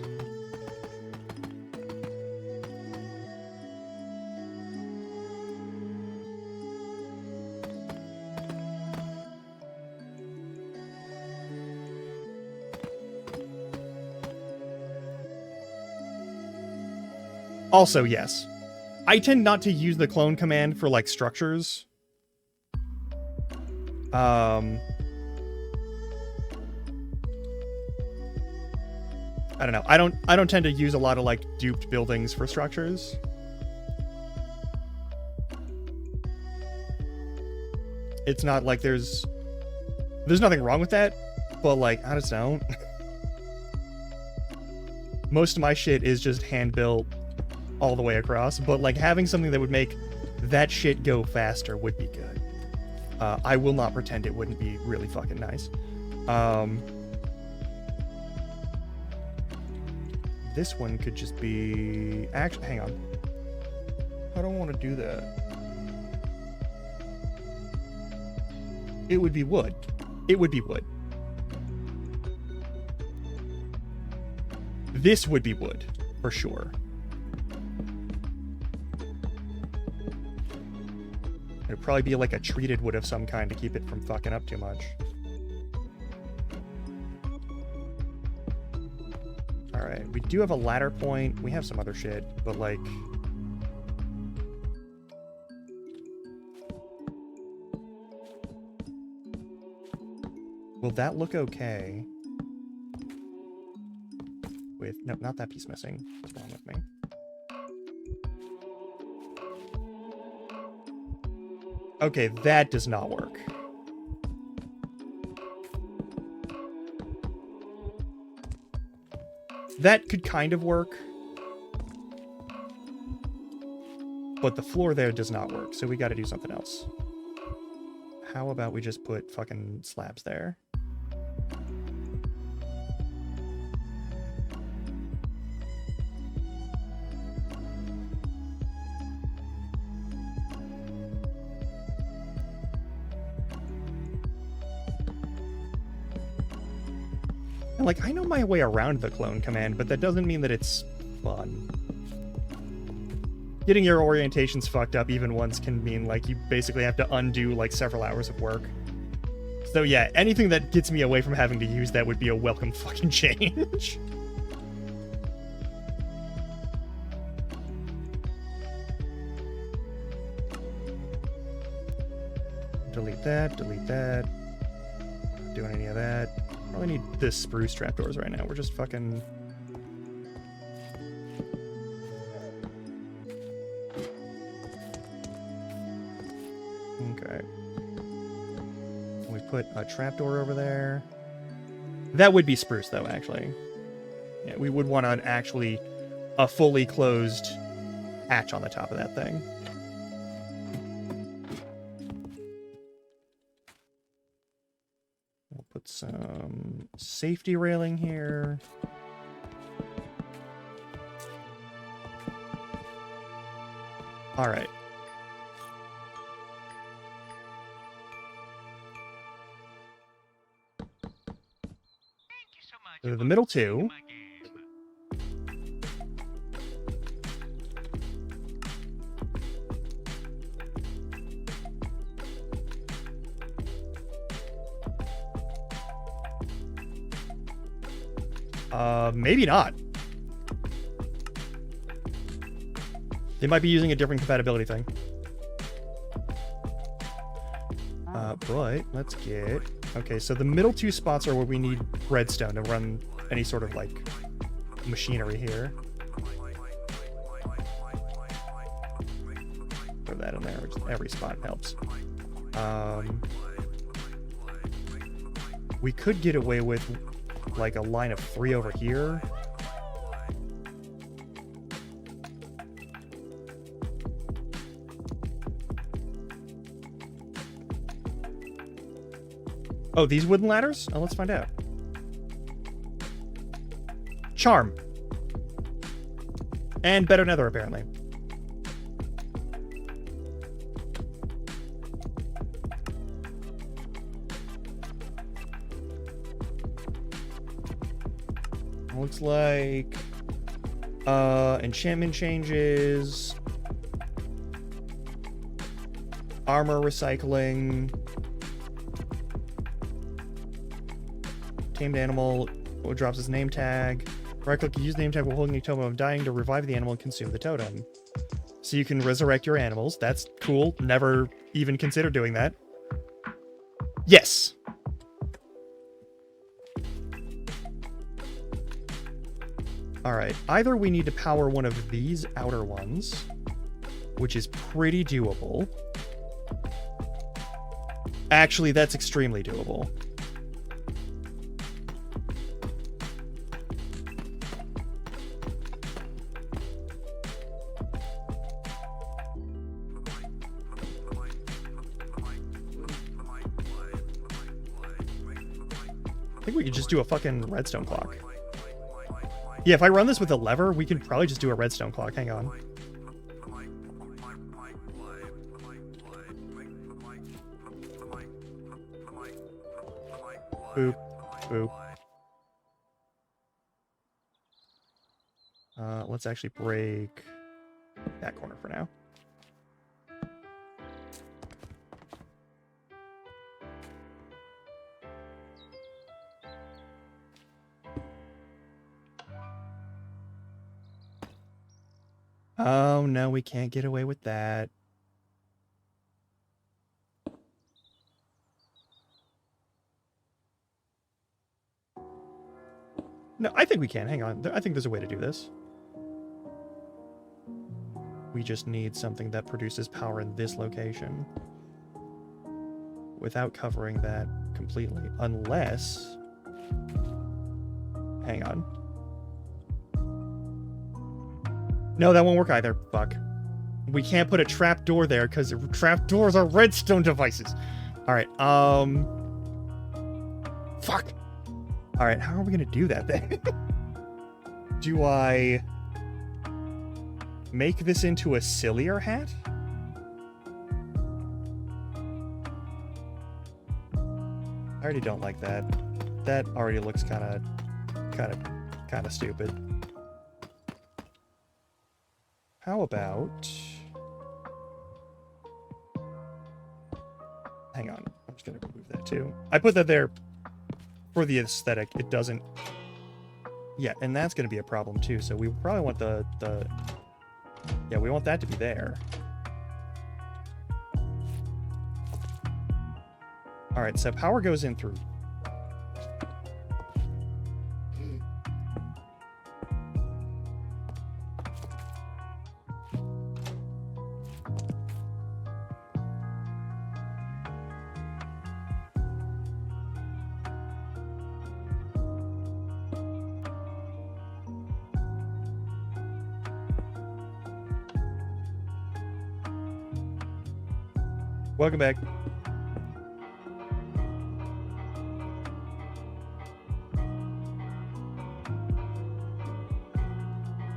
Also, yes. I tend not to use the clone command for like structures. I don't know. I don't tend to use a lot of like duped buildings for structures. It's not like there's nothing wrong with that, but like I just don't. Most of my shit is just hand built all the way across, but like having something that would make that shit go faster would be good. I will not pretend it wouldn't be really fucking nice. This one could just be... Actually, hang on. I don't want to do that. It would be wood. It would be wood. This would be wood, for sure. It would probably be like a treated wood of some kind to keep it from fucking up too much. Alright, we do have a ladder point. We have some other shit, but like... Will that look okay? With... No, not that piece missing. What's wrong with me? Okay, that does not work. That could kind of work. But the floor there does not work, so we gotta do something else. How about we just put fucking slabs there? Like, I know my way around the clone command, but that doesn't mean that it's fun. Getting your orientations fucked up even once can mean, like, you basically have to undo, like, several hours of work. So yeah, anything that gets me away from having to use that would be a welcome fucking change. Delete that, delete that. Not doing any of that. Probably need this spruce trapdoors right now. We're just fucking... Okay. We put a trapdoor over there. That would be spruce, though, actually. Yeah, we would want a fully closed hatch on the top of that thing. We'll put some safety railing here. All right. So the middle two. Maybe not. They might be using a different compatibility thing. But let's get... Okay, so the middle two spots are where we need redstone to run any sort of, like, machinery here. Throw that in there, which every spot helps. We could get away with, like, a line of 3 over here. Oh, these wooden ladders? Oh, let's find out. Charm. And better nether, apparently. Looks like enchantment changes, armor recycling, tamed animal drops its name tag. Right click, use name tag while holding a totem of dying to revive the animal and consume the totem. So you can resurrect your animals. That's cool. Never even considered doing that. Yes. Alright, either we need to power one of these outer ones, which is pretty doable. Actually, that's extremely doable. I think we could just do a fucking redstone clock. Yeah, if I run this with a lever, we can probably just do a redstone clock. Hang on. Boop. Boop. Let's actually break that corner for now. Oh, no, we can't get away with that. No, I think we can. Hang on. I think there's a way to do this. We just need something that produces power in this location without covering that completely. Unless... Hang on. No, that won't work either. Fuck. We can't put a trap door there because trap doors are redstone devices. Alright, Fuck. Alright, how are we gonna do that then? Do I make this into a sillier hat? I already don't like that. That already looks kind of stupid. How about... Hang on. I'm just going to remove that too. I put that there for the aesthetic. It doesn't... Yeah, and that's going to be a problem too. So we probably want the... Yeah, we want that to be there. Alright, so power goes in through... Welcome back.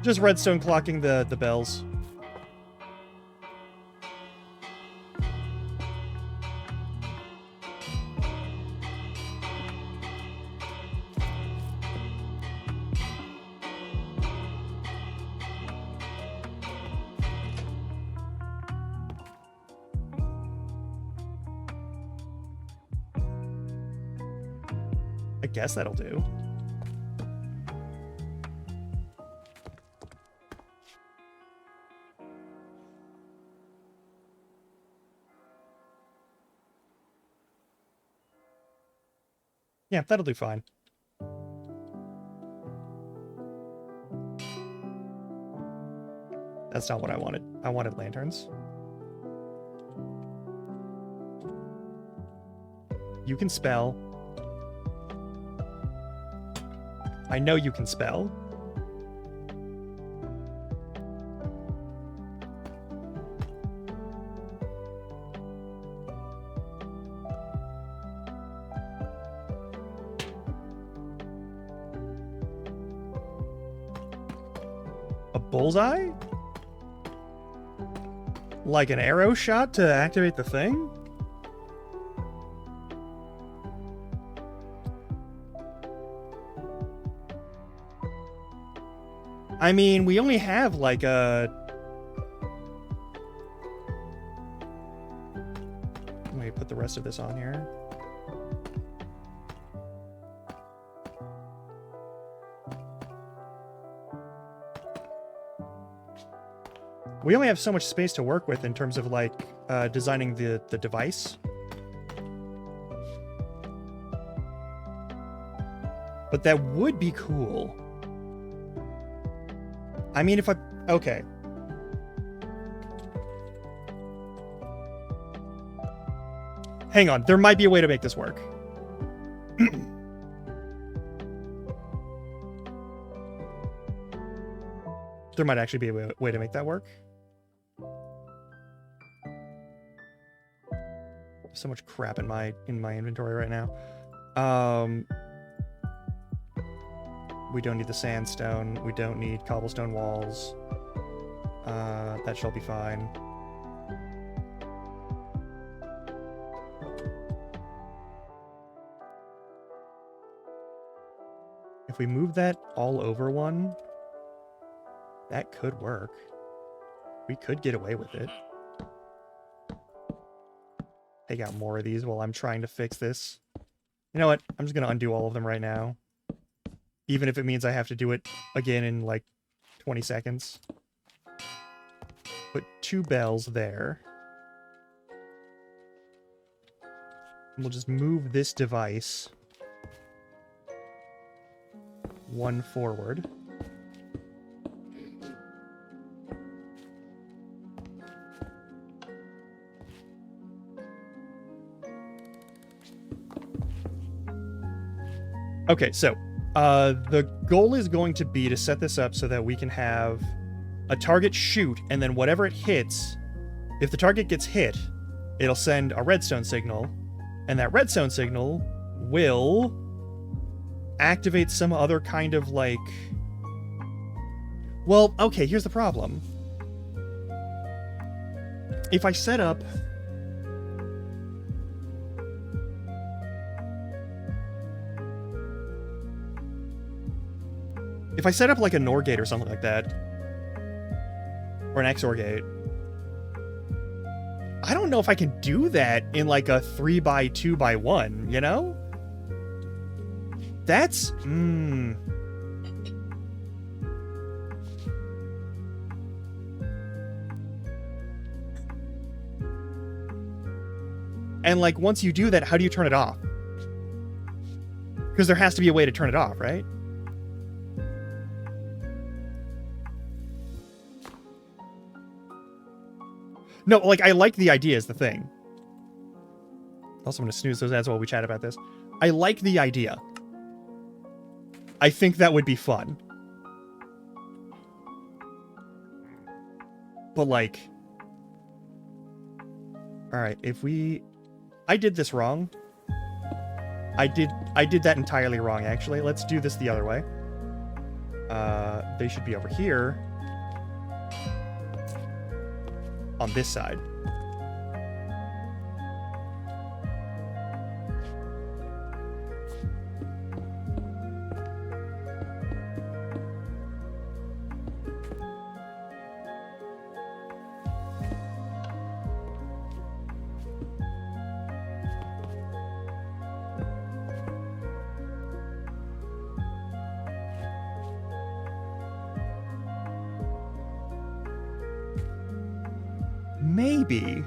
Just redstone clocking the bells. I guess that'll do. Yeah, that'll do fine. That's not what I wanted. I wanted lanterns. You can spell. I know you can spell. A bullseye? Like an arrow shot to activate the thing? I mean, we only have like a... Let me put the rest of this on here. We only have so much space to work with in terms of, like, designing the device. But that would be cool. I mean, if I... Okay. Hang on. There might be a way to make this work. There might actually be a way to make that work. So much crap in my inventory right now. We don't need the sandstone. We don't need cobblestone walls. That shall be fine. If we move that all over one, that could work. We could get away with it. Take out more of these while I'm trying to fix this. You know what? I'm just going to undo all of them right now. Even if it means I have to do it again in like 20 seconds. Put 2 bells there. And we'll just move this device 1 forward. Okay, so the goal is going to be to set this up so that we can have a target shoot, and then whatever it hits, if the target gets hit, it'll send a redstone signal, and that redstone signal will activate some other kind of, like... Well, okay, here's the problem. If I set up... If I set up like a NOR gate or something like that, or an XOR gate, I don't know if I can do that in like a 3x2x1, you know? That's... And like once you do that, how do you turn it off? Because there has to be a way to turn it off, right? No, like, I like the idea is the thing. Also, I'm going to snooze those ads while we chat about this. I like the idea. I think that would be fun. But, like... Alright, if we... I did this wrong. I did that entirely wrong, actually. Let's do this the other way. They should be over here. On this side. Maybe.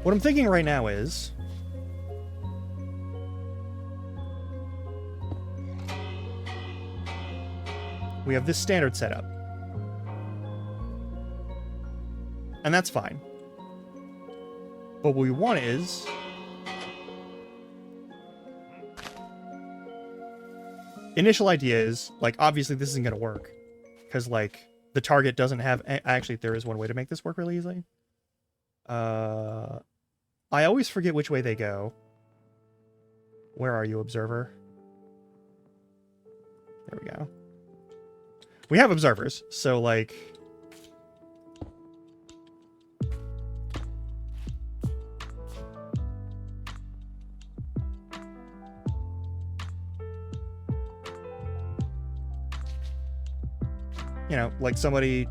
What I'm thinking right now is... we have this standard setup. And that's fine. But what we want is... initial idea is, like, obviously this isn't going to work. Because, like... the target doesn't have... Actually, there is one way to make this work really easily. I always forget which way they go. Where are you, observer? There we go. We have observers, so, like... you know, like somebody...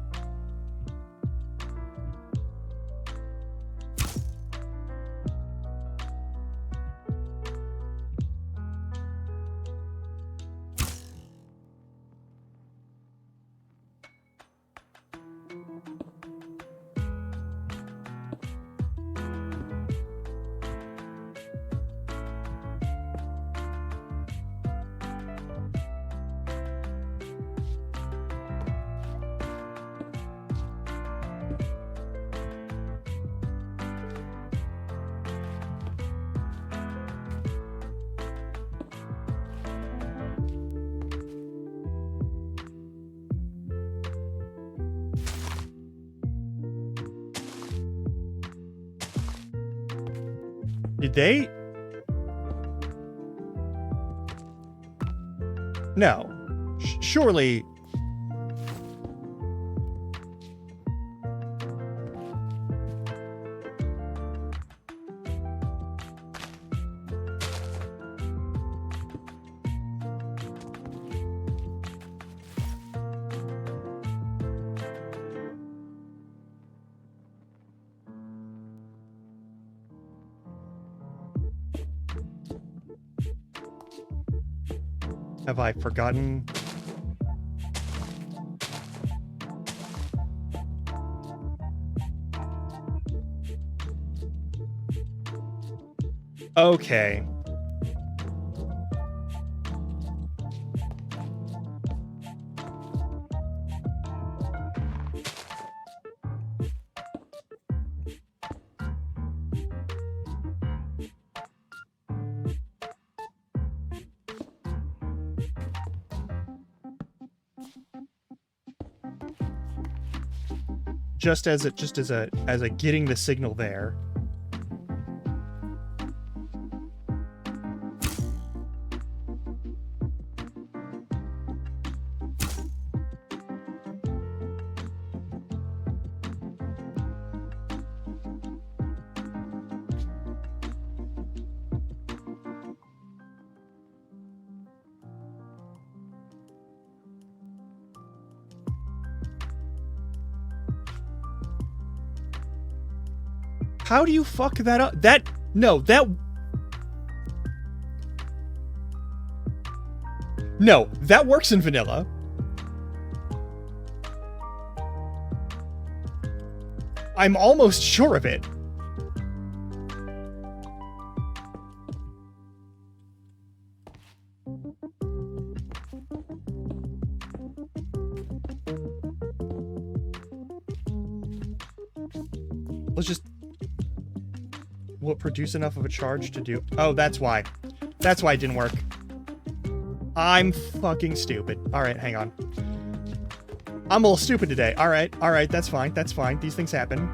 Did they? No. Surely. Have I forgotten? Okay. Just as a getting the signal there. How do you fuck that up? No, that works in vanilla. I'm almost sure of it. Let's just... Will it produce enough of a charge to do... Oh, that's why. That's why it didn't work. I'm fucking stupid. Alright, hang on. I'm a little stupid today. Alright, that's fine. That's fine. These things happen.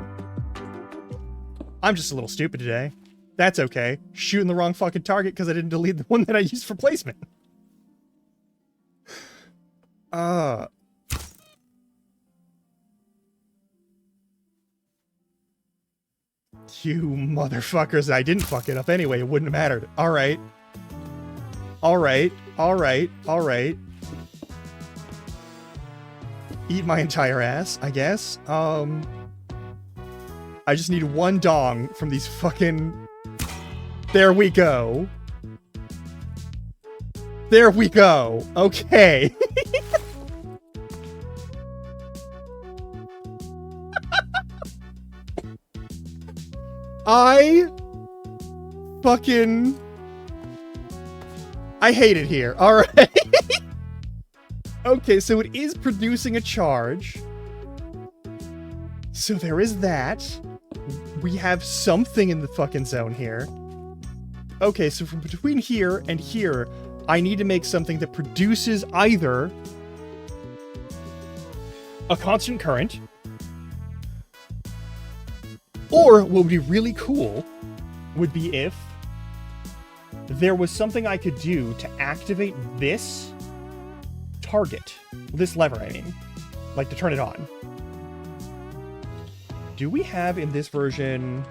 I'm just a little stupid today. That's okay. Shooting the wrong fucking target because I didn't delete the one that I used for placement. You motherfuckers. I didn't fuck it up anyway. It wouldn't have mattered. Alright. Alright. Eat my entire ass, I guess. I just need one dong from these fucking... There we go. There we go. Okay. I hate it here. Alright. Okay, so it is producing a charge. So there is that. We have something in the fucking zone here. Okay, so from between here and here, I need to make something that produces either a constant current, or what would be really cool would be if there was something I could do to activate this target. This lever, I mean. Like, to turn it on. Do we have in this version...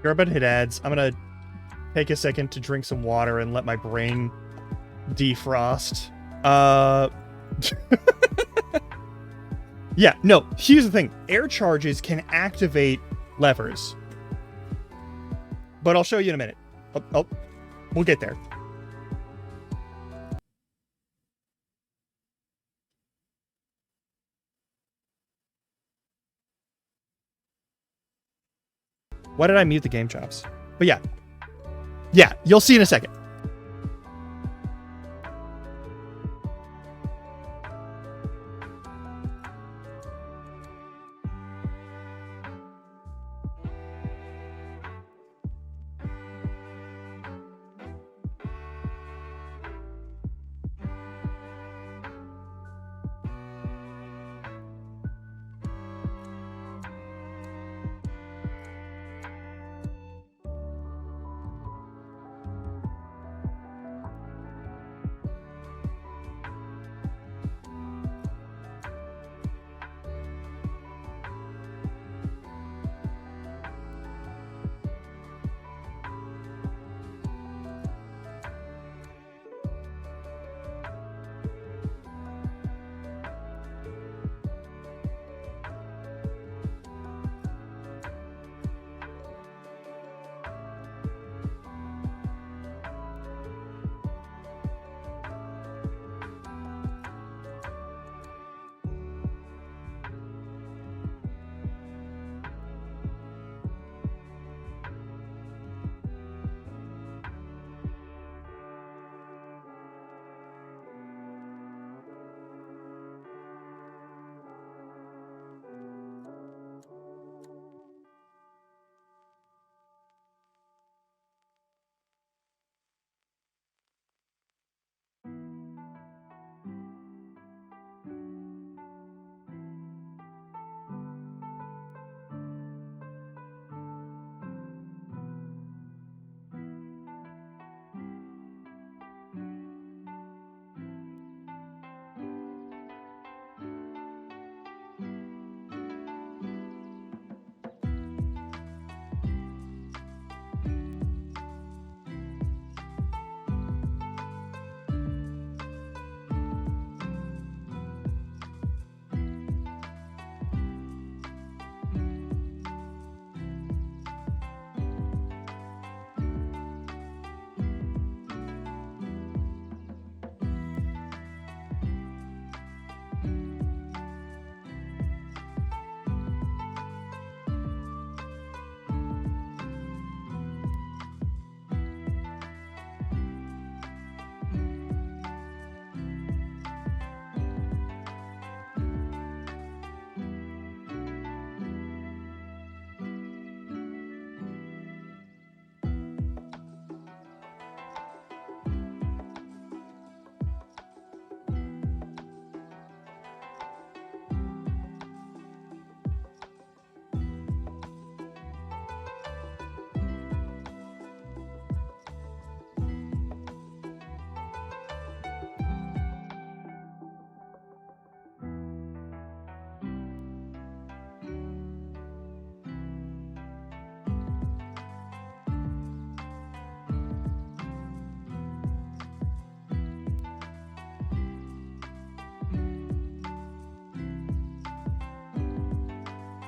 You're about to hit ads. I'm gonna take a second to drink some water and let my brain defrost. Yeah, no, here's the thing. Air charges can activate levers. But I'll show you in a minute. Oh, we'll get there. Why did I mute the game chops? But yeah. Yeah, you'll see in a second.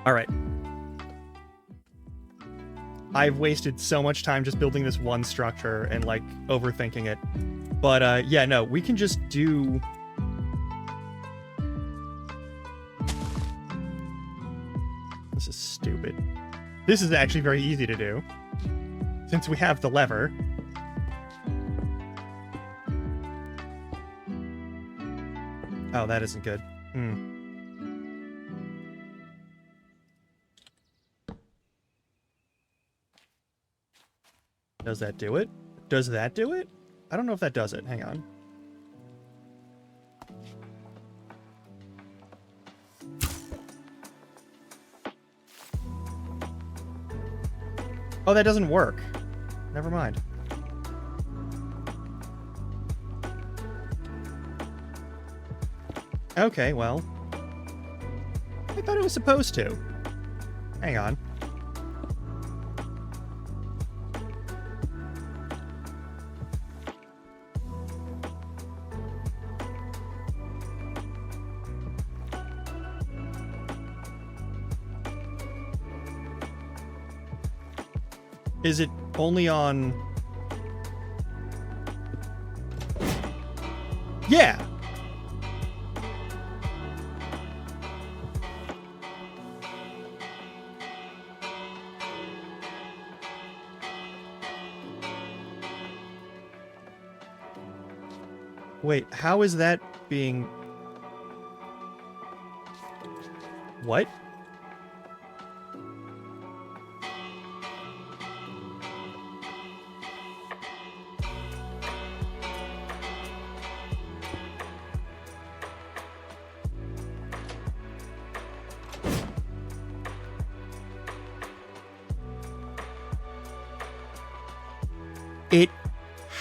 All right. I've wasted so much time just building this one structure and like overthinking it. But yeah, no, we can just do... This is stupid. This is actually very easy to do. Since we have the lever. Oh, that isn't good. Does that do it? Does that do it? I don't know if that does it. Hang on. Oh, that doesn't work. Never mind. Okay, well. I thought it was supposed to. Hang on. Is it only on... Yeah! Wait, how is that being... What? It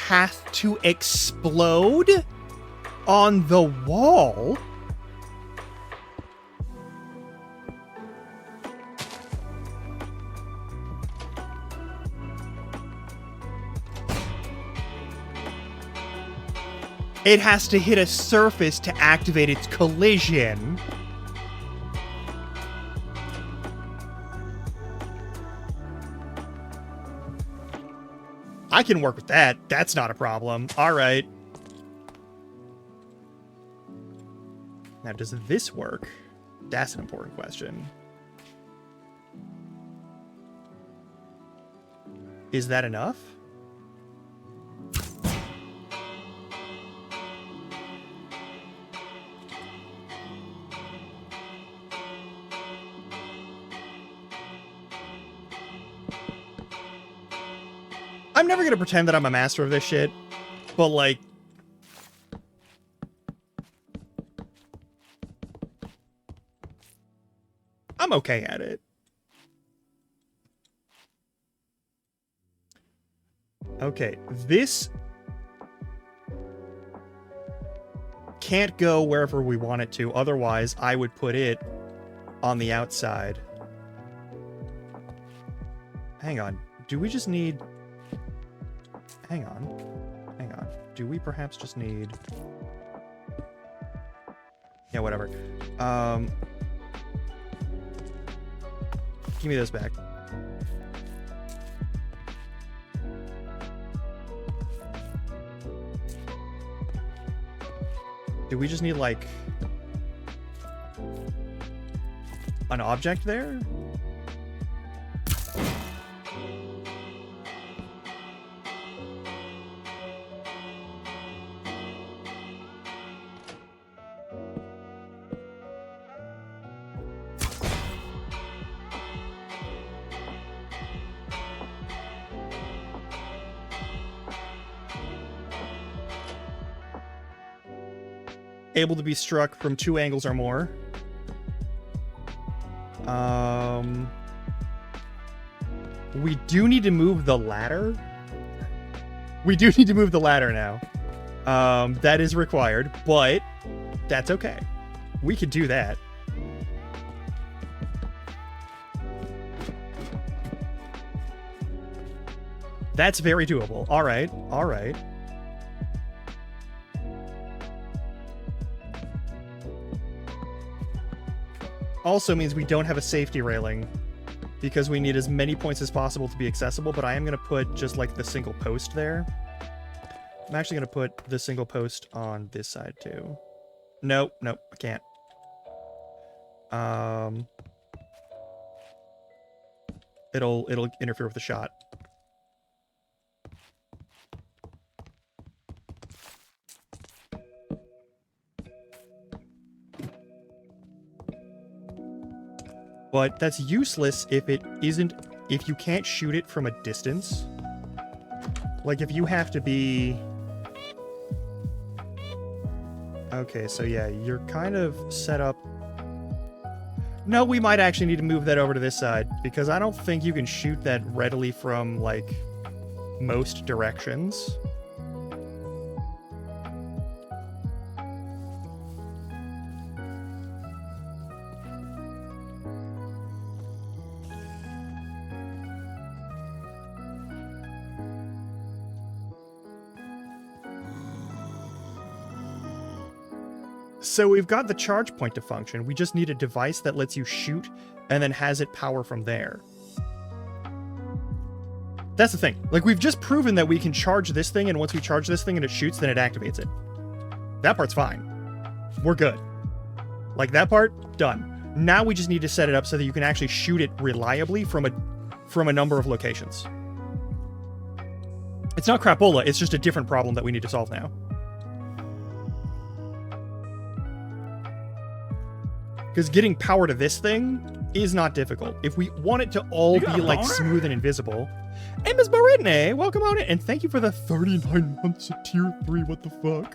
has to explode on the wall? It has to hit a surface to activate its collision. I can work with that. That's not a problem. All right. Now, does this work? That's an important question. Is that enough? I'm never gonna pretend that I'm a master of this shit, but like... I'm okay at it. Okay, this can't go wherever we want it to, otherwise I would put it on the outside. Hang on, do we just need... Hang on. Do we perhaps just need... Yeah, whatever. Give me this back. Do we just need, like, an object there? Able to be struck from 2 angles or more. We do need to move the ladder. We do need to move the ladder now. That is required, but that's okay. We could do that. That's very doable. All right. All right. Also means we don't have a safety railing because we need as many points as possible to be accessible, but I am going to put just like the single post there. I'm actually going to put the single post on this side too. Nope, I can't. It'll interfere with the shot. But that's useless if you can't shoot it from a distance. Like if you have to be... Okay, so yeah, you're kind of set up... No, we might actually need to move that over to this side, because I don't think you can shoot that readily from, like, most directions. So we've got the charge point to function. We just need a device that lets you shoot and then has it power from there. That's the thing. Like, we've just proven that we can charge this thing, and once we charge this thing and it shoots, then it activates it. That part's fine. We're good. Like, that part, done. Now we just need to set it up so that you can actually shoot it reliably from a number of locations. It's not crapola, it's just a different problem that we need to solve now. Because getting power to this thing is not difficult. If we want it to all be, like, smooth and invisible... Hey, Ms. Maritne, welcome on in, and thank you for the 39 months of tier 3, what the fuck?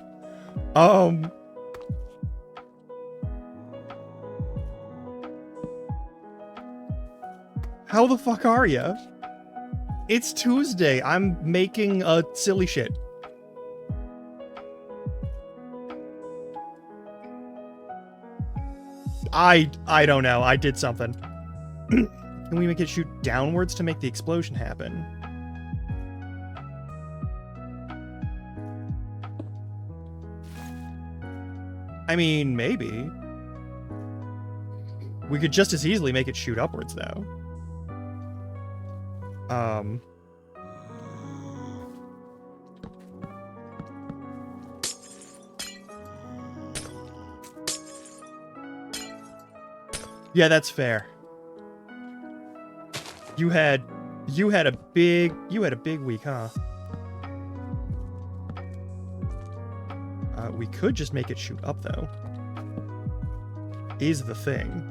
How the fuck are ya? It's Tuesday, I'm making silly shit. I don't know, I did something. Can we make it shoot downwards to make the explosion happen? I mean, maybe. We could just as easily make it shoot upwards, though. Yeah, that's fair. You had a big week, huh? We could just make it shoot up, though. Is the thing.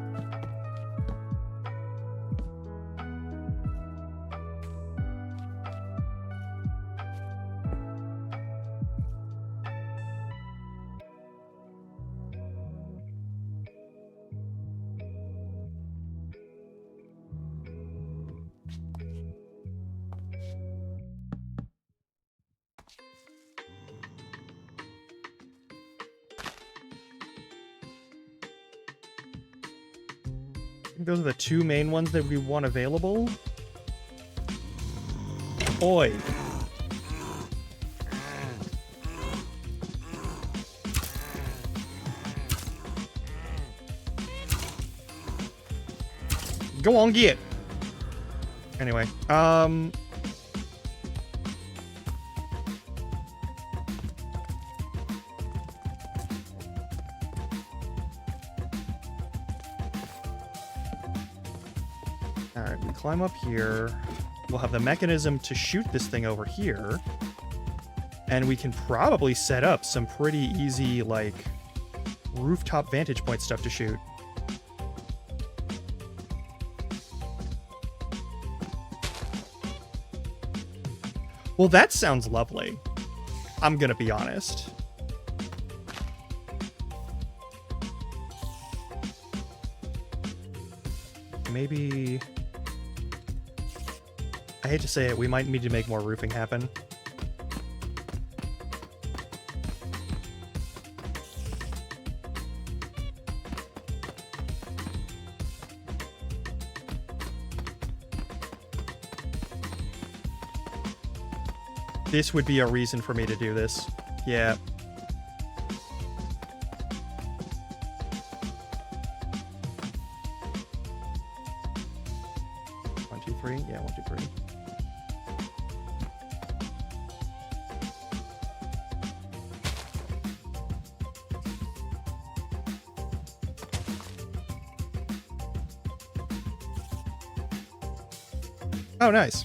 Those are the two main ones that we want available. Oi. Go on, get. Anyway, Alright, we climb up here. We'll have the mechanism to shoot this thing over here. And we can probably set up some pretty easy, like, rooftop vantage point stuff to shoot. Well, that sounds lovely. I'm gonna be honest. Maybe... I hate to say it, we might need to make more roofing happen. This would be a reason for me to do this. Yeah. One, two, three. Yeah, 1, 2, 3. Oh, nice.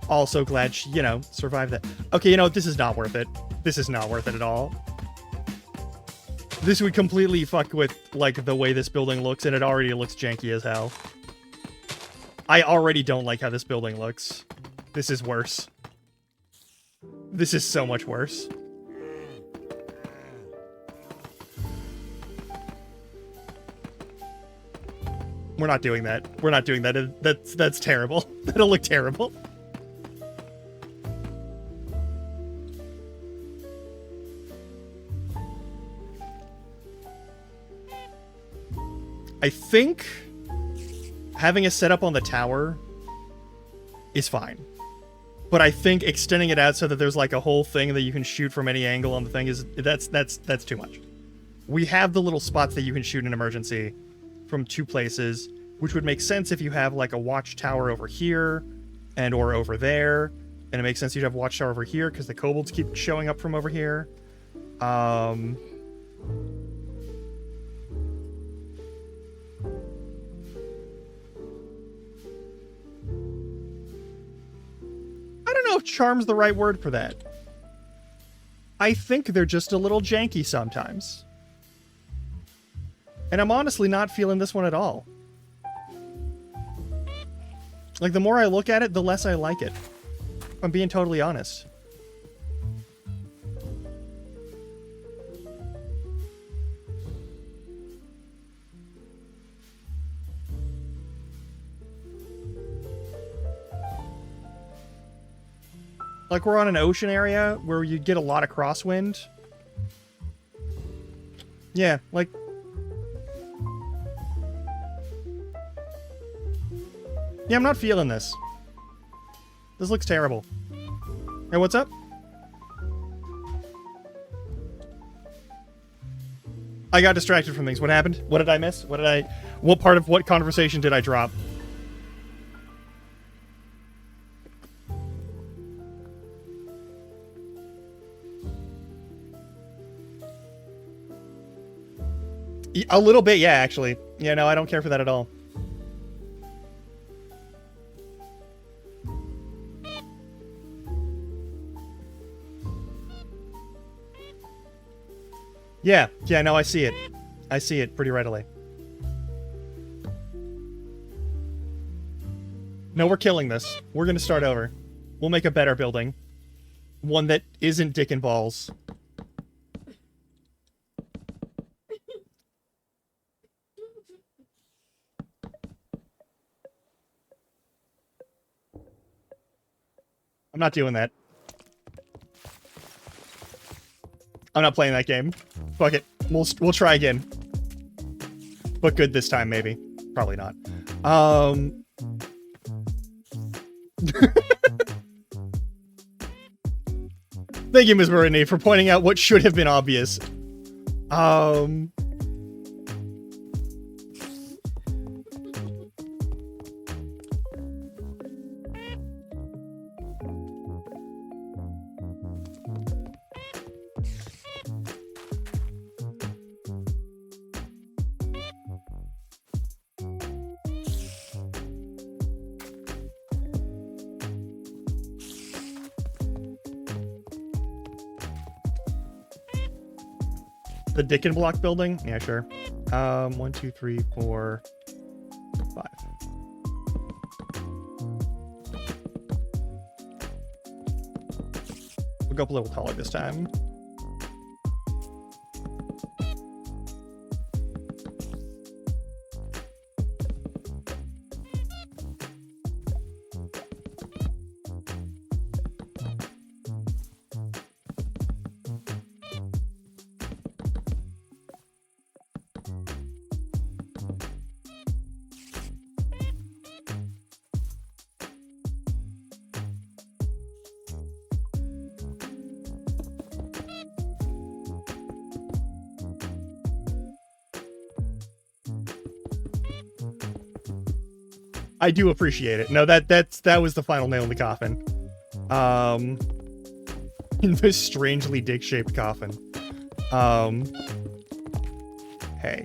Also glad she, you know, survived that. Okay, you know, this is not worth it. This is not worth it at all. This would completely fuck with, like, the way this building looks, and it already looks janky as hell. I already don't like how this building looks. This is worse. This is so much worse. We're not doing that. We're not doing that. That's terrible. That'll look terrible. I think having a setup on the tower is fine. But I think extending it out so that there's like a whole thing that you can shoot from any angle on the thing is that's too much. We have the little spots that you can shoot in emergency from 2 places. which would make sense if you have like a watchtower over here and or over there. And it makes sense you'd have a watchtower over here because the kobolds keep showing up from over here. I don't know if charm's the right word for that. I think they're just a little janky sometimes. And I'm honestly not feeling this one at all. Like, the more I look at it, the less I like it. If I'm being totally honest. Like, we're on an ocean area where you get a lot of crosswind. Yeah, like... Yeah, I'm not feeling this. This looks terrible. Hey, what's up? I got distracted from things. What happened? What did I miss? What part of what conversation did I drop? A little bit, yeah, actually. Yeah, no, I don't care for that at all. Yeah, no, I see it. I see it pretty readily. No, we're killing this. We're gonna start over. We'll make a better building. One that isn't dick and balls. I'm not doing that. I'm not playing that game. Fuck it. We'll try again. But good this time, maybe. Probably not. Thank you, Ms. Marini, for pointing out what should have been obvious. The Dick and Block building? Yeah, sure. 1, 2, 3, 4, 5. We'll go up a little taller this time. I do appreciate it. No, that was the final nail in the coffin. In this strangely dick-shaped coffin. Hey.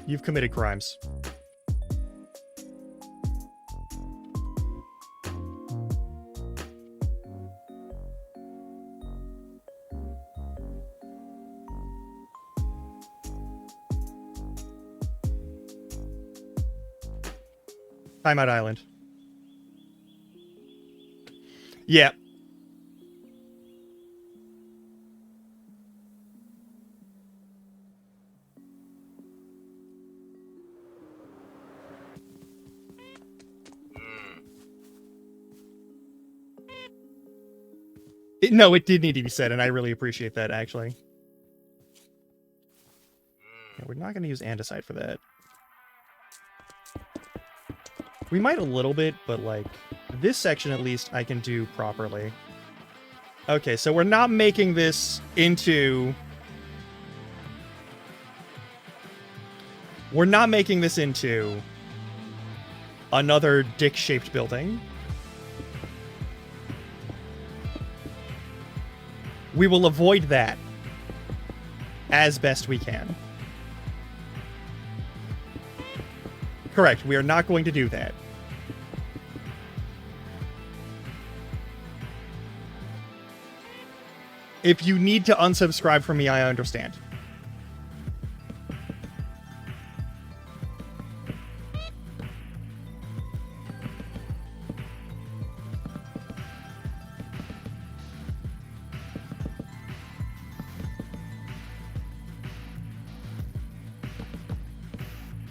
You've committed crimes. Timeout Island. Yeah. No, it did need to be said, and I really appreciate that, actually. Yeah, we're not going to use andesite for that. We might a little bit, but, like, this section, at least, I can do properly. Okay, so we're not making this into... We're not making this into another dick-shaped building. We will avoid that as best we can. Correct, we are not going to do that. If you need to unsubscribe from me, I understand.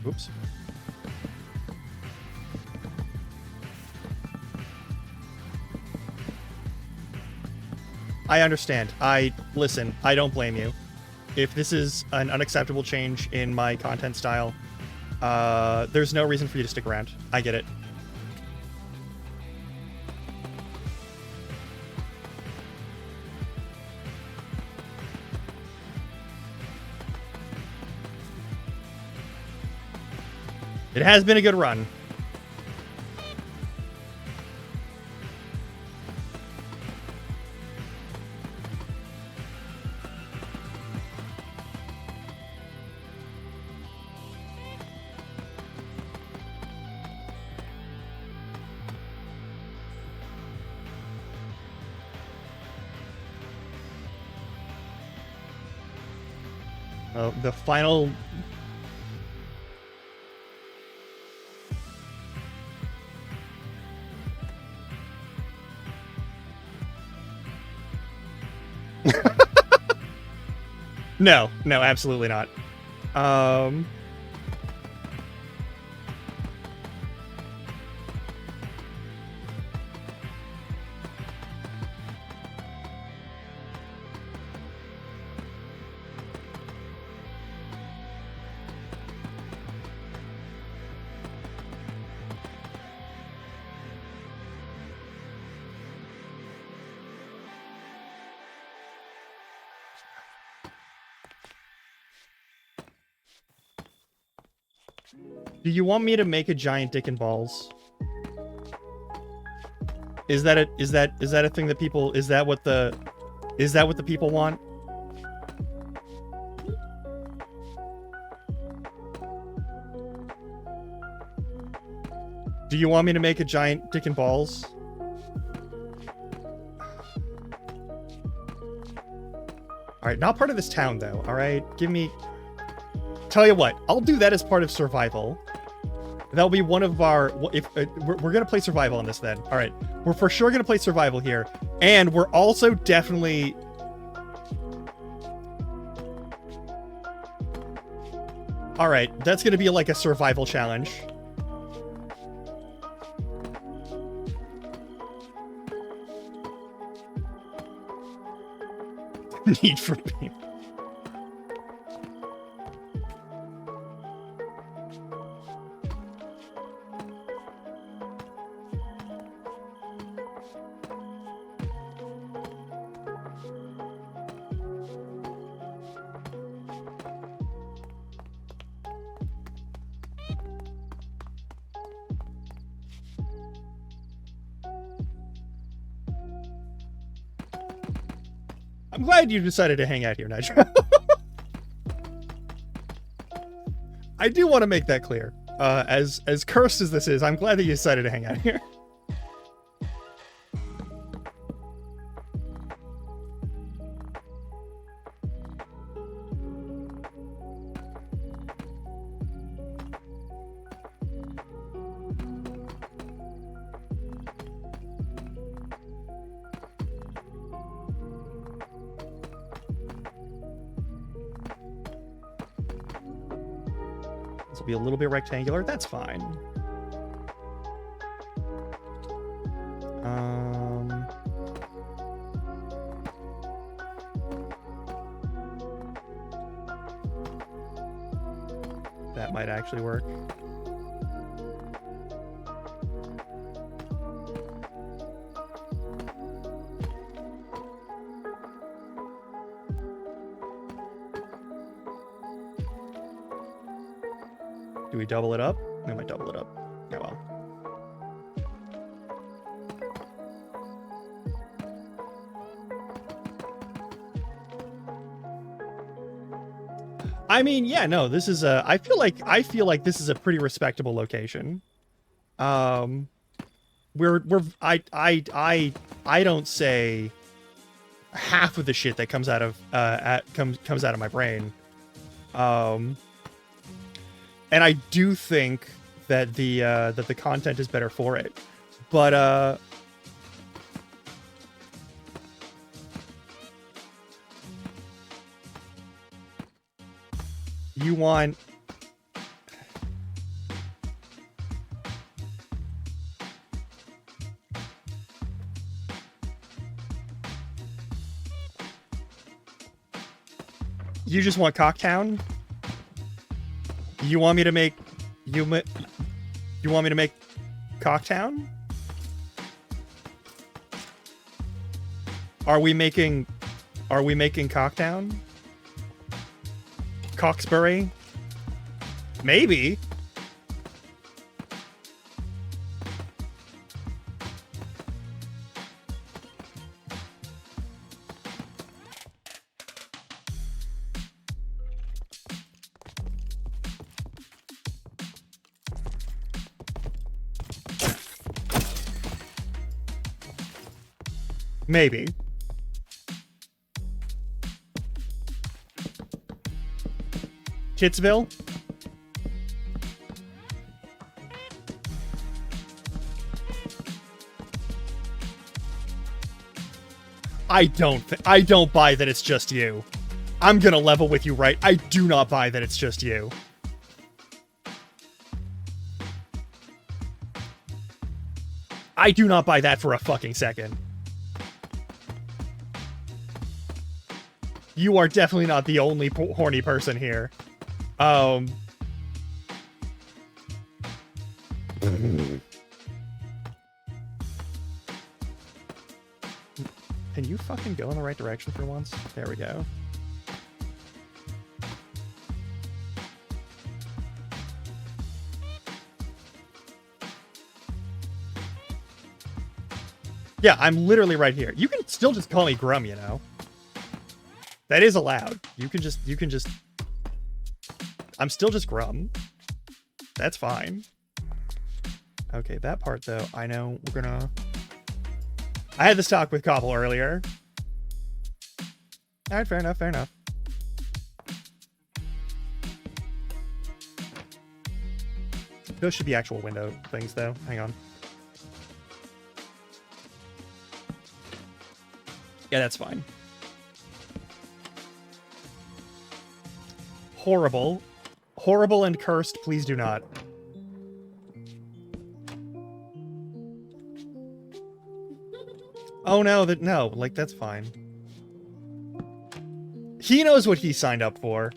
Oops. I understand. Listen, I don't blame you. If this is an unacceptable change in my content style, there's no reason for you to stick around. I get it. It has been a good run. The final... No, absolutely not. Do you want me to make a giant dick and balls? Is that a thing that people, is that what the people want? Do you want me to make a giant dick and balls? Alright, not part of this town though, alright? Give me... Tell you what, I'll do that as part of survival. That'll be one of our... we're gonna play survival on this then. Alright, we're for sure gonna play survival here. And we're also definitely... Alright, that's gonna be like a survival challenge. Need for beam. I'm glad you decided to hang out here, Nitro. I do want to make that clear. As cursed as this is, I'm glad that you decided to hang out here. This will be a little bit rectangular. That's fine. That might actually work. Do we double it up? We might double it up. Oh well. I mean, yeah, no, this is a. I feel like this is a pretty respectable location. I don't say half of the shit that comes out of comes out of my brain. And I do think that the content is better for it. But you want you just want Cocktown? You want me to make you want me to make Cocktown? Are we making Cocktown? Coxbury? Maybe. Maybe. Kitsville? I don't buy that it's just you. I'm gonna level with you, right? I do not buy that it's just you. I do not buy that for a fucking second. You are definitely not the only horny person here. Can you fucking go in the right direction for once? There we go. Yeah, I'm literally right here. You can still just call me Grum, you know. That is allowed. You can just I'm still just Grum. That's fine. Okay, that part though, I know we're gonna I had this talk with Cobble earlier. Alright, fair enough, fair enough. Those should be actual window things though. Hang on. Yeah, that's fine. Horrible. Horrible and cursed, please do not. Oh no, no, like that's fine. He knows what he signed up for.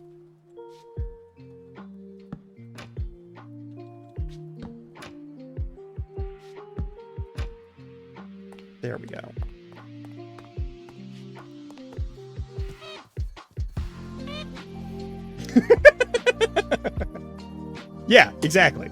There we go. Yeah, exactly.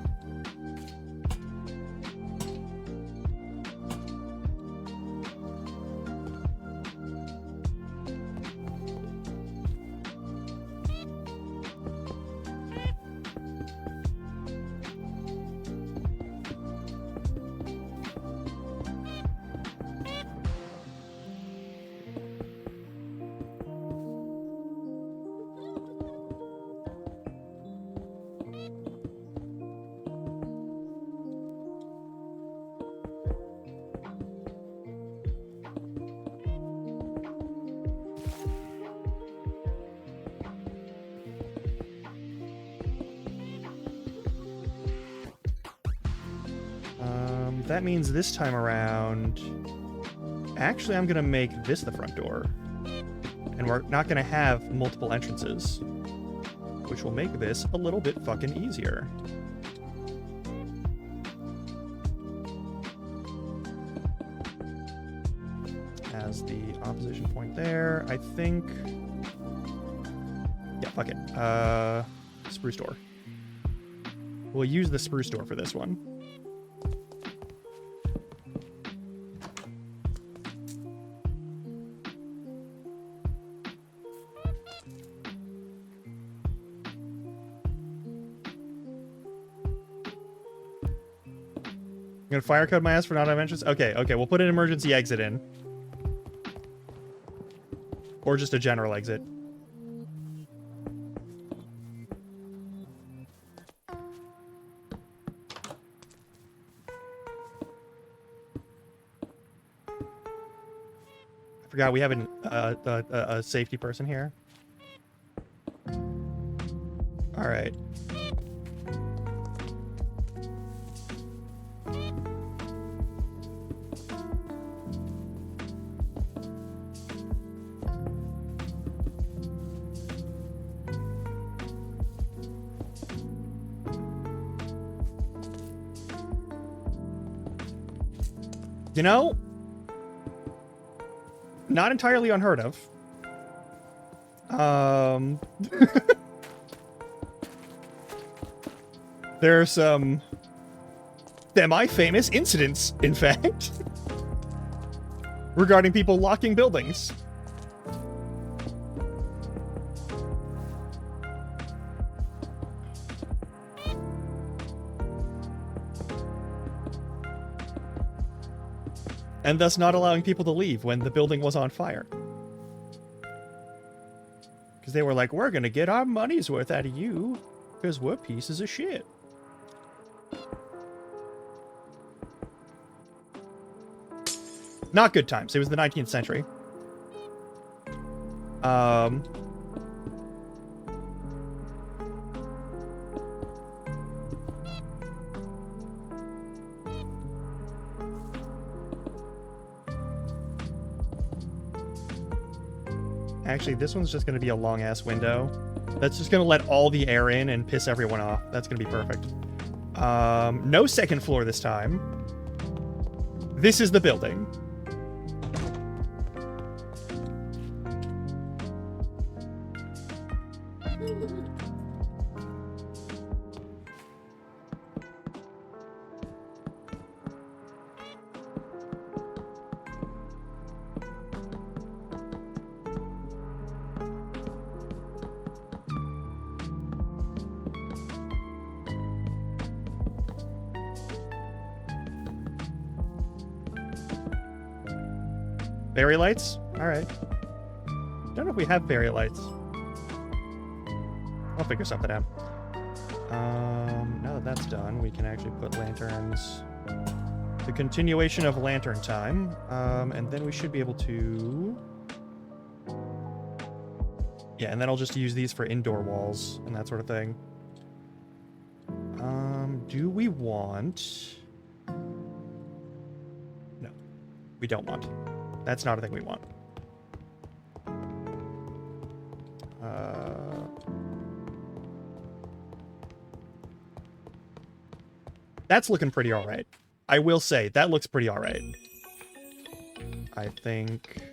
That means this time around, actually I'm gonna make this the front door. And we're not gonna have multiple entrances, which will make this a little bit fucking easier. As the opposition point there, I think... Yeah, fuck it. Spruce door. We'll use the spruce door for this one. I'm gonna fire code my ass for not having entrance. Okay, we'll put an emergency exit in. Or just a general exit. I forgot we have a safety person here. All right. You know, not entirely unheard of. There are some semi-famous incidents, in fact, regarding people locking buildings. And thus not allowing people to leave when the building was on fire. Because they were like, we're going to get our money's worth out of you, because we're pieces of shit. Not good times. It was the 19th century. Actually, this one's just going to be a long-ass window. That's just going to let all the air in and piss everyone off. That's going to be perfect. No second floor this time. This is the building. Fairy lights? Alright. Don't know if we have fairy lights. I'll figure something out. Now that that's done, we can actually put lanterns. The continuation of lantern time. And then we should be able to... Yeah, and then I'll just use these for indoor walls and that sort of thing. Do we want... No. We don't want. That's not a thing we want. That's looking pretty alright. I will say, that looks pretty alright. I think...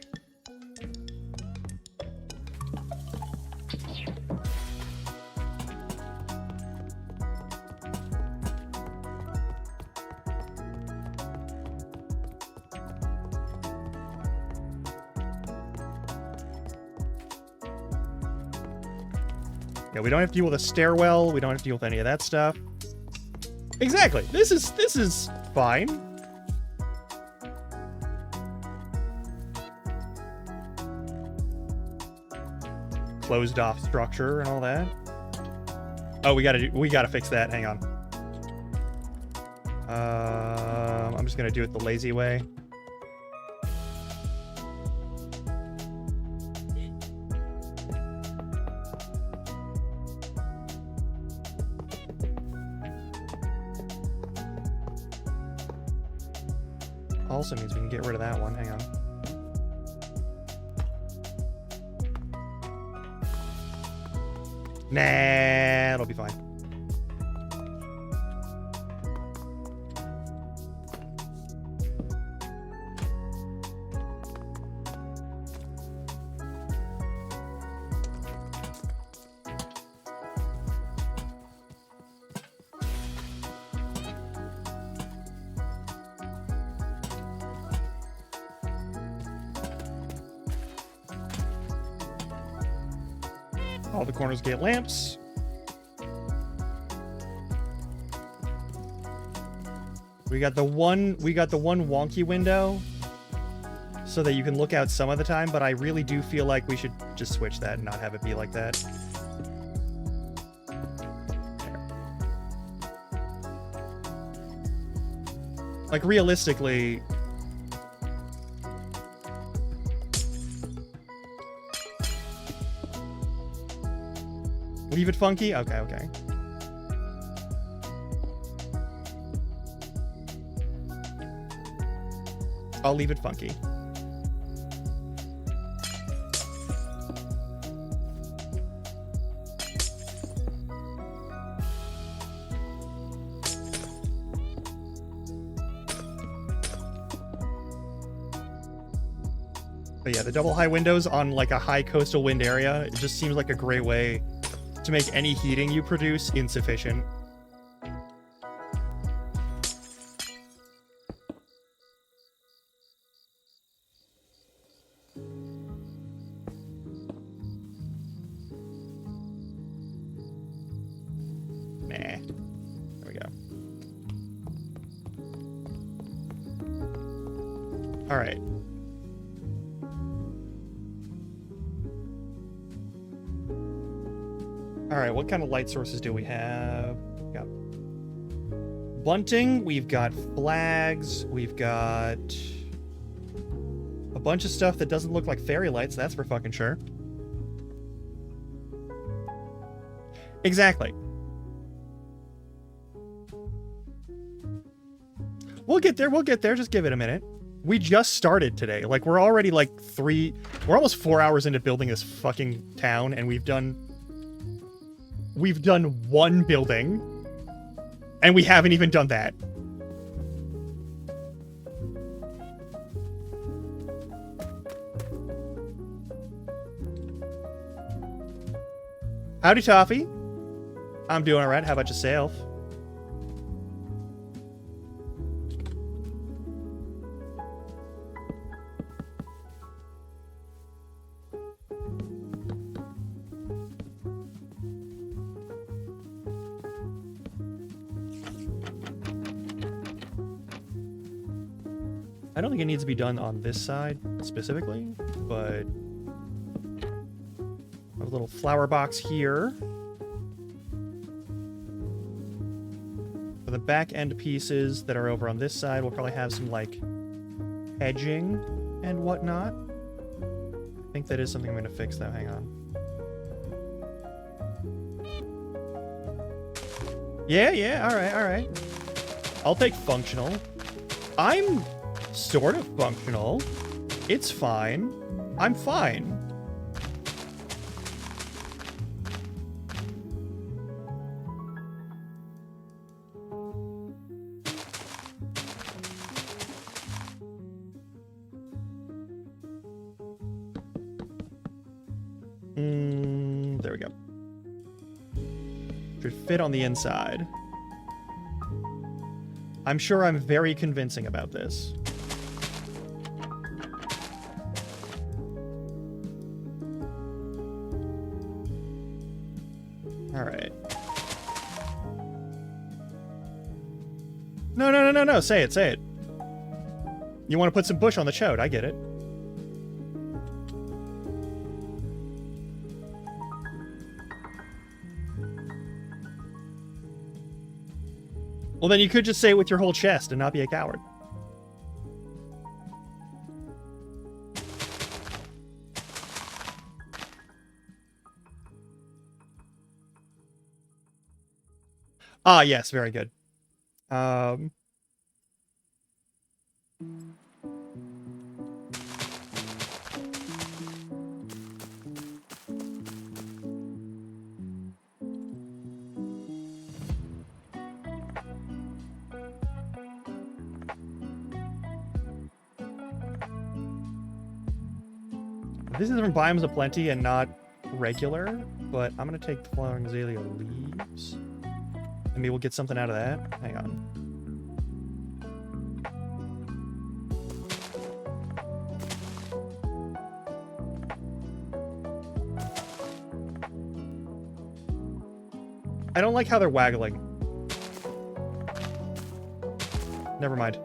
Yeah, we don't have to deal with a stairwell. We don't have to deal with any of that stuff. Exactly. This is fine. Closed off structure and all that. Oh, we gotta fix that. Hang on. I'm just gonna do it the lazy way. Also means we can get rid of that one. Hang on. Nah, it'll be fine. All the corners get lamps. We got the one wonky window so that you can look out some of the time, but I really do feel like we should just switch that and not have it be like that. Like, realistically... Leave it funky? Okay, okay. I'll leave it funky. But yeah, the double high windows on like a high coastal wind area, it just seems like a great way to make any heating you produce insufficient. Nah. There we go. All right. All right, what kind of light sources do we have? We've got bunting, we've got flags, we've got a bunch of stuff that doesn't look like fairy lights, that's for fucking sure. Exactly. We'll get there, just give it a minute. We just started today. Like, we're already like we're almost 4 hours into building this fucking town, and we've done one building, and we haven't even done that. Howdy, Toffee. I'm doing all right. How about yourself? I don't think it needs to be done on this side specifically, but a little flower box here. For the back end pieces that are over on this side, we'll probably have some like edging and whatnot. I think that is something I'm going to fix though. Hang on. Yeah, all right. I'll take functional. I'm sort of functional. It's fine. I'm fine. There we go. Should fit on the inside. I'm sure I'm very convincing about this. All right. No. Say it. You want to put some bush on the chode. I get it. Well, then you could just say it with your whole chest and not be a coward. Ah, yes, very good. This is from Biomes of Plenty and not regular, but I'm going to take the flowering azalea leaves. And maybe we'll get something out of that. Hang on. I don't like how they're waggling. Never mind.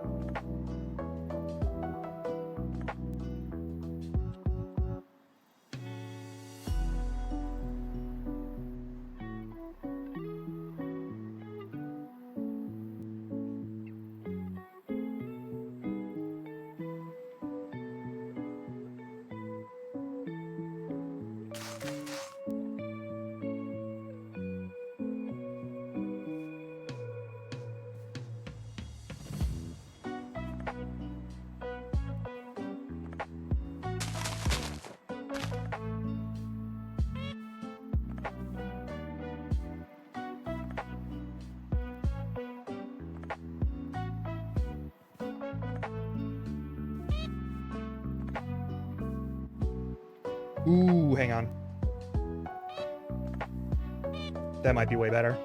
Ooh, hang on. That might be way better.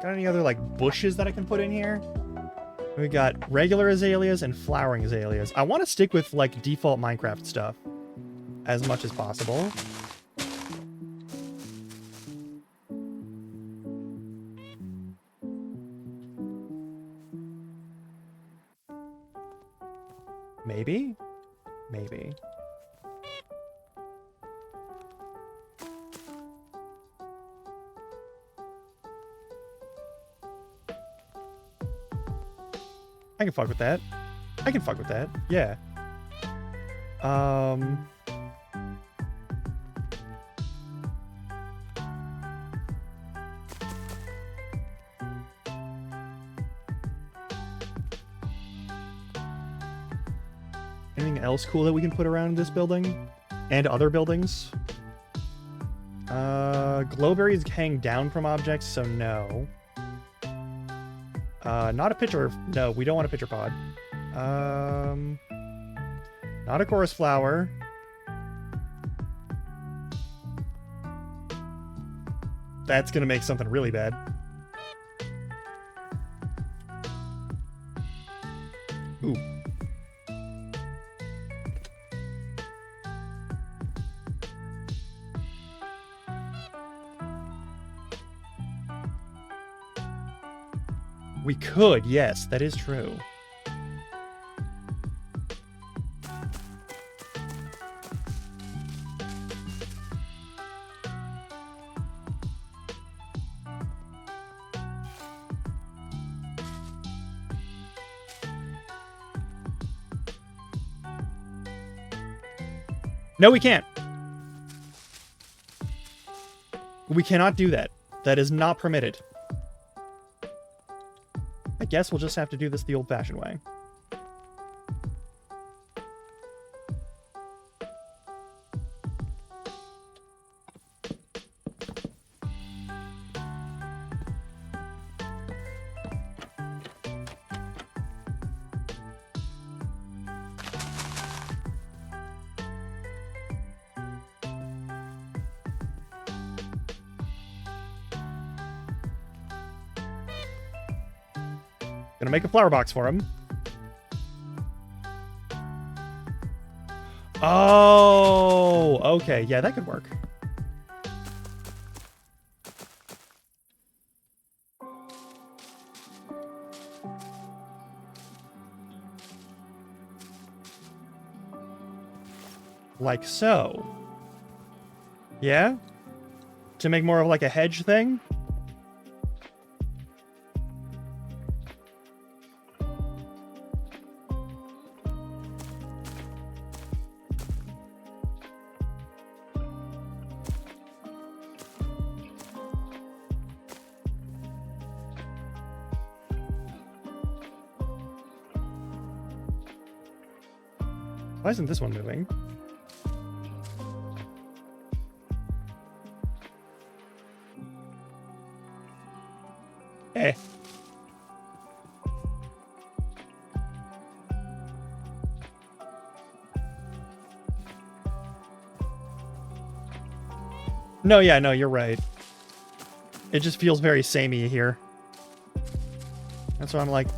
Got any other, like, bushes that I can put in here? We got regular azaleas and flowering azaleas. I want to stick with, like, default Minecraft stuff as much as possible. Maybe? Maybe. I can fuck with that. I can fuck with that. Yeah. Anything else cool that we can put around this building? And other buildings? Glowberries hang down from objects, so no. Not a pitcher. No, we don't want a pitcher pod. Not a chorus flower. That's gonna make something really bad. Ooh. We could, yes, that is true. No, we can't. We cannot do that. That is not permitted. I guess we'll just have to do this the old-fashioned way. Gonna make a flower box for him. Oh, okay. Yeah, that could work. Like so. Yeah? To make more of like a hedge thing? Why isn't this one moving? Eh. No, yeah, no, you're right. It just feels very samey here. That's why I'm like,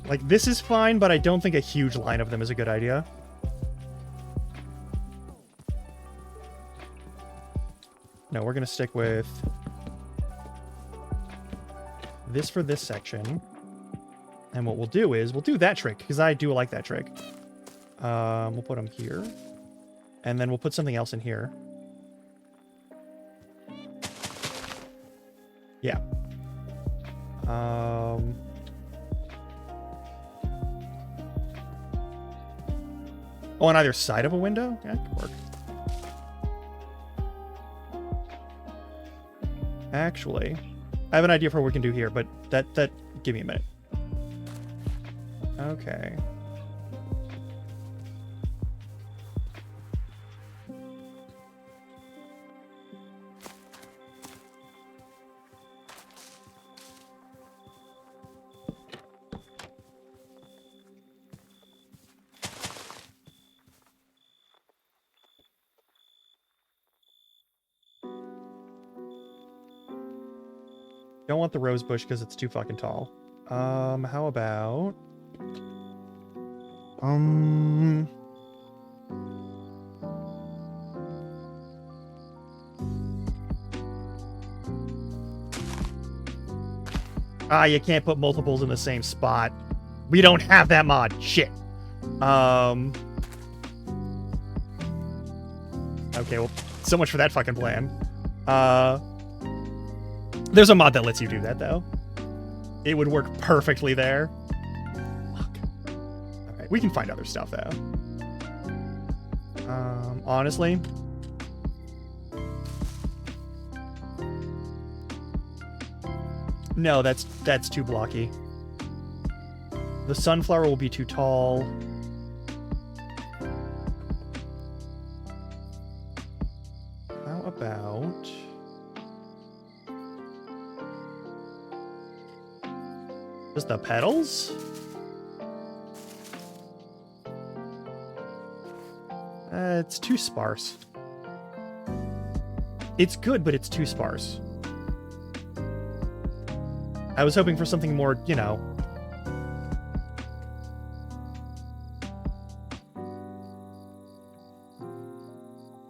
Like, this is fine, but I don't think a huge line of them is a good idea. No, we're going to stick with this for this section. And what we'll do is, we'll do that trick, because I do like that trick. We'll put them here. And then we'll put something else in here. Yeah. Oh, on either side of a window? Yeah, that could work. Actually, I have an idea for what we can do here, but that give me a minute. Okay. Don't want the rose bush because it's too fucking tall. How about... Ah, you can't put multiples in the same spot. We don't have that mod. Shit. Okay, well, so much for that fucking plan. There's a mod that lets you do that, though. It would work perfectly there. Fuck. Alright, we can find other stuff, though. Honestly... No, that's too blocky. The sunflower will be too tall. How about... just the petals? It's too sparse. It's good, but it's too sparse. I was hoping for something more, you know...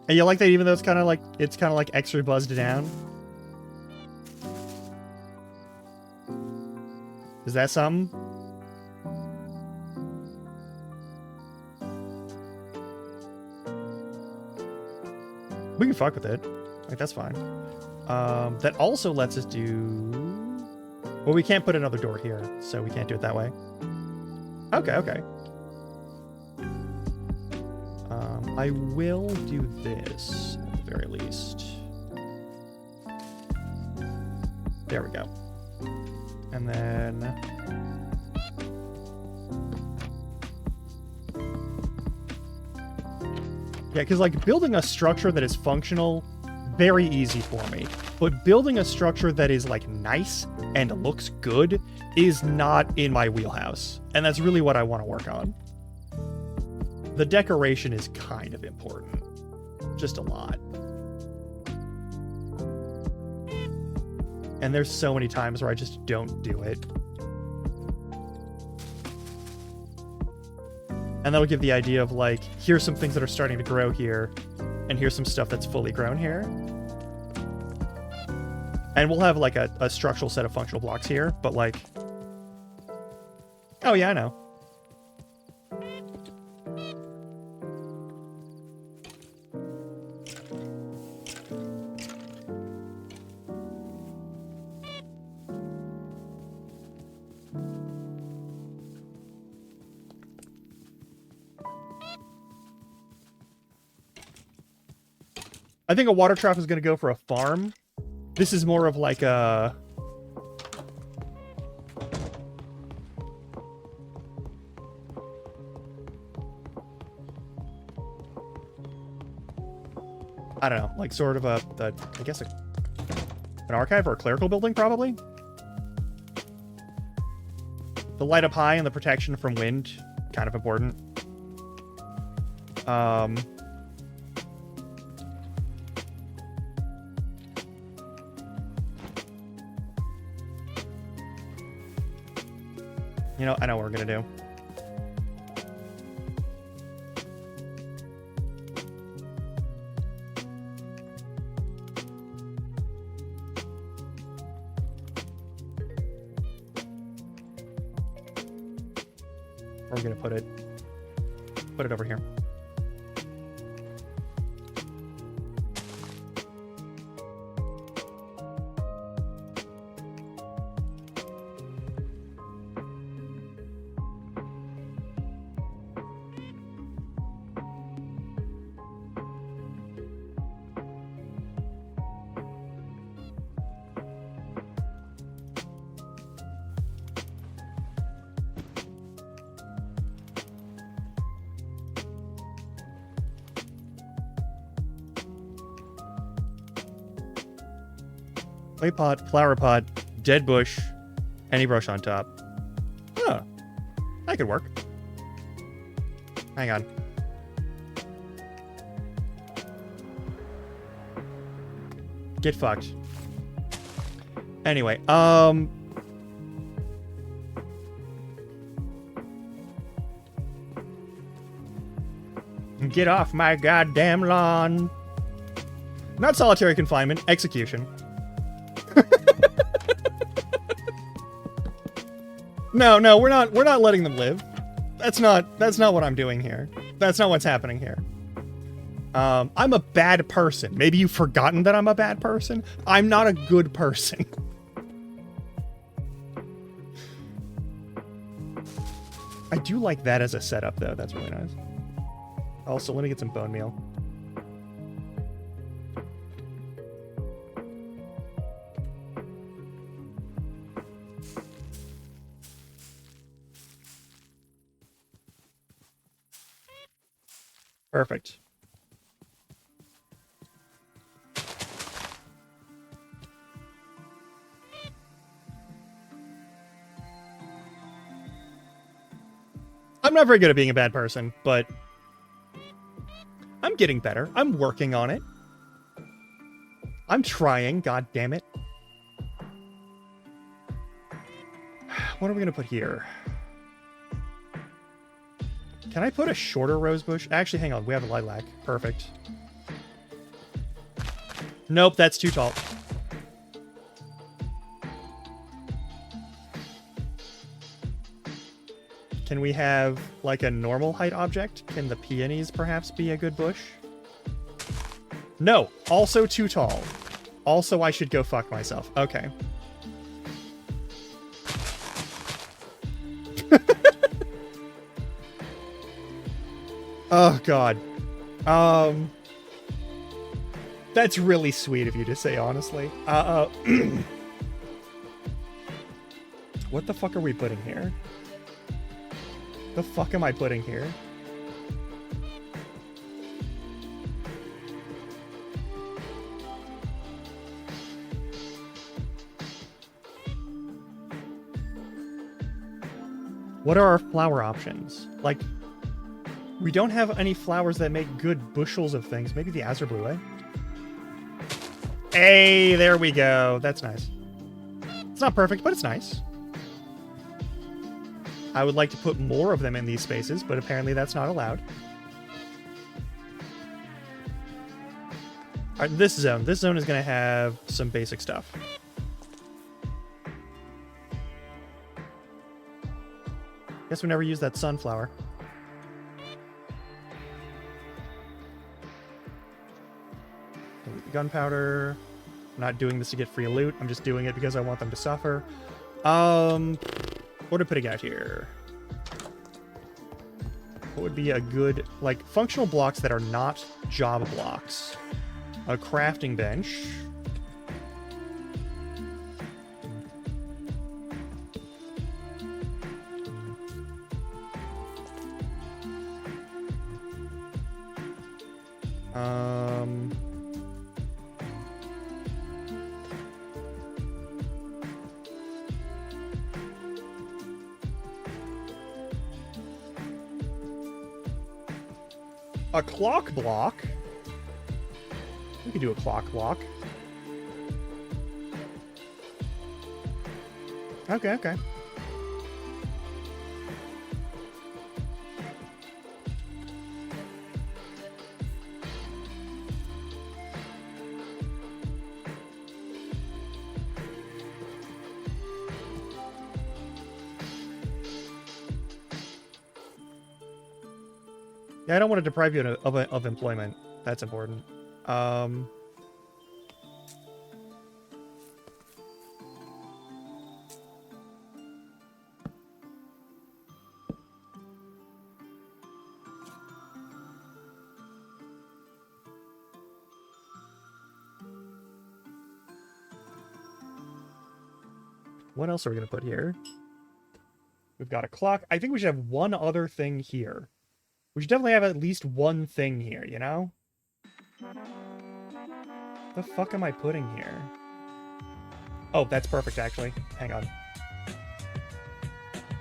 And you like that even though it's kind of like extra buzzed down? Is that something? We can fuck with it. Like, that's fine. That also lets us do... Well, we can't put another door here, so we can't do it that way. Okay, okay. I will do this, at the very least. There we go. And then... yeah, because, like, building a structure that is functional, very easy for me. But building a structure that is, like, nice and looks good is not in my wheelhouse. And that's really what I want to work on. The decoration is kind of important. Just a lot. And there's so many times where I just don't do it. And that'll give the idea of, like, here's some things that are starting to grow here, and here's some stuff that's fully grown here. And we'll have, like, a structural set of functional blocks here, but, like... oh, yeah, I know. I think a water trough is going to go for a farm. This is more of like a... I don't know, like sort of I guess an archive or a clerical building, probably? The light up high and the protection from wind, kind of important. You know, I know what we're gonna do. We're gonna put it over here. Clay pot, flower pot, dead bush, any brush on top. Huh. That could work. Hang on. Get fucked. Anyway, get off my goddamn lawn. Not solitary confinement, execution. No, we're not letting them live. That's not what I'm doing here. That's not what's happening here. I'm a bad person. Maybe you've forgotten that I'm a bad person. I'm not a good person. I do like that as a setup, though. That's really nice. Also, let me get some bone meal. Perfect. I'm not very good at being a bad person, but I'm getting better. I'm working on it. I'm trying, god damn it. What are we gonna put here? Can I put a shorter rose bush? Actually, hang on. We have a lilac. Perfect. Nope, that's too tall. Can we have, like, a normal height object? Can the peonies perhaps be a good bush? No. Also too tall. Also, I should go fuck myself. Okay. Oh, God. That's really sweet of you to say, honestly. What the fuck are we putting here? The fuck am I putting here? What are our flower options? Like, we don't have any flowers that make good bushels of things. Maybe the azure blue, eh? Hey, there we go. That's nice. It's not perfect, but it's nice. I would like to put more of them in these spaces, but apparently that's not allowed. All right, this zone. This zone is going to have some basic stuff. Guess we never used that sunflower. Gunpowder. I'm not doing this to get free loot. I'm just doing it because I want them to suffer. What are we putting out here? What would be a good, like, functional blocks that are not job blocks? A crafting bench. A clock block. We could do a clock block. Okay, okay. Yeah, I don't want to deprive you of employment. That's important. What else are we going to put here? We've got a clock. I think we should have one other thing here. We should definitely have at least one thing here, you know? The fuck am I putting here? Oh, that's perfect, actually. Hang on.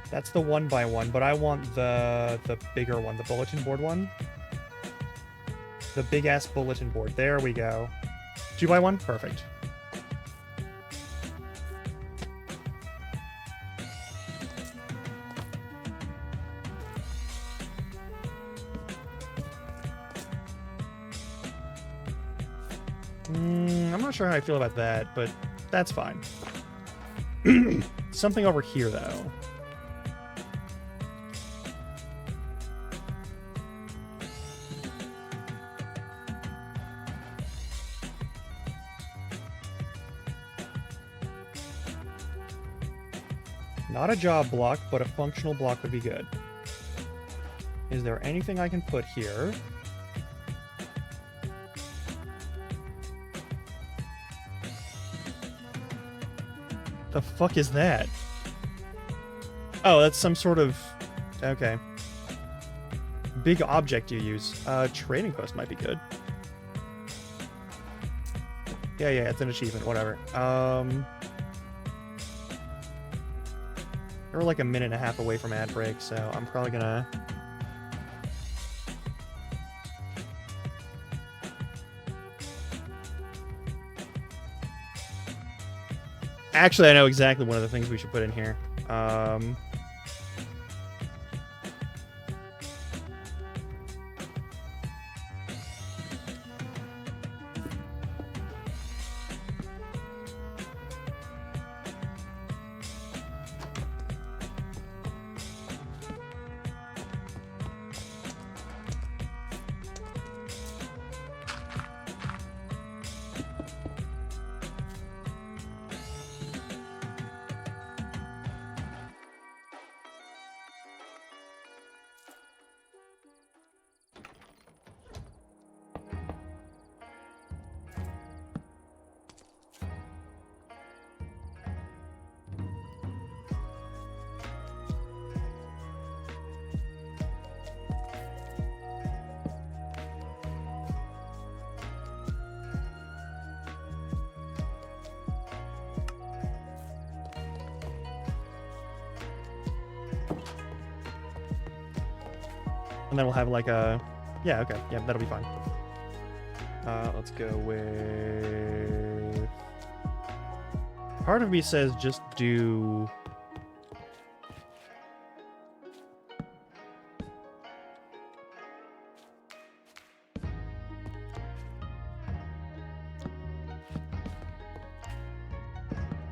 That's the 1x1, but I want the bigger one, the bulletin board one. The big-ass bulletin board. There we go. 2x1? Perfect. I'm not sure how I feel about that, but that's fine. Something over here, though. Not a job block, but a functional block would be good. Is there anything I can put here? The fuck is that? Oh, that's some sort of... Okay. Big object you use. Trading post might be good. Yeah, it's an achievement, whatever. We're like a minute and a half away from ad break, so I'm probably gonna... Actually, I know exactly one of the things we should put in here. And then we'll have like a... Yeah, okay. Yeah, that'll be fine. Let's go with... Part of me says just do...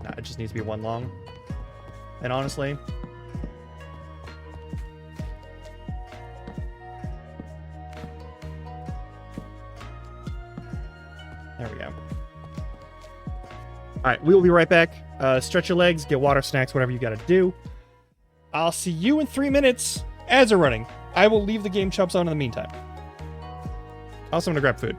Nah, it just needs to be one long. And honestly... There we go. Alright, we will be right back. Stretch your legs, get water, snacks, whatever you gotta do. I'll see you in 3 minutes. Ads are running. I will leave the game chops on in the meantime. Also, I'm gonna grab food.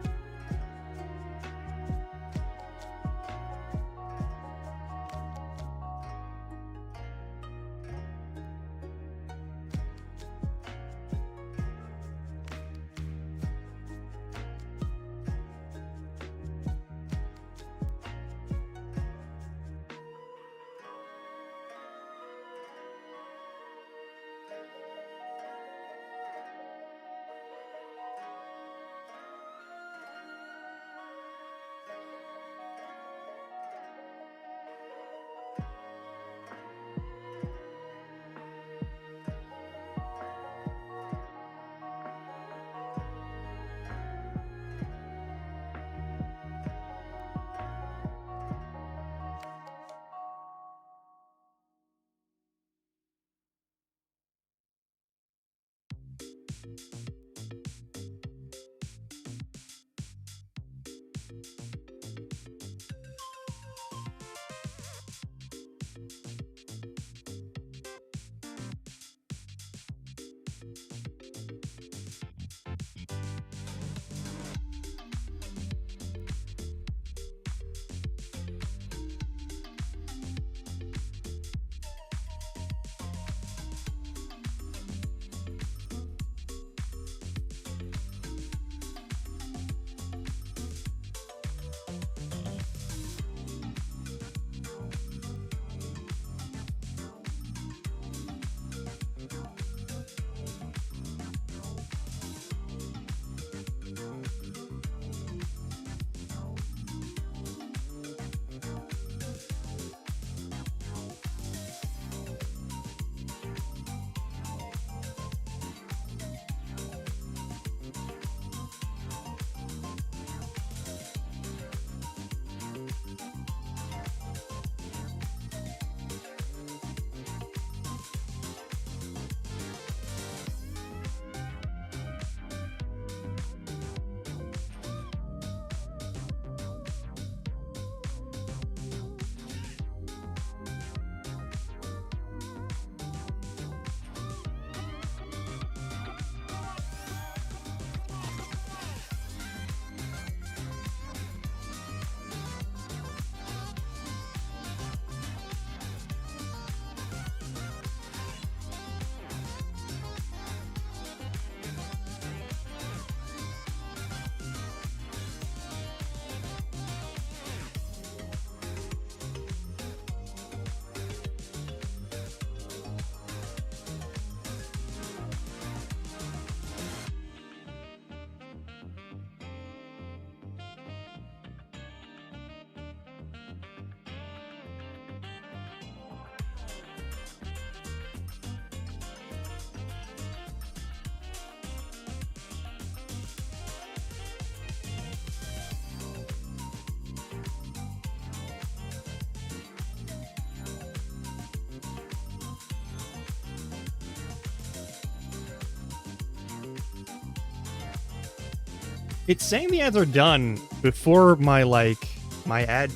It's saying the ads are done before my ad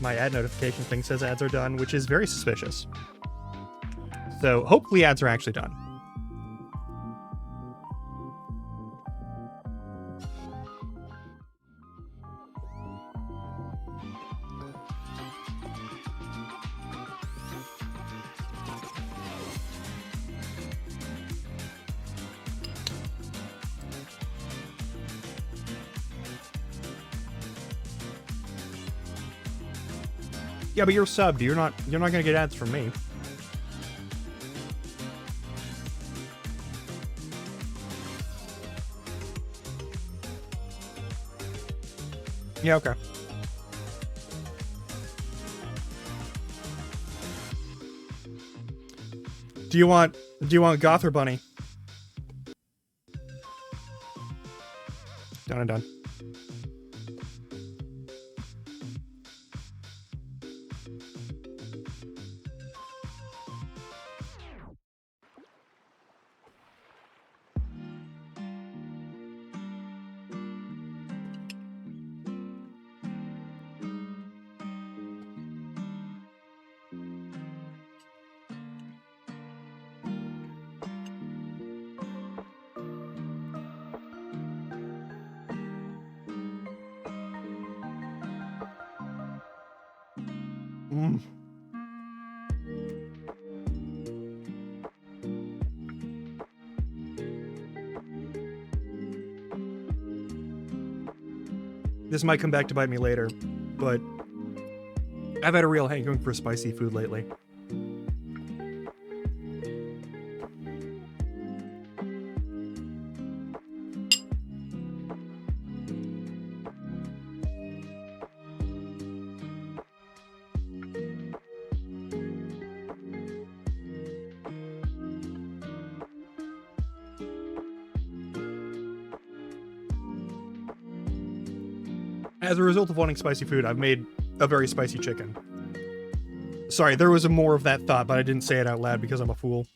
notification thing says ads are done, which is very suspicious. So hopefully ads are actually done. Yeah, but you're subbed. You're not gonna get ads from me. Yeah, okay. Do you want Goth or Bunny? Done and done. This might come back to bite me later, but I've had a real hankering for spicy food lately. As a result of wanting spicy food, I've made a very spicy chicken. Sorry, there was more of that thought, but I didn't say it out loud because I'm a fool.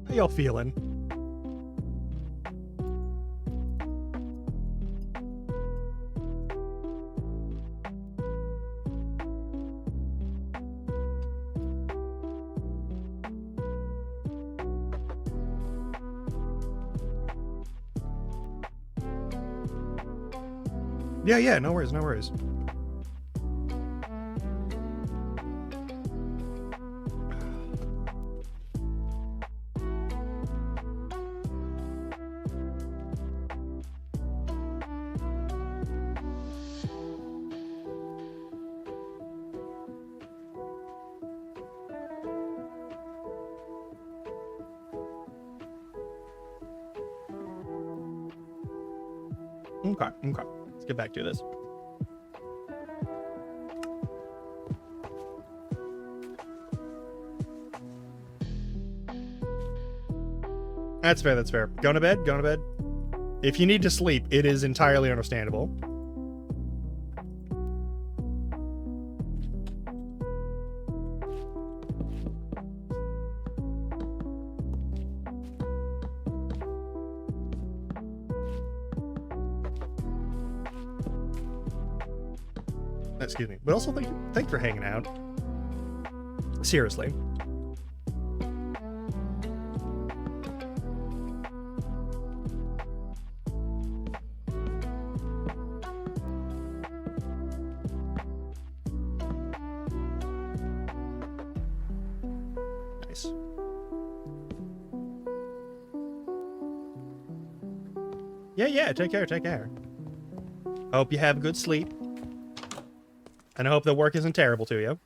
How y'all feeling? Yeah, no worries, no worries. Okay. Let's get back to this. That's fair. Going to bed. If you need to sleep, it is entirely understandable. Excuse me. But also, thank you for hanging out. Seriously. Nice. Yeah, take care, take care. Hope you have good sleep. And I hope the work isn't terrible to you.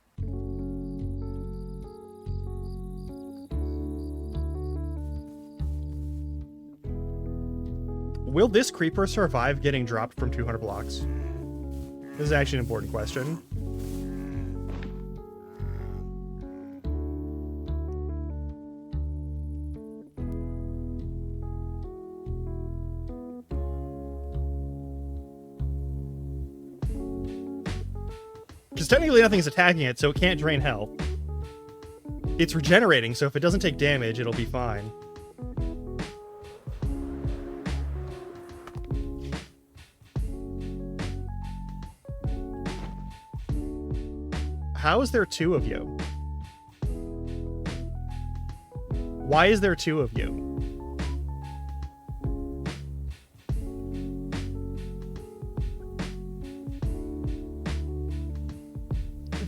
Will this creeper survive getting dropped from 200 blocks? This is actually an important question. Because technically nothing's attacking it, so it can't drain health. It's regenerating, so if it doesn't take damage, it'll be fine. How is there two of you? Why is there two of you?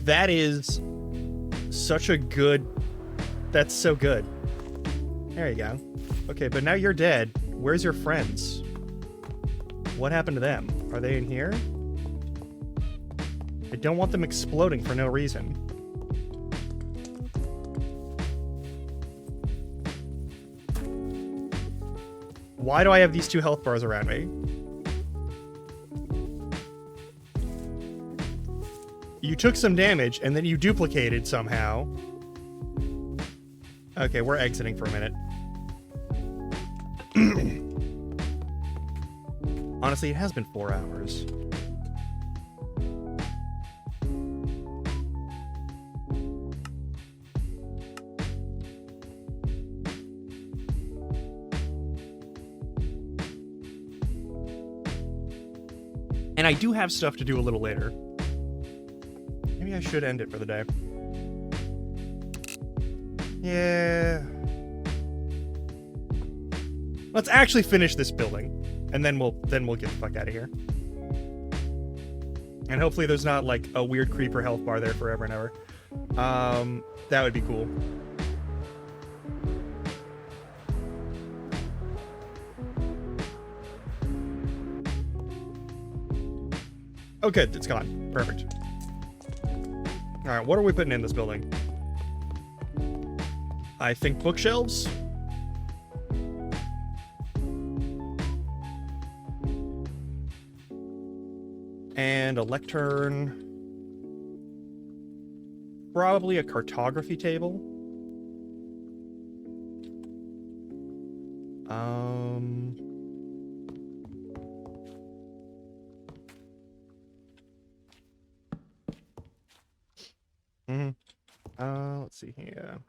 That is such a good... That's so good. There you go. Okay, but now you're dead. Where's your friends? What happened to them? Are they in here? I don't want them exploding for no reason. Why do I have these two health bars around me? You took some damage, and then you duplicated somehow. Okay, we're exiting for a minute. Honestly, it has been 4 hours. And I do have stuff to do a little later. Maybe I should end it for the day. Yeah. Let's actually finish this building, and then we'll get the fuck out of here. And hopefully there's not like a weird creeper health bar there forever and ever. That would be cool. Oh, good. It's gone. Perfect. Alright, what are we putting in this building? I think bookshelves? And a lectern. Probably a cartography table. Let's see here.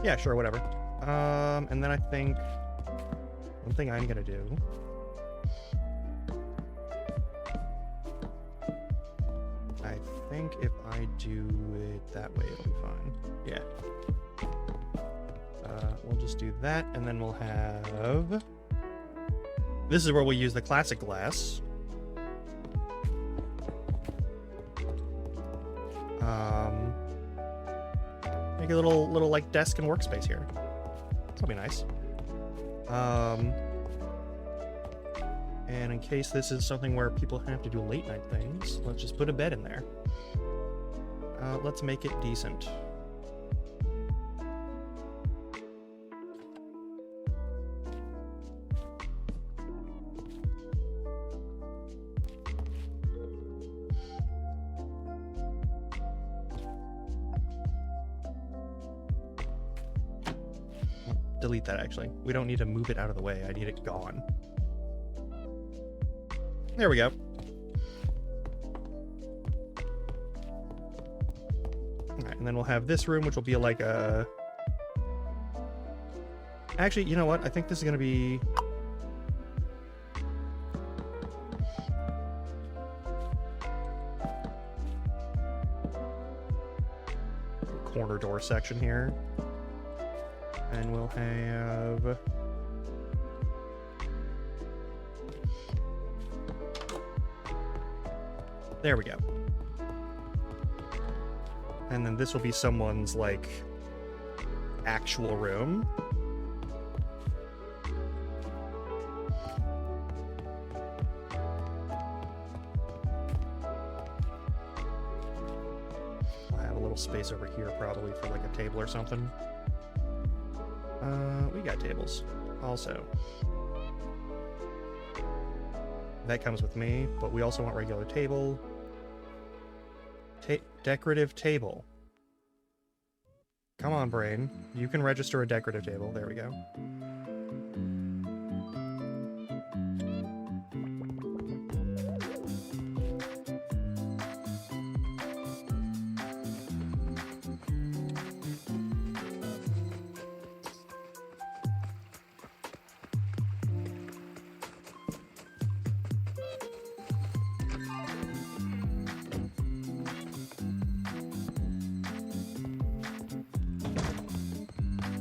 Yeah, sure, whatever. And then I think one thing I'm gonna do. I think if I do it that way, it'll be fine. Yeah. We'll just do that, and then we'll have... This is where we'll use the classic glass. Make a little like desk and workspace here. That'll be nice. And in case this is something where people have to do late night things, let's just put a bed in there. Let's make it decent. delete that, actually. We don't need to move it out of the way. I need it gone. There we go. Alright, and then we'll have this room, which will be like a... Actually, you know what? I think this is going to be... corner door section here. And we'll have... There we go. And then this will be someone's, like, actual room. I'll have a little space over here probably for, like, a table or something. We got tables also. That comes with me, but we also want regular table. Decorative table. Come on, brain. You can register a decorative table. There we go.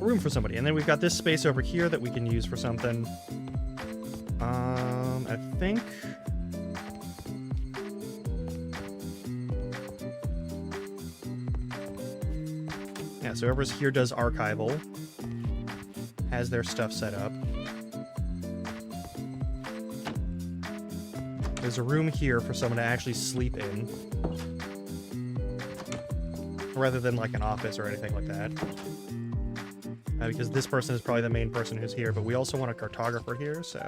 Room for somebody. And then we've got this space over here that we can use for something. I think... Yeah, so whoever's here does archival. Has their stuff set up. There's a room here for someone to actually sleep in. Rather than like an office or anything like that. Because this person is probably the main person who's here, but we also want a cartographer here, so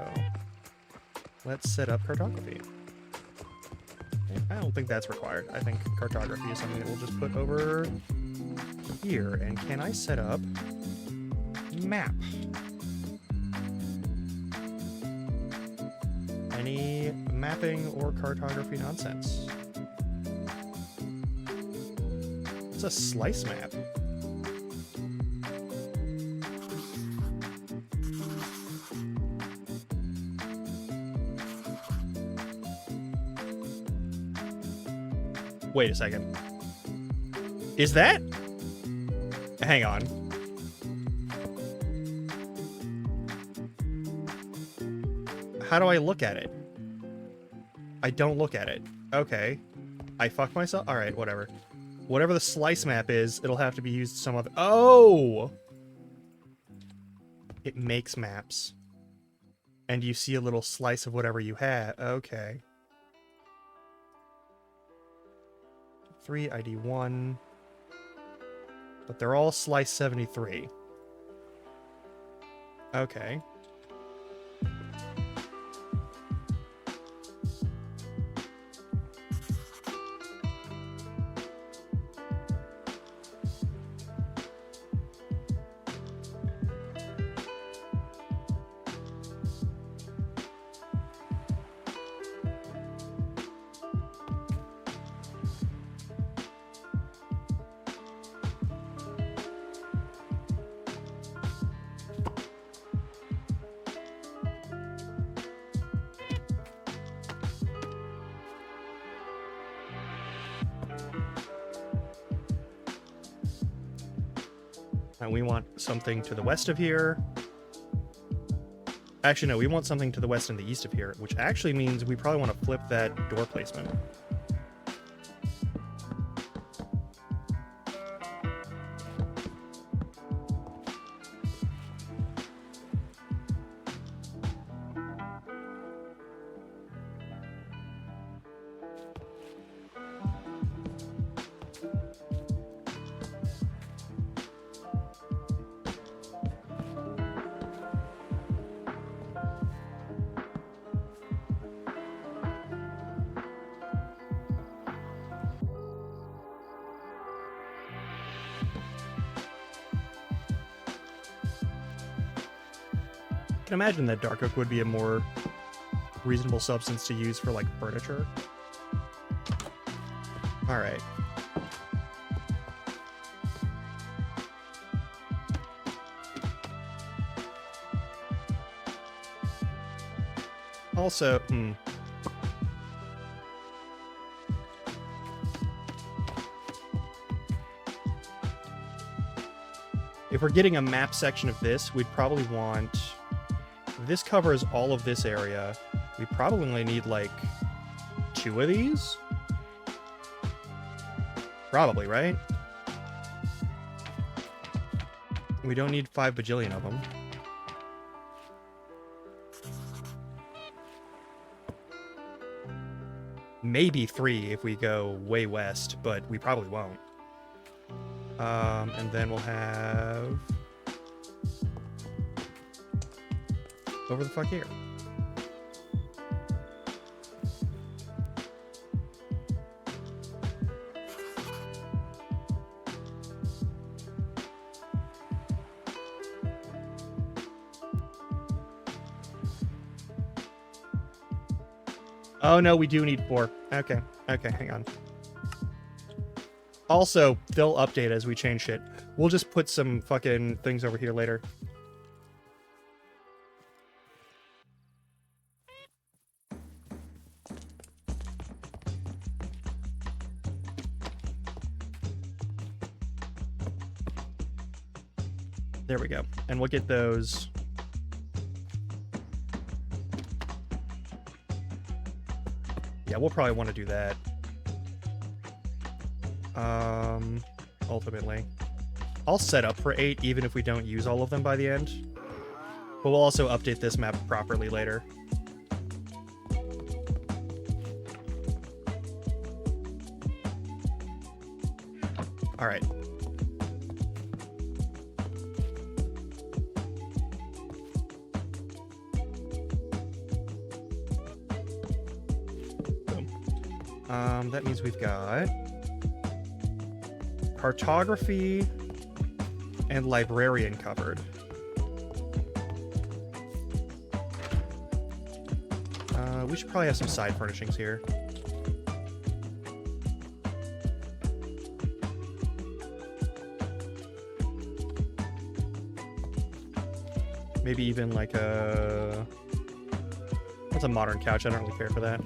let's set up cartography. I don't think that's required. I think cartography is something that we'll just put over here. And can I set up map? Any mapping or cartography nonsense? It's a slice map. Wait a second. Is that? Hang on. How do I look at it? I don't look at it. Okay. I fucked myself? Alright, whatever. Whatever the slice map is, it'll have to be used some other... Oh! It makes maps. And you see a little slice of whatever you had. Okay. 3, ID 1. But they're all slice 73. Okay. And we want something to the west of here. Actually, no, we want something to the west and the east of here, which actually means we probably want to flip that door placement. can imagine that dark oak would be a more reasonable substance to use for, like, furniture. Alright. Also, if we're getting a map section of this, we'd probably want... This covers all of this area. We probably only need, like, 2 of these? Probably, right? We don't need 5 bajillion of them. Maybe 3 if we go way west, but we probably won't. And then we'll have... Over the fuck here. Oh no, we do need 4. Okay, hang on. Also, they'll update as we change shit. We'll just put some fucking things over here later. There we go. And we'll get those... Yeah, we'll probably want to do that. Ultimately. I'll set up for 8 even if we don't use all of them by the end. But we'll also update this map properly later. Alright. That means we've got cartography and librarian covered. We should probably have some side furnishings here. Maybe even like a... That's a modern couch. I don't really care for that.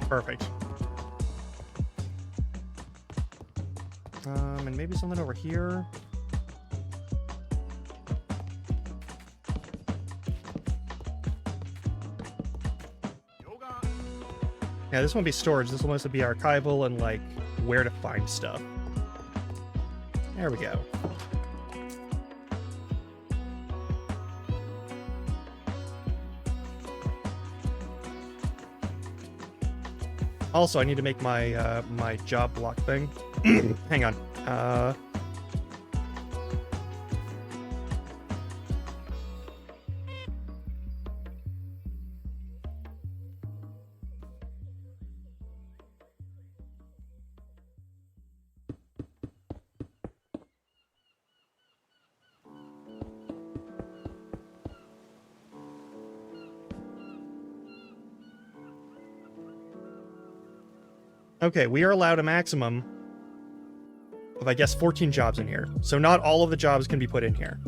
Perfect. And maybe something over here. Yeah, this won't be storage. This will mostly be archival and, like, where to find stuff. There we go. Also, I need to make my my job block thing. Hang on. Okay, we are allowed a maximum of, I guess, 14 jobs in here. So not all of the jobs can be put in here.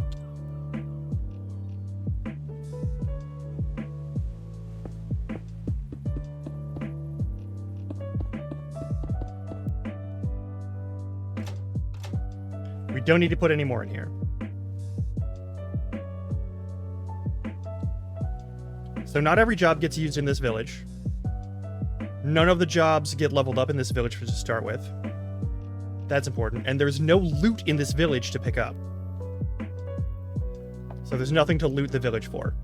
We don't need to put any more in here. So not every job gets used in this village. None of the jobs get leveled up in this village to start with. That's important. And there's no loot in this village to pick up. So there's nothing to loot the village for.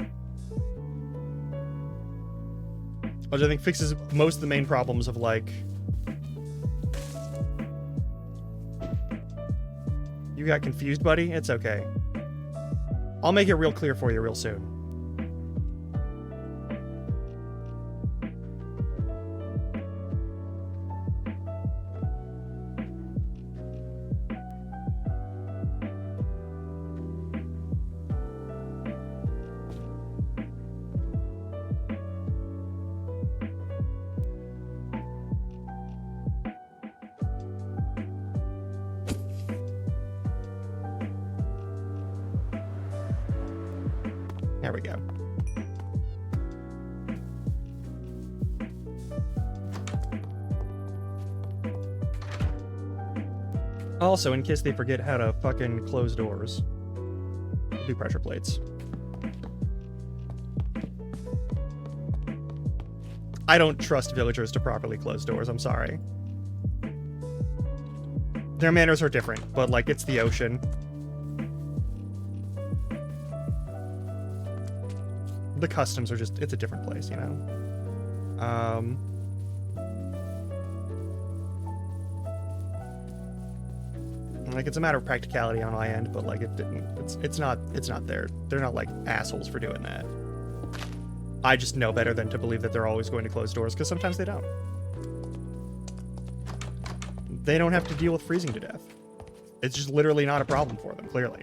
Which I think fixes most of the main problems of, like... You got confused, buddy? It's okay. I'll make it real clear for you real soon. There we go. Also, in case they forget how to fucking close doors, do pressure plates. I don't trust villagers to properly close doors, I'm sorry. Their manners are different, but, like, it's the ocean. The customs are just, it's a different place, you know? Like, it's a matter of practicality on my end, but, like, it's not there. They're not, like, assholes for doing that. I just know better than to believe that they're always going to close doors, because sometimes they don't. They don't have to deal with freezing to death. It's just literally not a problem for them, clearly.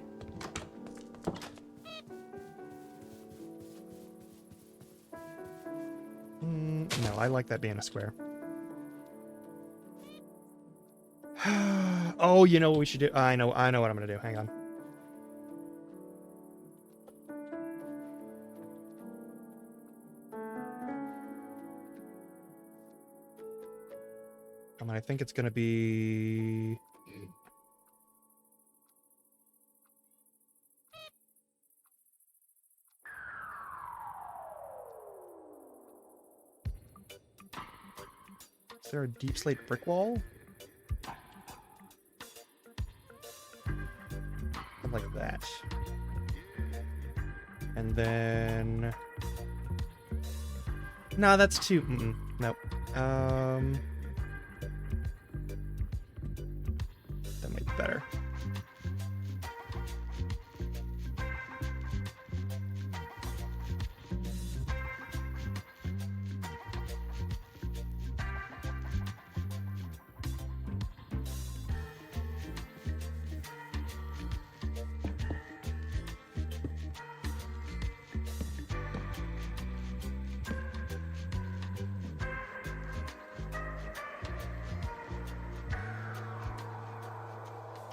No, I like that being a square. Oh, you know what we should do? I know what I'm gonna do. Hang on. I think it's gonna be... Is there a deep slate brick wall? Like that. And then... Nah, that's too... Nope. That might be better.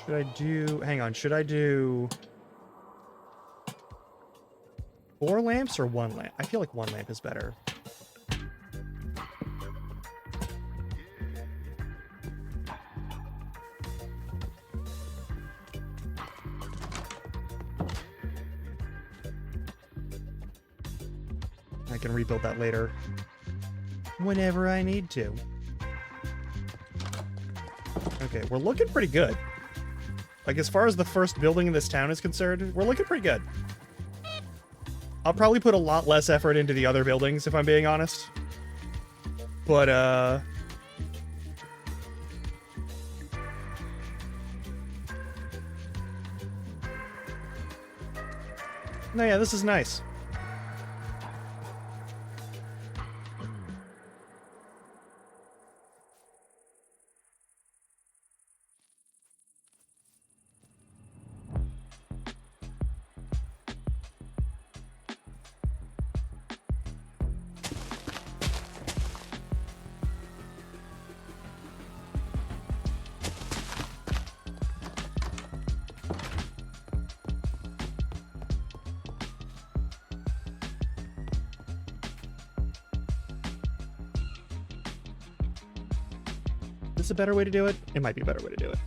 Should I do... Hang on, should I do... 4 lamps or 1 lamp? I feel like 1 lamp is better. I can rebuild that later. Whenever I need to. Okay, we're looking pretty good. Like, as far as the first building in this town is concerned, we're looking pretty good. I'll probably put a lot less effort into the other buildings, if I'm being honest. But, no, yeah, this is nice. Is this a better way to do it? It might be a better way to do it.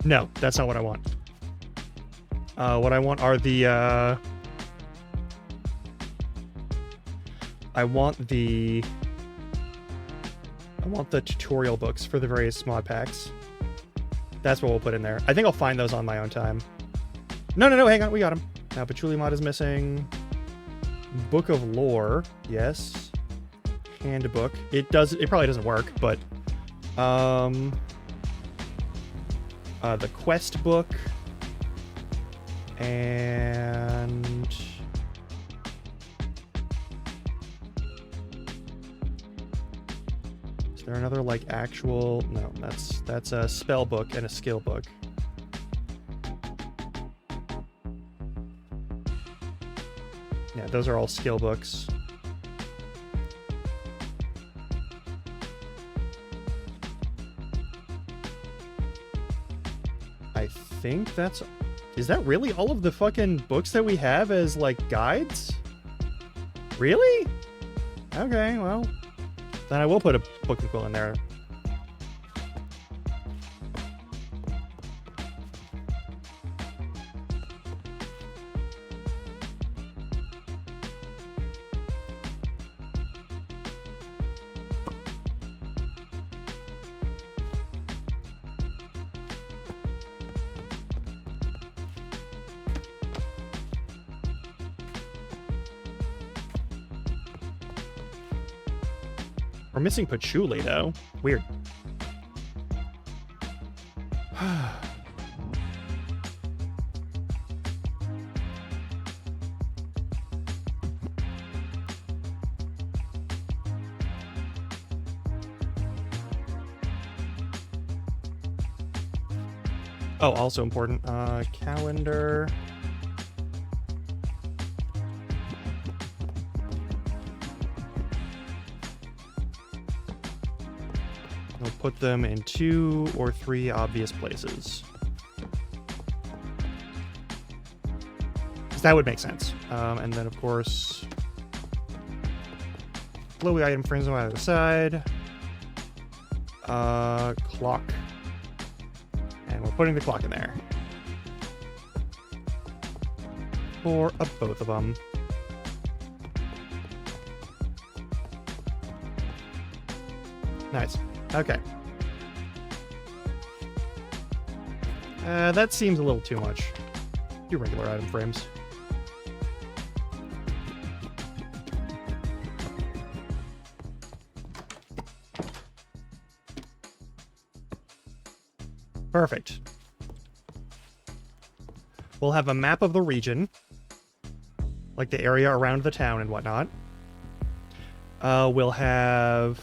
No, that's not what I want. What I want are the, I want the tutorial books for the various mod packs. That's what we'll put in there. I think I'll find those on my own time. No, hang on, we got them. Now, Patchouli mod is missing. Book of Lore, yes. Handbook. It probably doesn't work, but the quest book and is there another like actual? No, that's a spell book and a skill book. Yeah, those are all skill books. I think that's... Is that really all of the fucking books that we have as, like, guides? Really? Okay, well... Then I will put a book of quill in there. We're missing Patchouli, though. Weird. Oh, also important. Calendar. We'll put them in 2 or 3 obvious places. That would make sense. And then, of course, glowy item frames on either side. Clock. And we're putting the clock in there. For both of them. Nice. Okay. That seems a little too much. Do regular item frames. Perfect. We'll have a map of the region, like the area around the town and whatnot. We'll have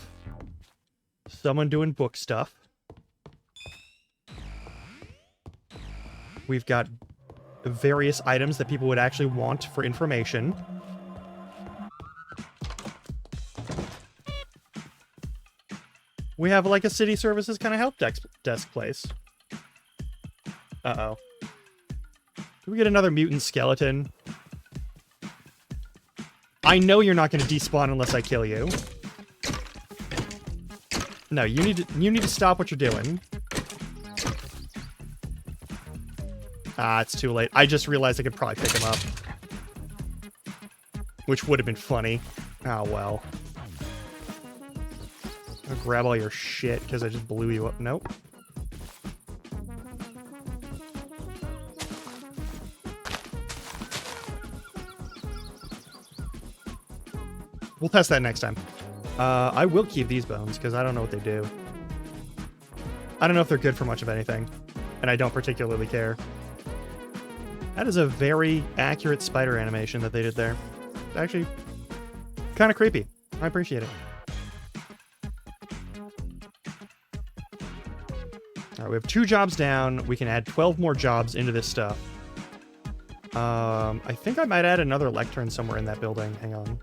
someone doing book stuff. We've got various items that people would actually want for information. We have like a city services kind of help desk place. Uh-oh. Can we get another mutant skeleton? I know you're not going to despawn unless I kill you. No, you need to stop what you're doing. Ah, it's too late. I just realized I could probably pick him up. Which would have been funny. Oh, well. I'll grab all your shit because I just blew you up. Nope. We'll test that next time. I will keep these bones because I don't know what they do. I don't know if they're good for much of anything. And I don't particularly care. That is a very accurate spider animation that they did there. It's actually kind of creepy. I appreciate it. Alright, we have 2 jobs down. We can add 12 more jobs into this stuff. I think I might add another lectern somewhere in that building. Hang on.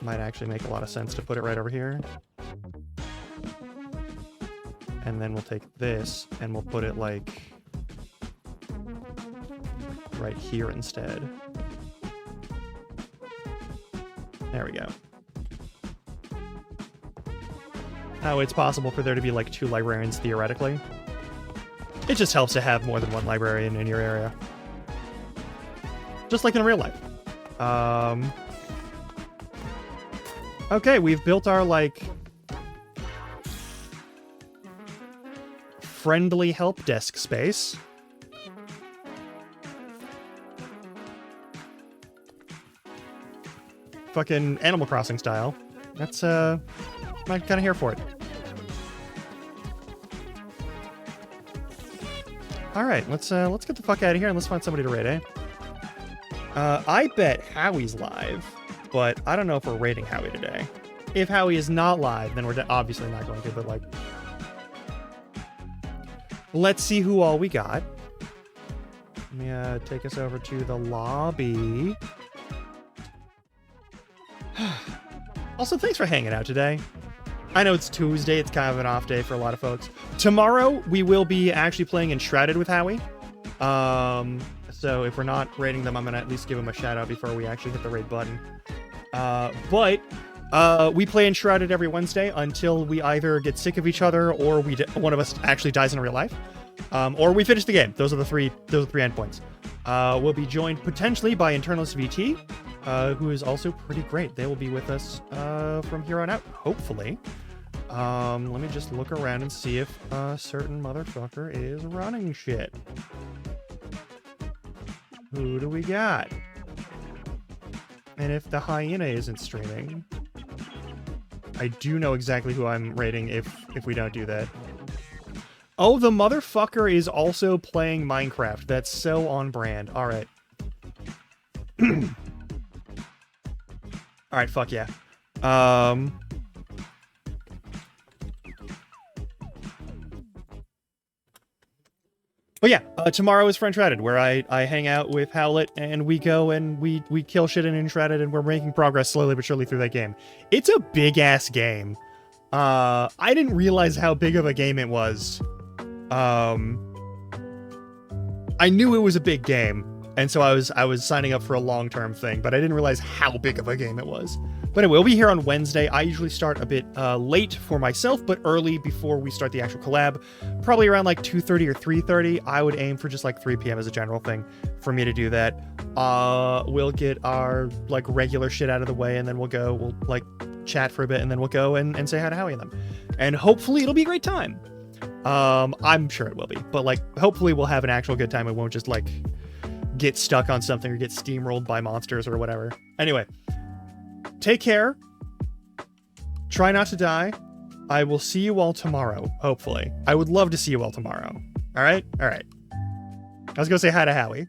Might actually make a lot of sense to put it right over here. And then we'll take this and we'll put it like right here instead. There we go. how it's possible for there to be like 2 librarians theoretically. It just helps to have more than one librarian in your area. Just like in real life. Okay, we've built our, like, friendly help desk space. Fucking Animal Crossing style. That's, I'm kind of here for it. Alright, let's get the fuck out of here and let's find somebody to raid, eh? I bet Howie's live, but I don't know if we're raiding Howie today. If Howie is not live, then we're obviously not going to, but like... Let's see who all we got. Let me take us over to the lobby. Also, thanks for hanging out today. I know it's Tuesday, it's kind of an off day for a lot of folks. Tomorrow, we will be actually playing Enshrouded with Howie. So if we're not raiding them, I'm going to at least give them a shout out before we actually hit the raid button. But we play Enshrouded every Wednesday until we either get sick of each other or one of us actually dies in real life. Or we finish the game. Those are the three endpoints. We'll be joined potentially by Internalist VT, who is also pretty great. They will be with us from here on out, hopefully. Let me just look around and see if a certain motherfucker is running shit. Who do we got? And if the hyena isn't streaming, I do know exactly who I'm raiding if we don't do that. Oh, the motherfucker is also playing Minecraft. That's so on brand. All right. All right, fuck yeah. But yeah, tomorrow is for Enshrouded, where I hang out with Howlet and we go and we kill shit in Enshrouded and we're making progress slowly but surely through that game. It's a big-ass game. I didn't realize how big of a game it was. I knew it was a big game, and so I was signing up for a long-term thing, but I didn't realize how big of a game it was. But anyway, we'll be here on Wednesday. I usually start a bit late for myself, but early before we start the actual collab. Probably around like 2:30 or 3:30. I would aim for just like 3 p.m. as a general thing for me to do that. We'll get our like regular shit out of the way, and then we'll like chat for a bit, and then we'll go and say hi to Howie and them. And hopefully it'll be a great time. I'm sure it will be, but like hopefully we'll have an actual good time. It won't just like get stuck on something or get steamrolled by monsters or whatever. Anyway, take care. Try not to die. I will see you all tomorrow, hopefully. I would love to see you all tomorrow. All right? All right. I was going to say hi to Howie.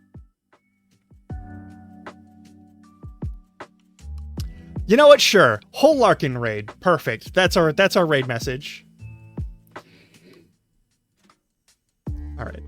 You know what? Sure. Whole Larkin raid. Perfect. That's our raid message. All right.